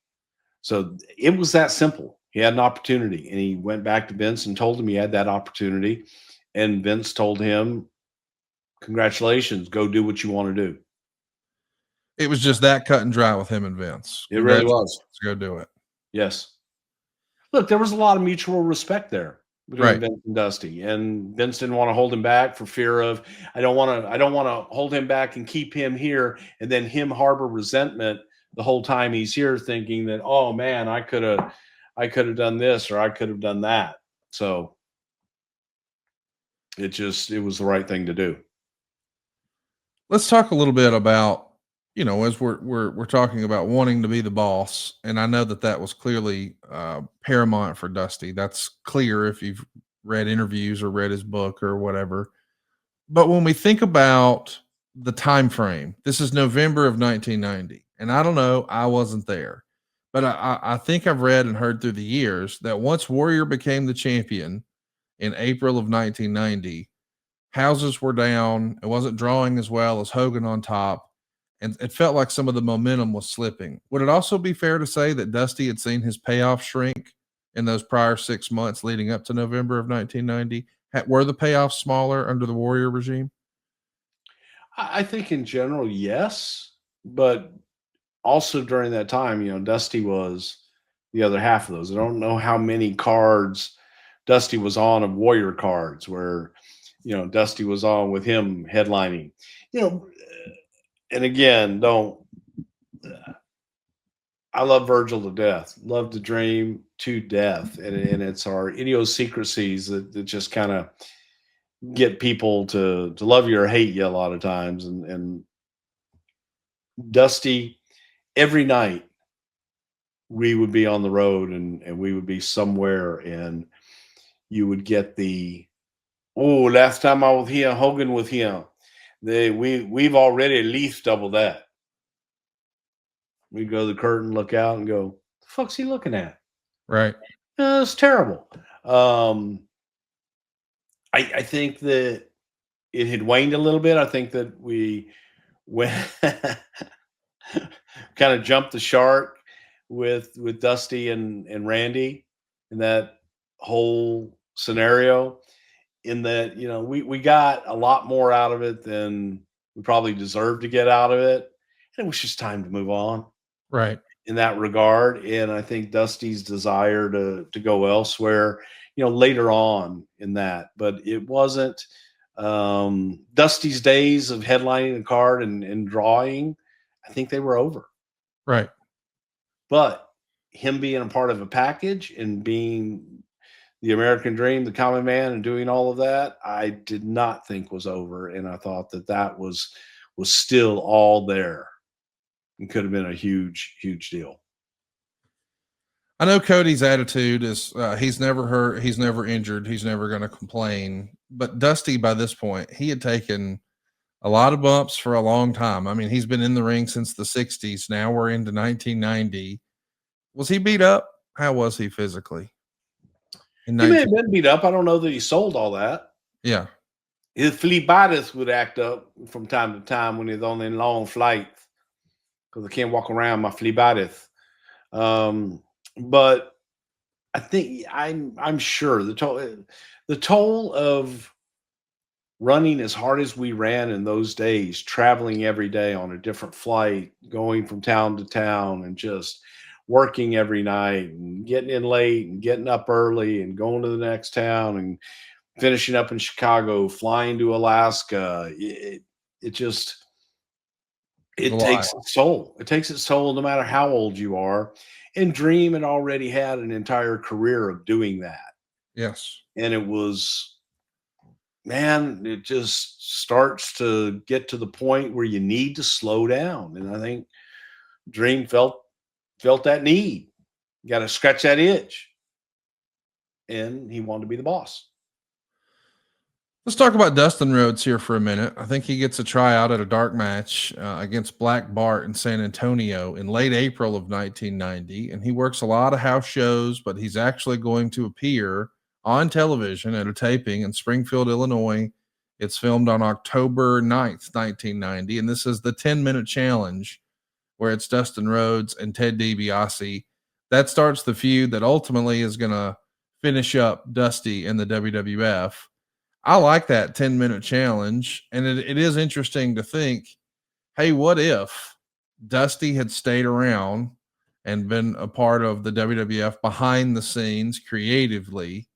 So it was that simple. He had an opportunity, and he went back to Vince and told him he had that opportunity, and Vince told him, congratulations, go do what you want to do. It was just that cut and dry with him and Vince. It really was. Let's go do it. Yes. Look, there was a lot of mutual respect there between Right. Vince and Dusty, and Vince didn't want to hold him back for fear of, I don't want to hold him back and keep him here, and then him harbor resentment the whole time he's here, thinking that, oh man, I could have done this or I could have done that. So it was the right thing to do. Let's talk a little bit about, as we're talking about wanting to be the boss, and I know that was clearly paramount for Dusty. That's clear if you've read interviews or read his book or whatever. But when we think about the time frame, this is November of 1990, and I don't know, I wasn't there, but I think I've read and heard through the years that once Warrior became the champion in April of 1990, houses were down. It wasn't drawing as well as Hogan on top. And it felt like some of the momentum was slipping. Would it also be fair to say that Dusty had seen his payoff shrink in those prior 6 months leading up to November of 1990? Were the payoffs smaller under the Warrior regime? I think in general, yes. But also during that time, Dusty was the other half of those. I don't know how many cards Dusty was on of Warrior cards where, Dusty was on with him headlining. And again, I love Virgil to death, love to dream to death. And it's our idiosyncrasies that just kind of get people to love you or hate you a lot of times. And Dusty, every night we would be on the road and we would be somewhere, and you would get last time I was here, Hogan with him. We've already at least double that. We go to the curtain, look out, and go, the fuck's he looking at? Right. It's terrible. I think that it had waned a little bit. I think that we went kind of jumped the shark with Dusty and Randy in that whole scenario, in that, we got a lot more out of it than we probably deserved to get out of it. And it was just time to move on. Right. In that regard. And I think Dusty's desire to go elsewhere, later on in that, but it wasn't Dusty's days of headlining a card and drawing. I think they were over. Right. But him being a part of a package and being the American dream, the common man, and doing all of that, I did not think was over. And I thought that was still all there. It could have been a huge, huge deal. I know Cody's attitude is he's never hurt, he's never injured, he's never going to complain. But Dusty, by this point, he had taken a lot of bumps for a long time. I mean, he's been in the ring since the 60s. Now we're into 1990. Was he beat up? How was he physically? He may have been beat up. I don't know that he sold all that. Yeah. His phlebitis would act up from time to time when he's on a long flight, because I can't walk around my phlebitis. But I think I'm sure the toll of running as hard as we ran in those days, traveling every day on a different flight, going from town to town, and just working every night and getting in late and getting up early and going to the next town and finishing up in Chicago, flying to Alaska. It just A it lot. takes its toll. It takes its toll no matter how old you are. And Dream had already had an entire career of doing that. Yes. And it was, man, it just starts to get to the point where you need to slow down. And I think Dream felt that need. You got to scratch that itch. And he wanted to be the boss. Let's talk about Dustin Rhodes here for a minute. I think he gets a tryout at a dark match against Black Bart in San Antonio in late April of 1990. And he works a lot of house shows, but he's actually going to appear on television at a taping in Springfield, Illinois. It's filmed on October 9th, 1990. And this is the 10-minute challenge where it's Dustin Rhodes and Ted DiBiase. That starts the feud that ultimately is going to finish up Dusty in the WWF. I like that 10-minute challenge. And it is interesting to think, hey, what if Dusty had stayed around and been a part of the WWF behind the scenes creatively?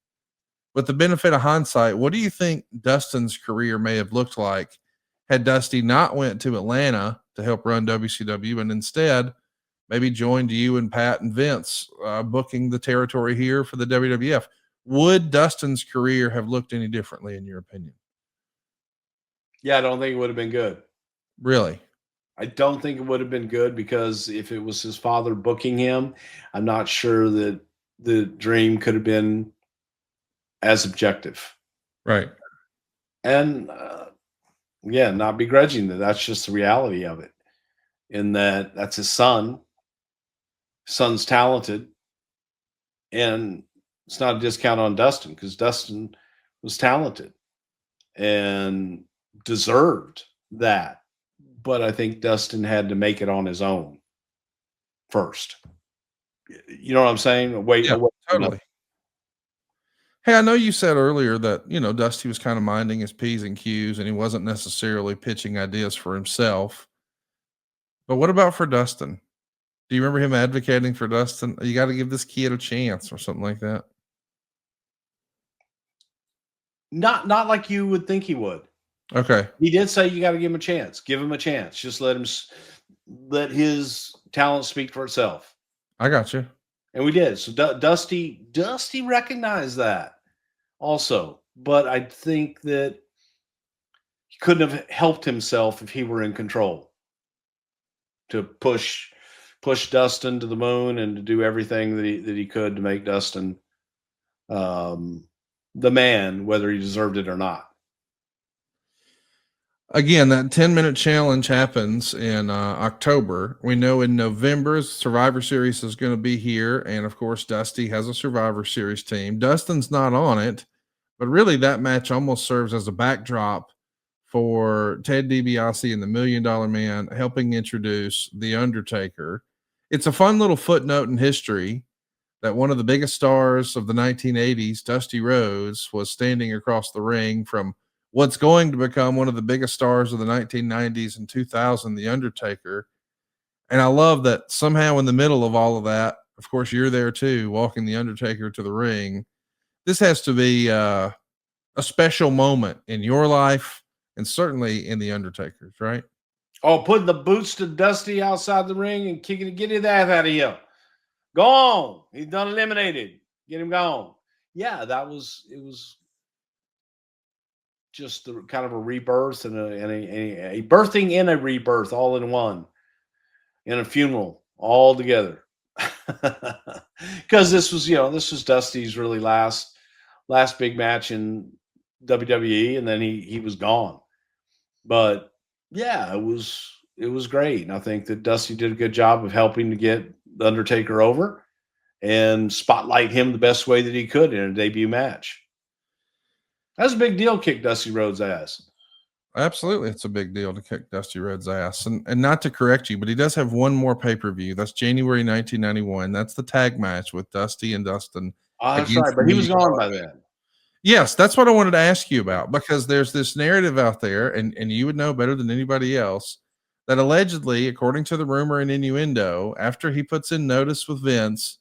With the benefit of hindsight, what do you think Dustin's career may have looked like had Dusty not went to Atlanta to help run WCW and instead maybe joined you and Pat and Vince booking the territory here for the WWF? Would Dustin's career have looked any differently in your opinion? Yeah, I don't think it would have been good. Really? I don't think it would have been good because if it was his father booking him, I'm not sure that the Dream could have been as objective. Right. And yeah, not begrudging that. That's just the reality of it. In that that's his son. Son's talented. And it's not a discount on Dustin because Dustin was talented and deserved that. But I think Dustin had to make it on his own first. You know what I'm saying? Wait, Yeah, totally. Hey, I know you said earlier that, Dusty was kind of minding his P's and Q's and he wasn't necessarily pitching ideas for himself. But what about for Dustin? Do you remember him advocating for Dustin? You got to give this kid a chance or something like that. Not like you would think he would. Okay. He did say you got to give him a chance. Give him a chance. Just let his talent speak for itself. I got you. And we did. So Dusty recognized that also. But I think that he couldn't have helped himself if he were in control to push Dustin to the moon and to do everything that he could to make Dustin the man, whether he deserved it or not. Again, that 10-minute challenge happens in October. We know in November, Survivor Series is going to be here. And of course, Dusty has a Survivor Series team. Dustin's not on it, but really that match almost serves as a backdrop for Ted DiBiase and the $1 Million Man helping introduce The Undertaker. It's a fun little footnote in history that one of the biggest stars of the 1980s, Dusty Rhodes, was standing across the ring from what's going to become one of the biggest stars of the 1990s and 2000, The Undertaker. And I love that somehow in the middle of all of that, of course, you're there too, walking The Undertaker to the ring. This has to be a special moment in your life and certainly in The Undertaker's, right? Oh, putting the boots to Dusty outside the ring and kicking it, get that out of here. Go on. He's done eliminated. Get him gone. Yeah, it was just the kind of a rebirth and a birthing and a rebirth all in one, in a funeral all together. Because this was Dusty's really last big match in WWE, and then he was gone. But yeah, it was great. And I think that Dusty did a good job of helping to get The Undertaker over and spotlight him the best way that he could in a debut match. That's a big deal, kick Dusty Rhodes' ass. Absolutely. It's a big deal to kick Dusty Rhodes' ass. And not to correct you, but he does have one more pay-per-view. That's January 1991. That's the tag match with Dusty and Dustin Oh, that's against right. But he was gone by then. Yes, that's what I wanted to ask you about, because there's this narrative out there, and you would know better than anybody else, that allegedly, according to the rumor and innuendo, after he puts in notice with Vince,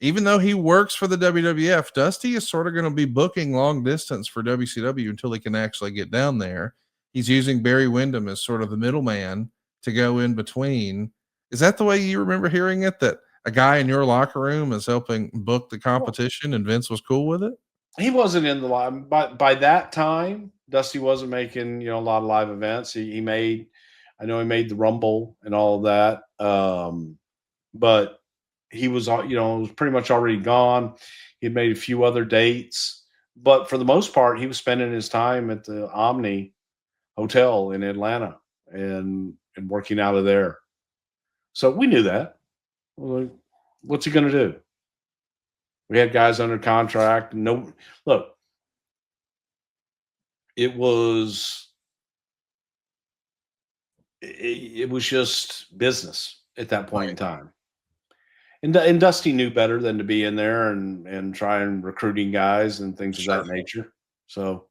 even though he works for the WWF, Dusty is sort of going to be booking long distance for WCW until he can actually get down there. He's using Barry Windham as sort of the middleman to go in between. Is that the way you remember hearing it? That a guy in your locker room is helping book the competition and Vince was cool with it? He wasn't in the live, but by that time, Dusty wasn't making, a lot of live events. He made, I know he made the Rumble and all of that. But he was, was pretty much already gone. He had made a few other dates, but for the most part, he was spending his time at the Omni Hotel in Atlanta and working out of there. So we knew that. We're like, what's he going to do? We had guys under contract. No, look, it was just business at that point in time. And Dusty knew better than to be in there and try and recruiting guys and things of that nature. So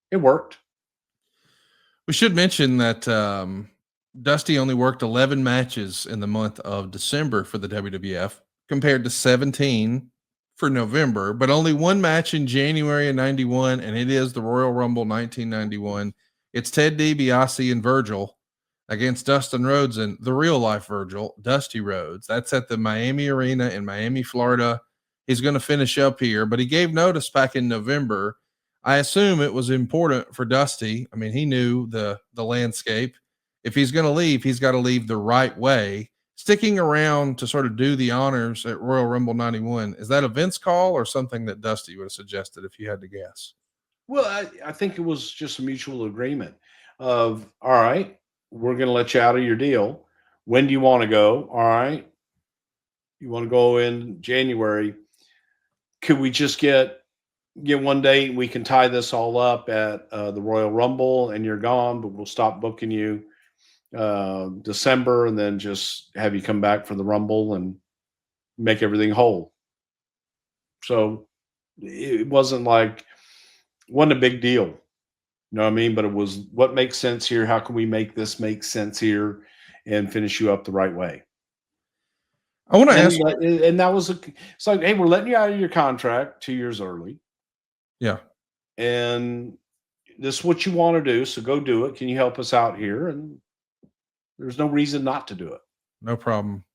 it worked. We should mention that Dusty only worked 11 matches in the month of December for the WWF, compared to 17 for November, but only one match in January of 91, and it is the Royal Rumble 1991. It's Ted DiBiase and Virgil against Dustin Rhodes and the real life Virgil, Dusty Rhodes. That's at the Miami Arena in Miami, Florida. He's going to finish up here, but he gave notice back in November. I assume it was important for Dusty. I mean, he knew the landscape. If he's going to leave, he's got to leave the right way. Sticking around to sort of do the honors at Royal Rumble 91, is that a Vince call or something that Dusty would have suggested if you had to guess? Well, I think it was just a mutual agreement of, all right, we're going to let you out of your deal. When do you want to go? All right. You want to go in January. Could we just get one date? We can tie this all up at the Royal Rumble and you're gone, but we'll stop booking you December and then just have you come back for the Rumble and make everything whole. So it wasn't a big deal. You know what I mean? But it was, what makes sense here? How can we make this make sense here and finish you up the right way? I want to ask, and that was it's like, hey, we're letting you out of your contract 2 years early. Yeah. And this is what you want to do. So go do it. Can you help us out here? And there's no reason not to do it. No problem.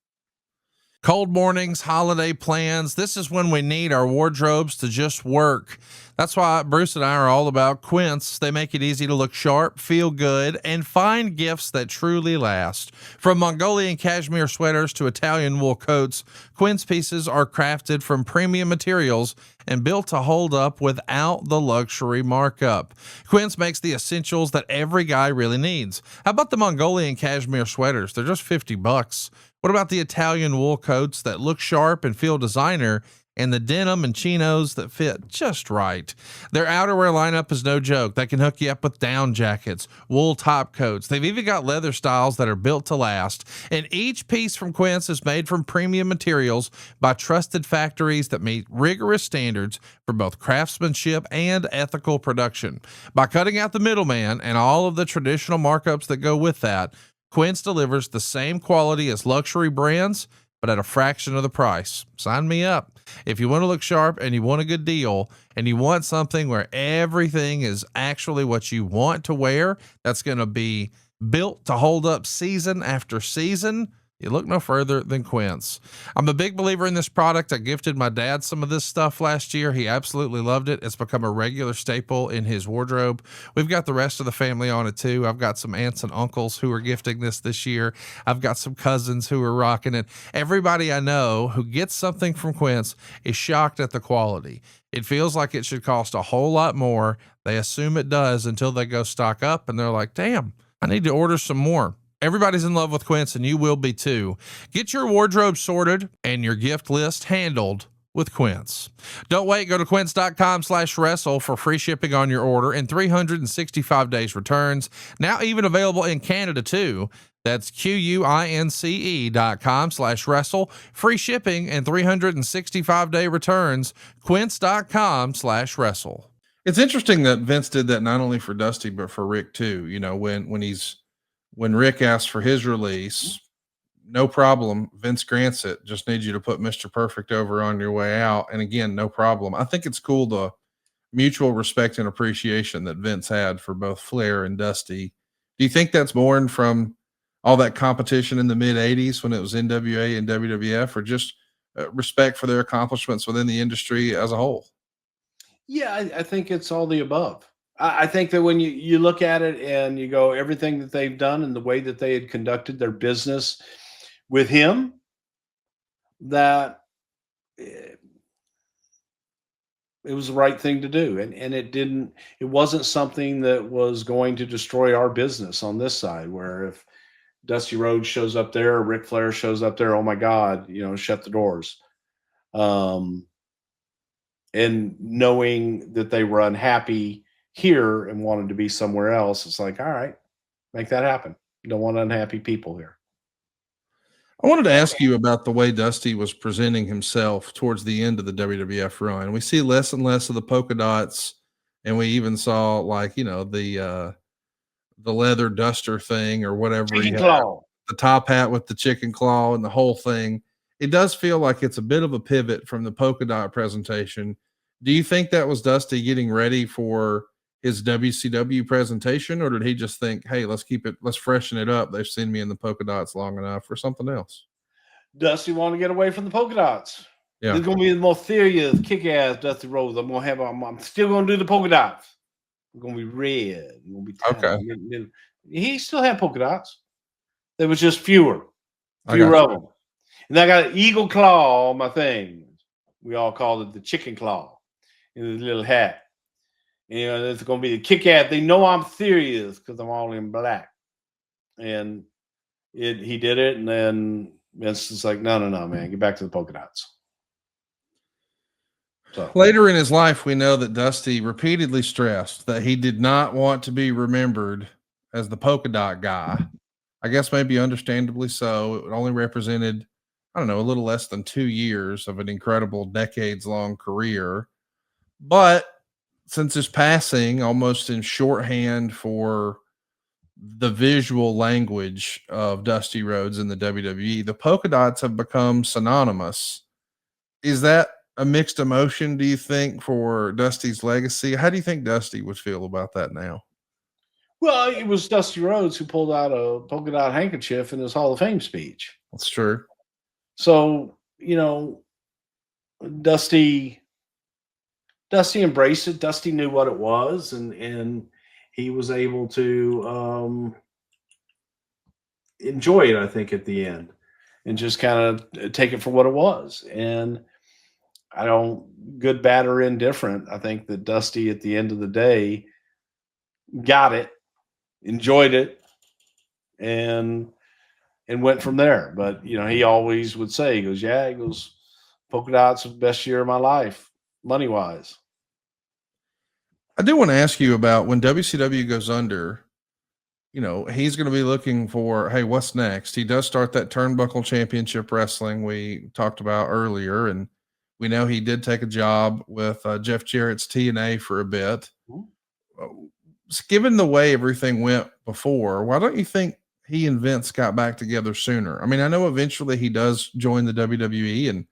Cold mornings, holiday plans. This is when we need our wardrobes to just work. That's why Bruce and I are all about Quince. They make it easy to look sharp, feel good, and find gifts that truly last. From Mongolian cashmere sweaters to Italian wool coats, Quince pieces are crafted from premium materials and built to hold up without the luxury markup. Quince makes the essentials that every guy really needs. How about the Mongolian cashmere sweaters? They're just $50. What about the Italian wool coats that look sharp and feel designer, and the denim and chinos that fit just right? Their outerwear lineup is no joke. They can hook you up with down jackets, wool top coats. They've even got leather styles that are built to last. And each piece from Quince is made from premium materials by trusted factories that meet rigorous standards for both craftsmanship and ethical production. By cutting out the middleman and all of the traditional markups that go with that, Quince delivers the same quality as luxury brands, but at a fraction of the price. Sign me up. If you want to look sharp and you want a good deal and you want something where everything is actually what you want to wear, that's going to be built to hold up season after season, you look no further than Quince. I'm a big believer in this product. I gifted my dad some of this stuff last year. He absolutely loved it. It's become a regular staple in his wardrobe. We've got the rest of the family on it too. I've got some aunts and uncles who are gifting this year. I've got some cousins who are rocking it. Everybody I know who gets something from Quince is shocked at the quality. It feels like it should cost a whole lot more. They assume it does until they go stock up and they're like, damn, I need to order some more. Everybody's in love with Quince, and you will be too. Get your wardrobe sorted and your gift list handled with Quince. Don't wait. Go to quince.com/wrestle for free shipping on your order and 365 days returns. Now even available in Canada too. That's QUINCE.com/wrestle. Free shipping and 365-day returns. Quince.com/wrestle. It's interesting that Vince did that not only for Dusty, but for Rick too. You know, when Rick asked for his release, no problem. Vince grants it. Just need you to put Mr. Perfect over on your way out. And again, no problem. I think it's cool, the mutual respect and appreciation that Vince had for both Flair and Dusty. Do you think that's born from all that competition in the mid 80s when it was NWA and WWF, or just respect for their accomplishments within the industry as a whole? Yeah, I think it's all the above. I think that when you look at it and you go, everything that they've done and the way that they had conducted their business with him, that it was the right thing to do. And it wasn't something that was going to destroy our business on this side, where if Dusty Rhodes shows up there, or Ric Flair shows up there, oh my God, shut the doors. And knowing that they were unhappy here and wanted to be somewhere else, it's like, all right, make that happen. Don't want unhappy people here. I wanted to ask you about the way Dusty was presenting himself towards the end of the WWF run. We see less and less of the polka dots, and we even saw, like, the leather duster thing or whatever, he had, the top hat with the chicken claw and the whole thing. It does feel like it's a bit of a pivot from the polka dot presentation. Do you think that was Dusty getting ready for his WCW presentation, or did he just think, hey, let's freshen it up? They've seen me in the polka dots long enough, or something else? Dusty wanted to get away from the polka dots. Yeah. There's going to be the most serious, kick-ass Dusty Rhodes. I'm still going to do the polka dots. I'm going to be red. I'm going to be tiny. Okay. He still had polka dots. There was just fewer of them. And I got an eagle claw on my thing. We all called it the chicken claw in the little hat. It's going to be a kick-ass. They know I'm serious because I'm all in black. And he did it, and then Vince is like, no, man, get back to the polka dots. So later in his life, we know that Dusty repeatedly stressed that he did not want to be remembered as the polka dot guy. I guess maybe understandably so. It only represented, I don't know, a little less than 2 years of an incredible decades-long career. But since his passing, almost in shorthand for the visual language of Dusty Rhodes in the WWE, the polka dots have become synonymous. Is that a mixed emotion, do you think, for Dusty's legacy? How do you think Dusty would feel about that now? Well, it was Dusty Rhodes who pulled out a polka dot handkerchief in his Hall of Fame speech. That's true. So, Dusty embraced it. Dusty knew what it was, and he was able to enjoy it, I think, at the end, and just kind of take it for what it was. And good, bad, or indifferent, I think that Dusty, at the end of the day, got it, enjoyed it, and went from there. But he always would say, he goes, polka dots was the best year of my life, money wise. I do want to ask you about when WCW goes under. He's going to be looking for, hey, what's next? He does start that Turnbuckle Championship Wrestling we talked about earlier, and we know he did take a job with Jeff Jarrett's TNA for a bit. Given the way everything went before, why don't you think he and Vince got back together sooner? I mean, I know eventually he does join the WWE, and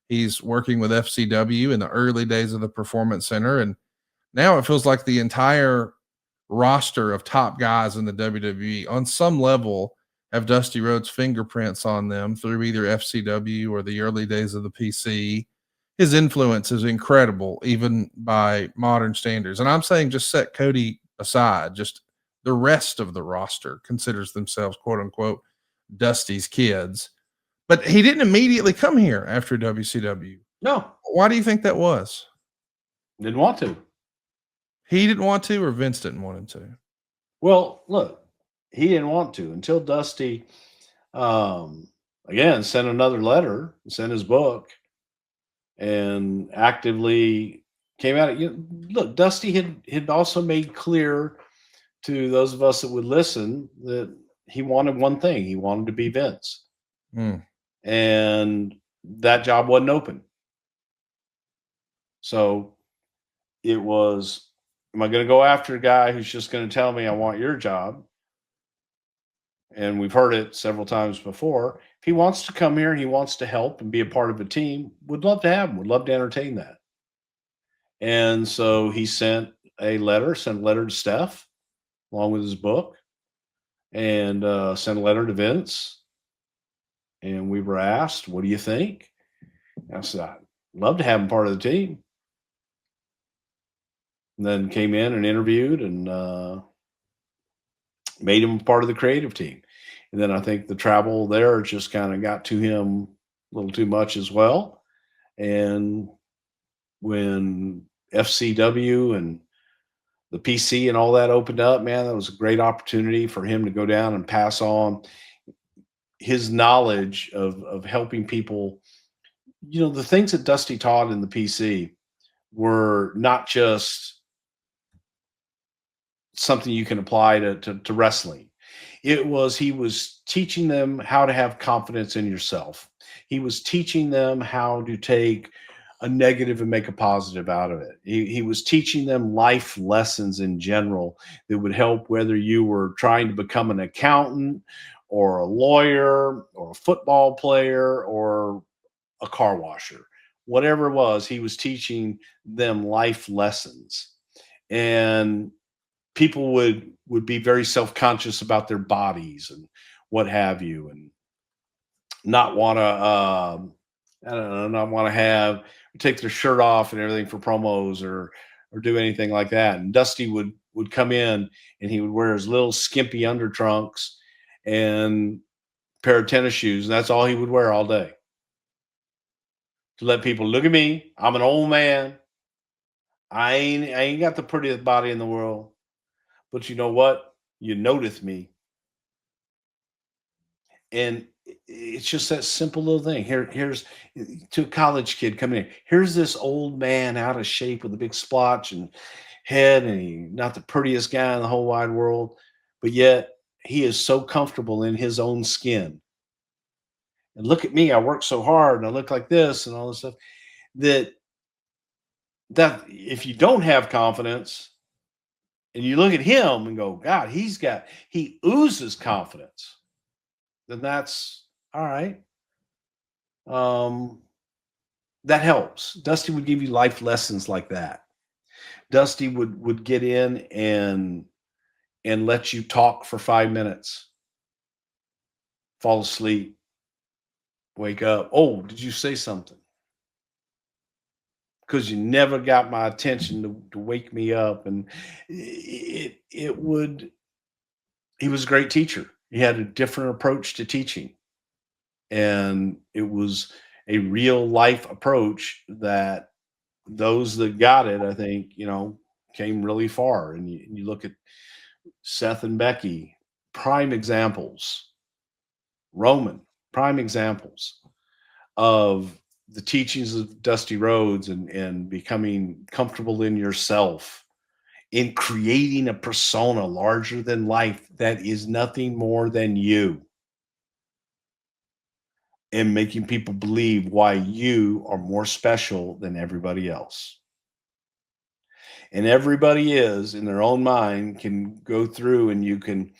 he's working with FCW in the early days of the Performance Center, and now it feels like the entire roster of top guys in the WWE on some level have Dusty Rhodes' fingerprints on them through either FCW or the early days of the PC. His influence is incredible, even by modern standards. And I'm saying, just set Cody aside, just the rest of the roster considers themselves, quote unquote, Dusty's kids. But he didn't immediately come here after WCW. No. Why do you think that was? Didn't want to. He didn't want to, or Vince didn't want him to? Well, look, he didn't want to until Dusty, again, sent another letter, sent his book, and actively came at it. Look, Dusty had also made clear to those of us that would listen that he wanted one thing. He wanted to be Vince. Mm. And that job wasn't open. So it was, am I going to go after a guy who's just going to tell me I want your job? And we've heard it several times before. If he wants to come here and he wants to help and be a part of a team, would love to have him, would love to entertain that. And so he sent a letter to Steph along with his book, and sent a letter to Vince. And we were asked, what do you think? And I said, I'd love to have him part of the team. And then came in and interviewed and made him part of the creative team. And then I think the travel there just kind of got to him a little too much as well. And when FCW and the PC and all that opened up, man, that was a great opportunity for him to go down and pass on his knowledge of helping people. The things that Dusty taught in the PC were not just something you can apply to wrestling. He was teaching them how to have confidence in yourself. He was teaching them how to take a negative and make a positive out of it. He was teaching them life lessons in general that would help, whether you were trying to become an accountant or a lawyer or a football player or a car washer, whatever it was. He was teaching them life lessons. And people would be very self-conscious about their bodies and what have you, and not want to not want to have take their shirt off and everything for promos or do anything like that. And Dusty would come in and he would wear his little skimpy undertrunks and pair of tennis shoes, and that's all he would wear all day, to let people look at me. I'm an old man. I ain't got the prettiest body in the world. But you know what? You notice me. And it's just that simple little thing. Here's to a college kid coming in. Here's this old man out of shape with a big splotch and head, and he's not the prettiest guy in the whole wide world, but yet he is so comfortable in his own skin. And look at me, I work so hard and I look like this and all this stuff. That if you don't have confidence, and you look at him and go, God, he oozes confidence, then that's all right. That helps. Dusty would give you life lessons like that. Dusty would get in and let you talk for 5 minutes, fall asleep, wake up. Oh, did you say something? Because you never got my attention to wake me up. And he was a great teacher. He had a different approach to teaching, and it was a real life approach that those that got it, I think, came really far. And you look at Seth and Becky, prime examples, Roman, prime examples of the teachings of Dusty Rhodes and becoming comfortable in yourself, in creating a persona larger than life that is nothing more than you, and making people believe why you are more special than everybody else. And everybody is, in their own mind, can go through, and you can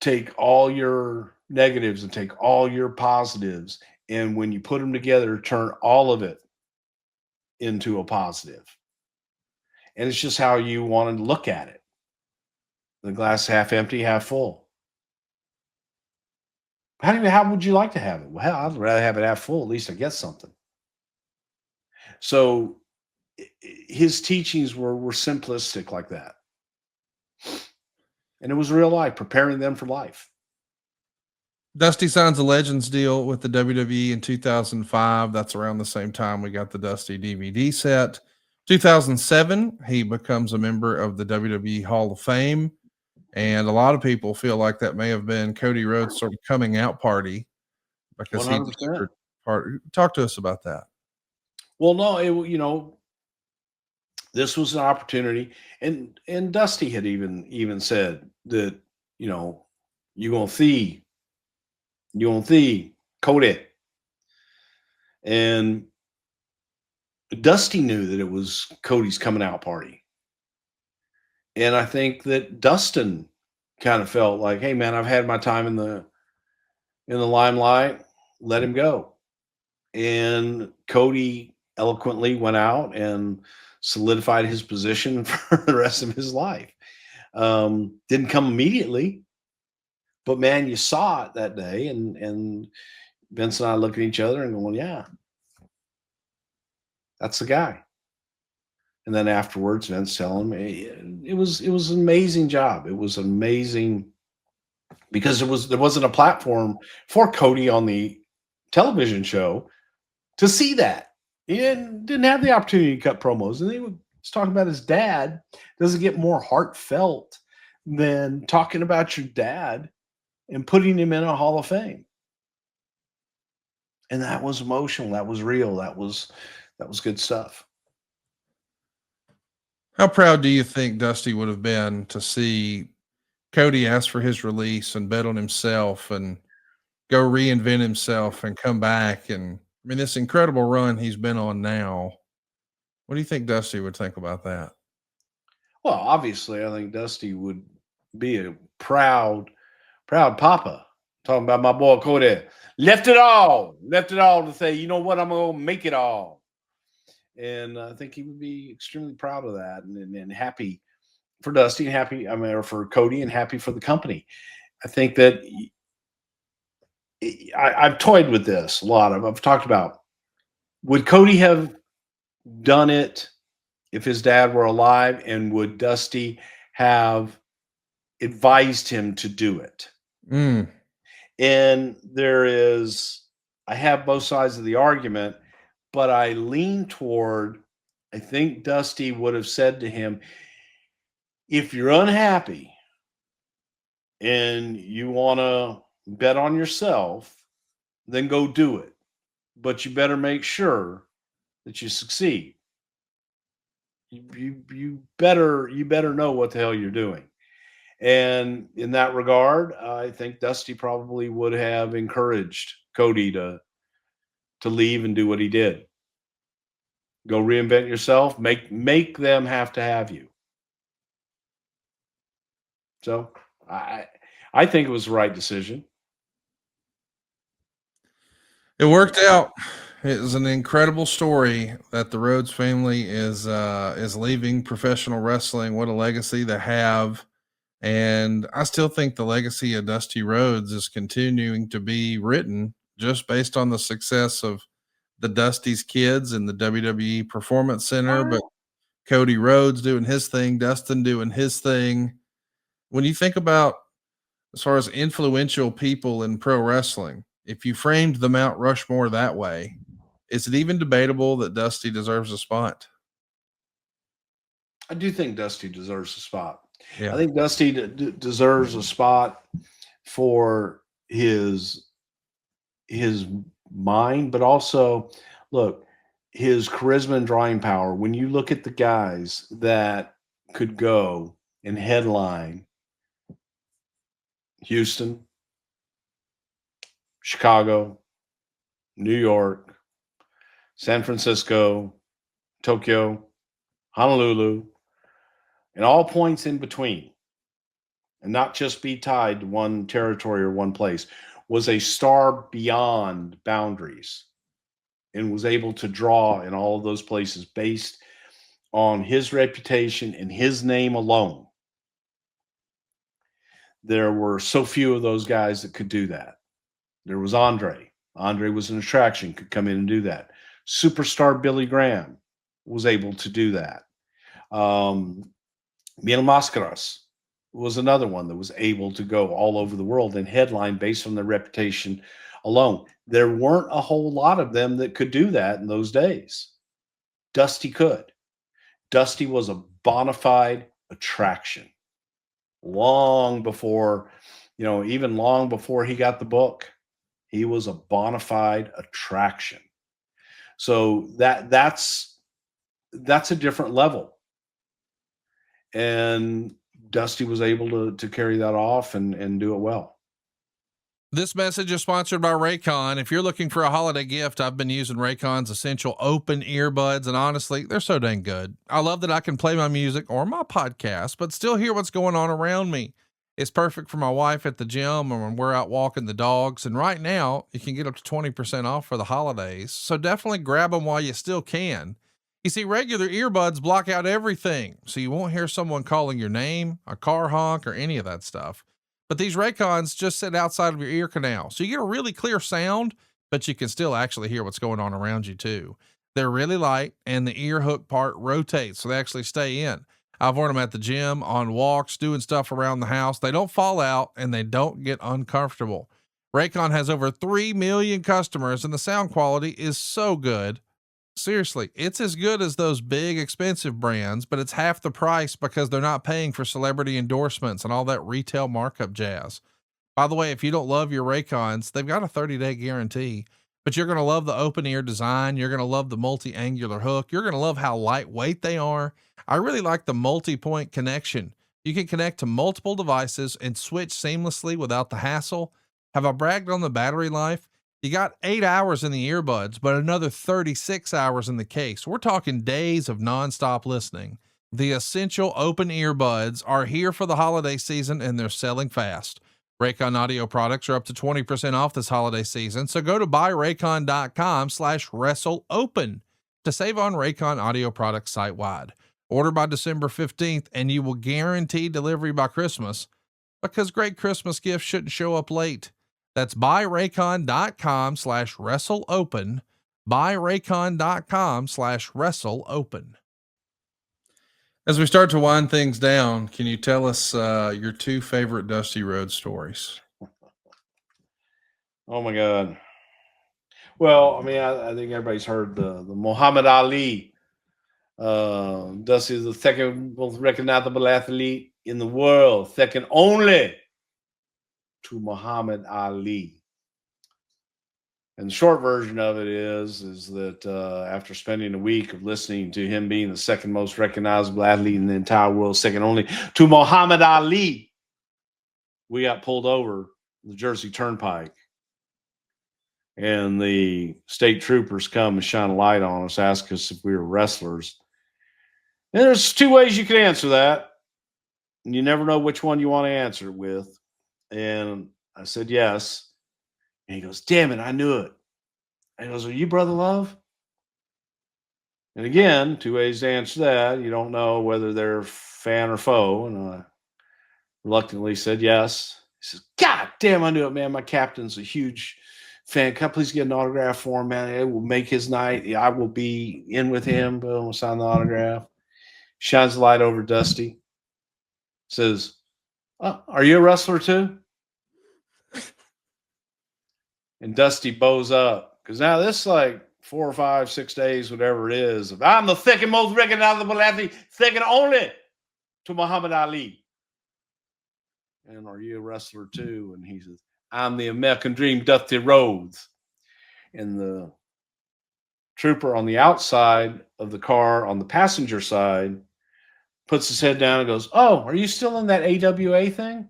take all your negatives and take all your positives, and when you put them together, turn all of it into a positive. And it's just how you want to look at it. The glass half empty, half full. How would you like to have it? Well, I'd rather have it half full. At least I get something. So his teachings were simplistic like that. And it was real life, preparing them for life. Dusty signs a Legends deal with the WWE in 2005. That's around the same time we got the Dusty DVD set. 2007, he becomes a member of the WWE Hall of Fame. And a lot of people feel like that may have been Cody Rhodes' sort of coming out party, because 100%. talk to us about that. Well, no, this was an opportunity, and Dusty had even said that, you gonna see Cody, and Dusty knew that it was Cody's coming out party, and I think that Dustin kind of felt like, hey man, I've had my time in the limelight, let him go. And Cody eloquently went out and solidified his position for the rest of his life. Didn't come immediately, but man, you saw it that day, and Vince and I look at each other and going, yeah, that's the guy. And then afterwards, Vince telling me it was an amazing job. It was amazing because there wasn't a platform for Cody on the television show to see that. He didn't have the opportunity to cut promos. And he was talking about his dad. Doesn't get more heartfelt than talking about your dad and putting him in a Hall of Fame. And that was emotional. That was real. That was good stuff. How proud do you think Dusty would have been to see Cody ask for his release and bet on himself and go reinvent himself and come back? And I mean, this incredible run he's been on now. What do you think Dusty would think about that? Well, obviously, I think Dusty would be a proud papa. Talking about my boy Cody. Left it all to say, you know what, I'm going to make it all. And I think he would be extremely proud of that and happy for Dusty and happy, or for Cody and happy for the company. I think that I've toyed with this a lot. I've talked about, would Cody have done it if his dad were alive, and would Dusty have advised him to do it? And I have both sides of the argument, but I lean toward, I think Dusty would have said to him, if you're unhappy and you want to bet on yourself, then go do it. But you better make sure that you succeed. You better know what the hell you're doing. And in that regard, I think Dusty probably would have encouraged Cody to leave and do what he did. Go reinvent yourself. Make them have to have you. So I think it was the right decision. It worked out. It was an incredible story that the Rhodes family is leaving professional wrestling. What a legacy they have. And I still think the legacy of Dusty Rhodes is continuing to be written just based on the success of the Dusty's kids and the WWE Performance Center. But Cody Rhodes doing his thing, Dustin doing his thing. When you think about, as far as influential people in pro wrestling, if you framed the Mount Rushmore that way, is it even debatable that Dusty deserves a spot? I do think Dusty deserves a spot. Yeah. I think Dusty deserves a spot for his mind, but also, look, his charisma and drawing power. When you look at the guys that could go and headline Houston, Chicago, New York, San Francisco, Tokyo, Honolulu, and all points in between, and not just be tied to one territory or one place, was a star beyond boundaries and was able to draw in all of those places based on his reputation and his name alone. There were so few of those guys that could do that. There was Andre. Andre was an attraction, could come in and do that. Superstar Billy Graham was able to do that. Mil Mascaras was another one that was able to go all over the world and headline based on their reputation alone. There weren't a whole lot of them that could do that in those days. Dusty could. Dusty was a bona fide attraction. Long before, even long before he got the book, he was a bona fide attraction. So that's a different level. And Dusty was able to carry that off and do it well. This message is sponsored by Raycon. If you're looking for a holiday gift, I've been using Raycon's essential open earbuds, and honestly, they're so dang good. I love that I can play my music or my podcast, but still hear what's going on around me. It's perfect for my wife at the gym or when we're out walking the dogs. And right now, you can get up to 20% off for the holidays. So definitely grab them while you still can. You see, regular earbuds block out everything, so you won't hear someone calling your name, a car honk, or any of that stuff. But these Raycons just sit outside of your ear canal, so you get a really clear sound, but you can still actually hear what's going on around you too. They're really light, and the ear hook part rotates, so they actually stay in. I've worn them at the gym, on walks, doing stuff around the house. They don't fall out, and they don't get uncomfortable. Raycon has over 3 million customers, and the sound quality is so good. Seriously, it's as good as those big expensive brands, but it's half the price because they're not paying for celebrity endorsements and all that retail markup jazz. By the way, if you don't love your Raycons, they've got a 30-day guarantee, but you're going to love the open ear design. You're going to love the multi-angular hook. You're going to love how lightweight they are. I really like the multi-point connection. You can connect to multiple devices and switch seamlessly without the hassle. Have I bragged on the battery life? You got 8 hours in the earbuds, but another 36 hours in the case. We're talking days of nonstop listening. The essential open earbuds are here for the holiday season, and they're selling fast. Raycon audio products are up to 20% off this holiday season. So go to buyraycon.com/WrestleOpen to save on Raycon audio products site-wide. Order by December 15th, and you will guarantee delivery by Christmas, because great Christmas gifts shouldn't show up late. That's buyraycon.com/WrestleOpen. Buyraycon.com/WrestleOpen. As we start to wind things down, can you tell us your 2 favorite Dusty Rhodes stories? Oh my God. Well, I mean, I think everybody's heard the Muhammad Ali. Dusty is the second most recognizable athlete in the world, second only to Muhammad Ali. And the short version of it is that after spending a week of listening to him being the second most recognizable athlete in the entire world, second only to Muhammad Ali, we got pulled over the Jersey Turnpike. And the state troopers come and shine a light on us, ask us if we were wrestlers. And there's 2 ways you can answer that. And you never know which one you want to answer it with. And I said, yes. And he goes, damn it, I knew it. And he goes, are you Brother Love? And again, 2 ways to answer that. You don't know whether they're fan or foe. And I reluctantly said yes. He says, God damn, I knew it, man. My captain's a huge fan. Can I please get an autograph for him, man? It will make his night. I will be in with him. Boom, sign the autograph. Shines the light over Dusty. Says, are you a wrestler too? And Dusty bows up, because now this is like 4 or 5, 6 days, whatever it is. I'm the second most recognizable athlete, second only to Muhammad Ali. And are you a wrestler too? And he says, I'm the American Dream, Dusty Rhodes. And the trooper on the outside of the car, on the passenger side, puts his head down and goes, oh, are you still in that AWA thing?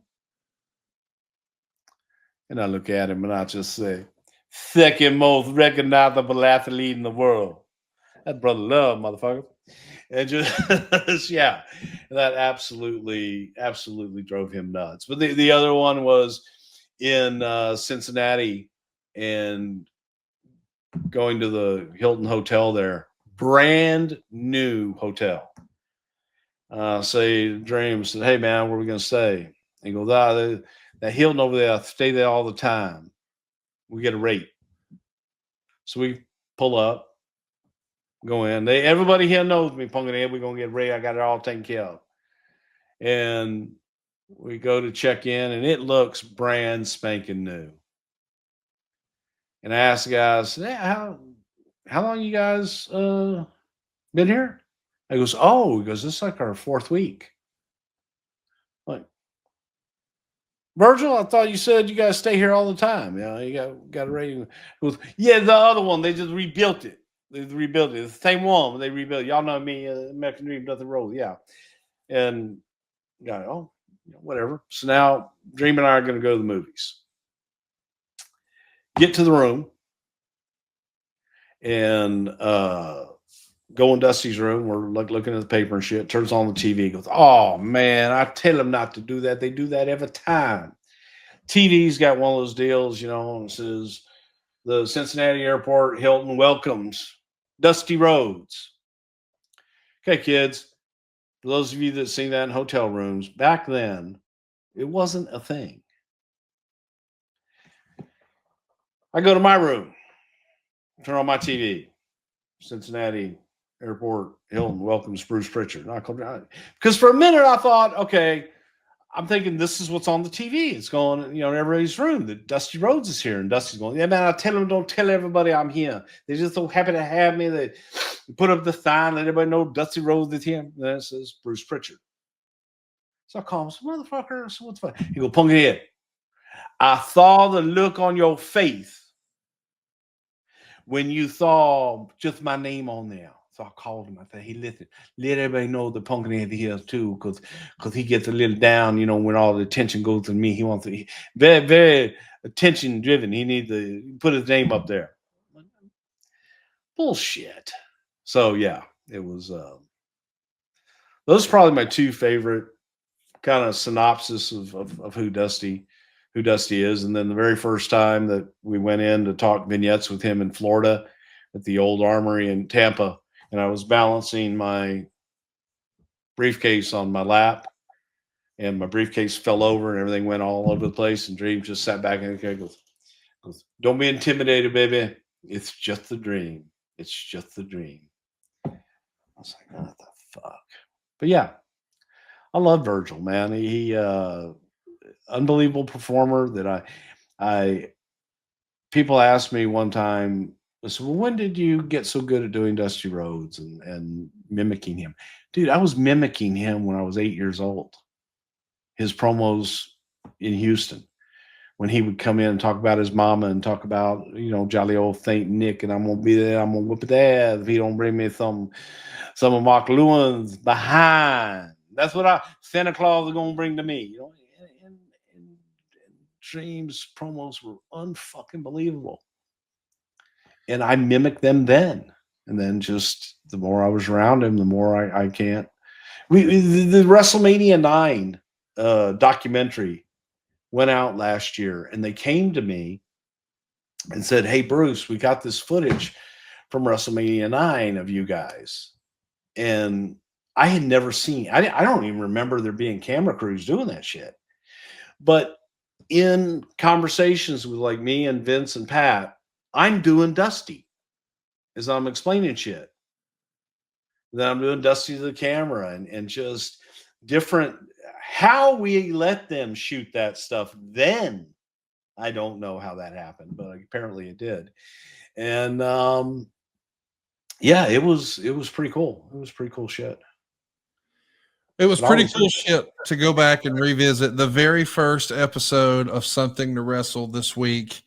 And I look at him and I just say, second most recognizable athlete in the world. That's Brother Love, motherfucker. And just, yeah, that absolutely drove him nuts. But the other one was in Cincinnati and going to the Hilton Hotel there. Brand new hotel. Say Dream said, hey, man, where are we going to stay? He goes, that Hilton over there, I stay there all the time. We get a rate. So we pull up, go in. Everybody here knows me, Punkin' Head. We're going to get a rate. I got it all taken care of. And we go to check in, and it looks brand spanking new. And I asked the guys, hey, how long you guys been here? He goes, this is like our 4th week. Like, Virgil, I thought you said you guys stay here all the time. You know, you got a rating. Goes, yeah, the other one, they just rebuilt it. They rebuilt it. It's the same one. They rebuilt. Y'all know me, American Dream, Nothing Road. Yeah. And whatever. So now Dream and I are going to go to the movies. Get to the room and go in Dusty's room. We're looking at the paper and shit. Turns on the TV. Goes, oh man, I tell them not to do that. They do that every time. TV's got one of those deals, and it says the Cincinnati Airport Hilton welcomes Dusty Rhodes. Okay, kids. For those of you that seen that in hotel rooms, back then, it wasn't a thing. I go to my room, turn on my TV. Cincinnati Airport Hilton welcomes Bruce Prichard. Because for a minute I thought, okay, I'm thinking this is what's on the TV. It's going, in everybody's room that Dusty Rhodes is here. And Dusty's going, yeah, man, I tell them, don't tell everybody I'm here. They're just so happy to have me. They put up the sign, let everybody know Dusty Rhodes is here. And then it says Bruce Prichard. So I call him, motherfucker, so what's the fuck? He go, punk it head. I saw the look on your face when you saw just my name on there. So I called him. I said, hey, listen, let everybody know the pumpkin head here too, because he gets a little down, when all the attention goes to me. He wants to, very, very attention driven. He needs to put his name up there. Bullshit. So yeah, it was, those are probably my two favorite kind of synopsis of who Dusty is. And then the very first time that we went in to talk vignettes with him in Florida at the old armory in Tampa, and I was balancing my briefcase on my lap, and my briefcase fell over and everything went all over the place, and Dream just sat back and goes, don't be intimidated, baby. It's just a dream. It's just a dream. I was like, what the fuck? But yeah, I love Virgil, man. He unbelievable performer that I people asked me one time, I said, well, when did you get so good at doing Dusty Rhodes and mimicking him? Dude, I was mimicking him when I was 8 years old. His promos in Houston, when he would come in and talk about his mama and talk about, jolly old Saint Nick, and I'm going to be there, I'm going to whip it there if he don't bring me some of Mark Lewin's behind. That's what Santa Claus is going to bring to me. And Dream's promos were unfucking believable. And I mimicked them then. And then just the more I was around him, the more I can't. The WrestleMania 9 documentary went out last year, and they came to me and said, hey, Bruce, we got this footage from WrestleMania 9 of you guys. And I had never seen, I don't even remember there being camera crews doing that shit. But in conversations with like me and Vince and Pat, I'm doing Dusty as I'm explaining shit. Then I'm doing Dusty to the camera and just different, how we let them shoot that stuff then. I don't know how that happened, but apparently it did. And yeah, it was pretty cool. It was pretty cool shit. It was pretty cool shit to go back and revisit the very first episode of Something to Wrestle this week.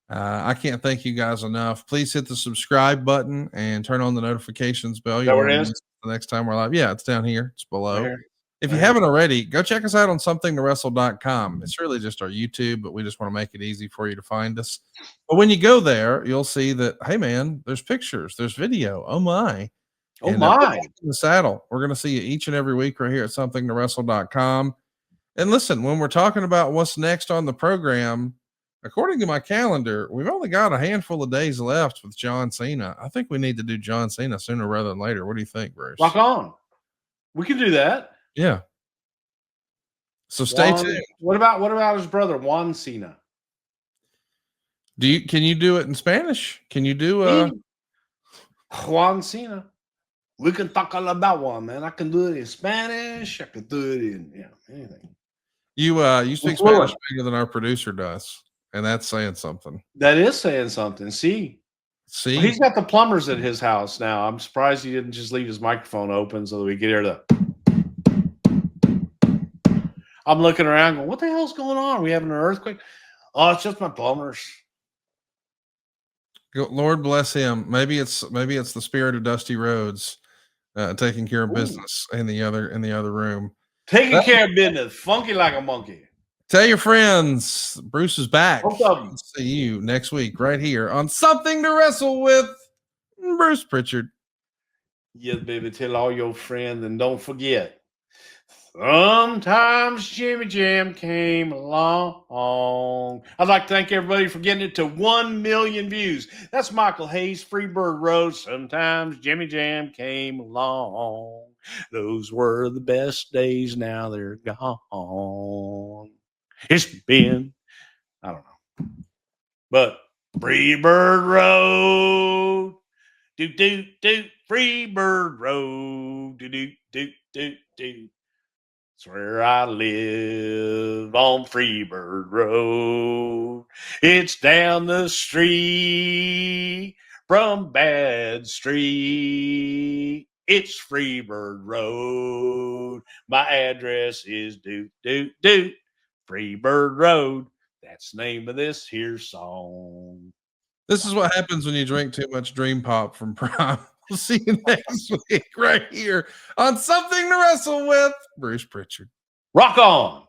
I can't thank you guys enough. Please hit the subscribe button and turn on the notifications bell. Is that where it is? The next time we're live. Yeah, it's down here. It's below. Right here. If you haven't already, go check us out on somethingtowrestle.com. It's really just our YouTube, but we just want to make it easy for you to find us. But when you go there, you'll see that, hey, man, there's pictures, there's video. Oh, my. Oh, and, my. In the saddle. We're going to see you each and every week right here at somethingtowrestle.com. And listen, when we're talking about what's next on the program, according to my calendar, we've only got a handful of days left with John Cena. I think we need to do John Cena sooner rather than later. What do you think, Bruce? Rock on. We can do that. Yeah. So stay tuned. What about his brother, Juan Cena? Can you do it in Spanish? Can you do Juan Cena? We can talk all about one, man. I can do it in Spanish. I can do it in anything. You speak Spanish better than our producer does, and that's saying something. That is saying something. See, well, he's got the plumbers at his house now. I'm surprised he didn't just leave his microphone open so that we could hear the. I'm looking around going, what the hell's going on? Are we having an earthquake? Oh, it's just my plumbers. Lord bless him. Maybe it's the spirit of Dusty Rhodes taking care of business in the other room. Taking care of business, funky like a monkey. Tell your friends, Bruce is back. Both of them. See you next week right here on Something to Wrestle with Bruce Prichard. Yes, baby. Tell all your friends, and don't forget. Sometimes Jimmy Jam came along. I'd like to thank everybody for getting it to 1 million views. That's Michael Hayes, Freebird Rhodes. Sometimes Jimmy Jam came along. Those were the best days. Now they're gone. It's been, I don't know, but Freebird Road. Do, do, do. Freebird Road. Do, do, do, do, do. It's where I live on Freebird Road. It's down the street from Bad Street. It's Freebird Road. My address is Freebird Road. That's the name of this here song. This is what happens when you drink too much Dream Pop from Prime. We'll see you next week right here on Something to Wrestle with Bruce Prichard. Rock on.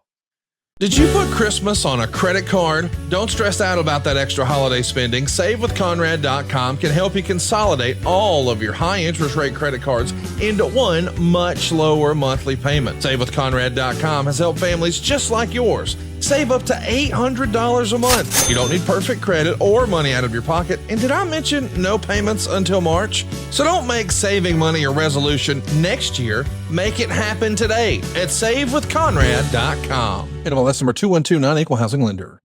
Did you put Christmas on a credit card? Don't stress out about that extra holiday spending. SaveWithConrad.com can help you consolidate all of your high interest rate credit cards into one much lower monthly payment. SaveWithConrad.com has helped families just like yours save up to $800 a month. You don't need perfect credit or money out of your pocket. And did I mention no payments until March? So don't make saving money a resolution next year. Make it happen today at SaveWithConrad.com. NMLS number 2129, Equal Housing Lender.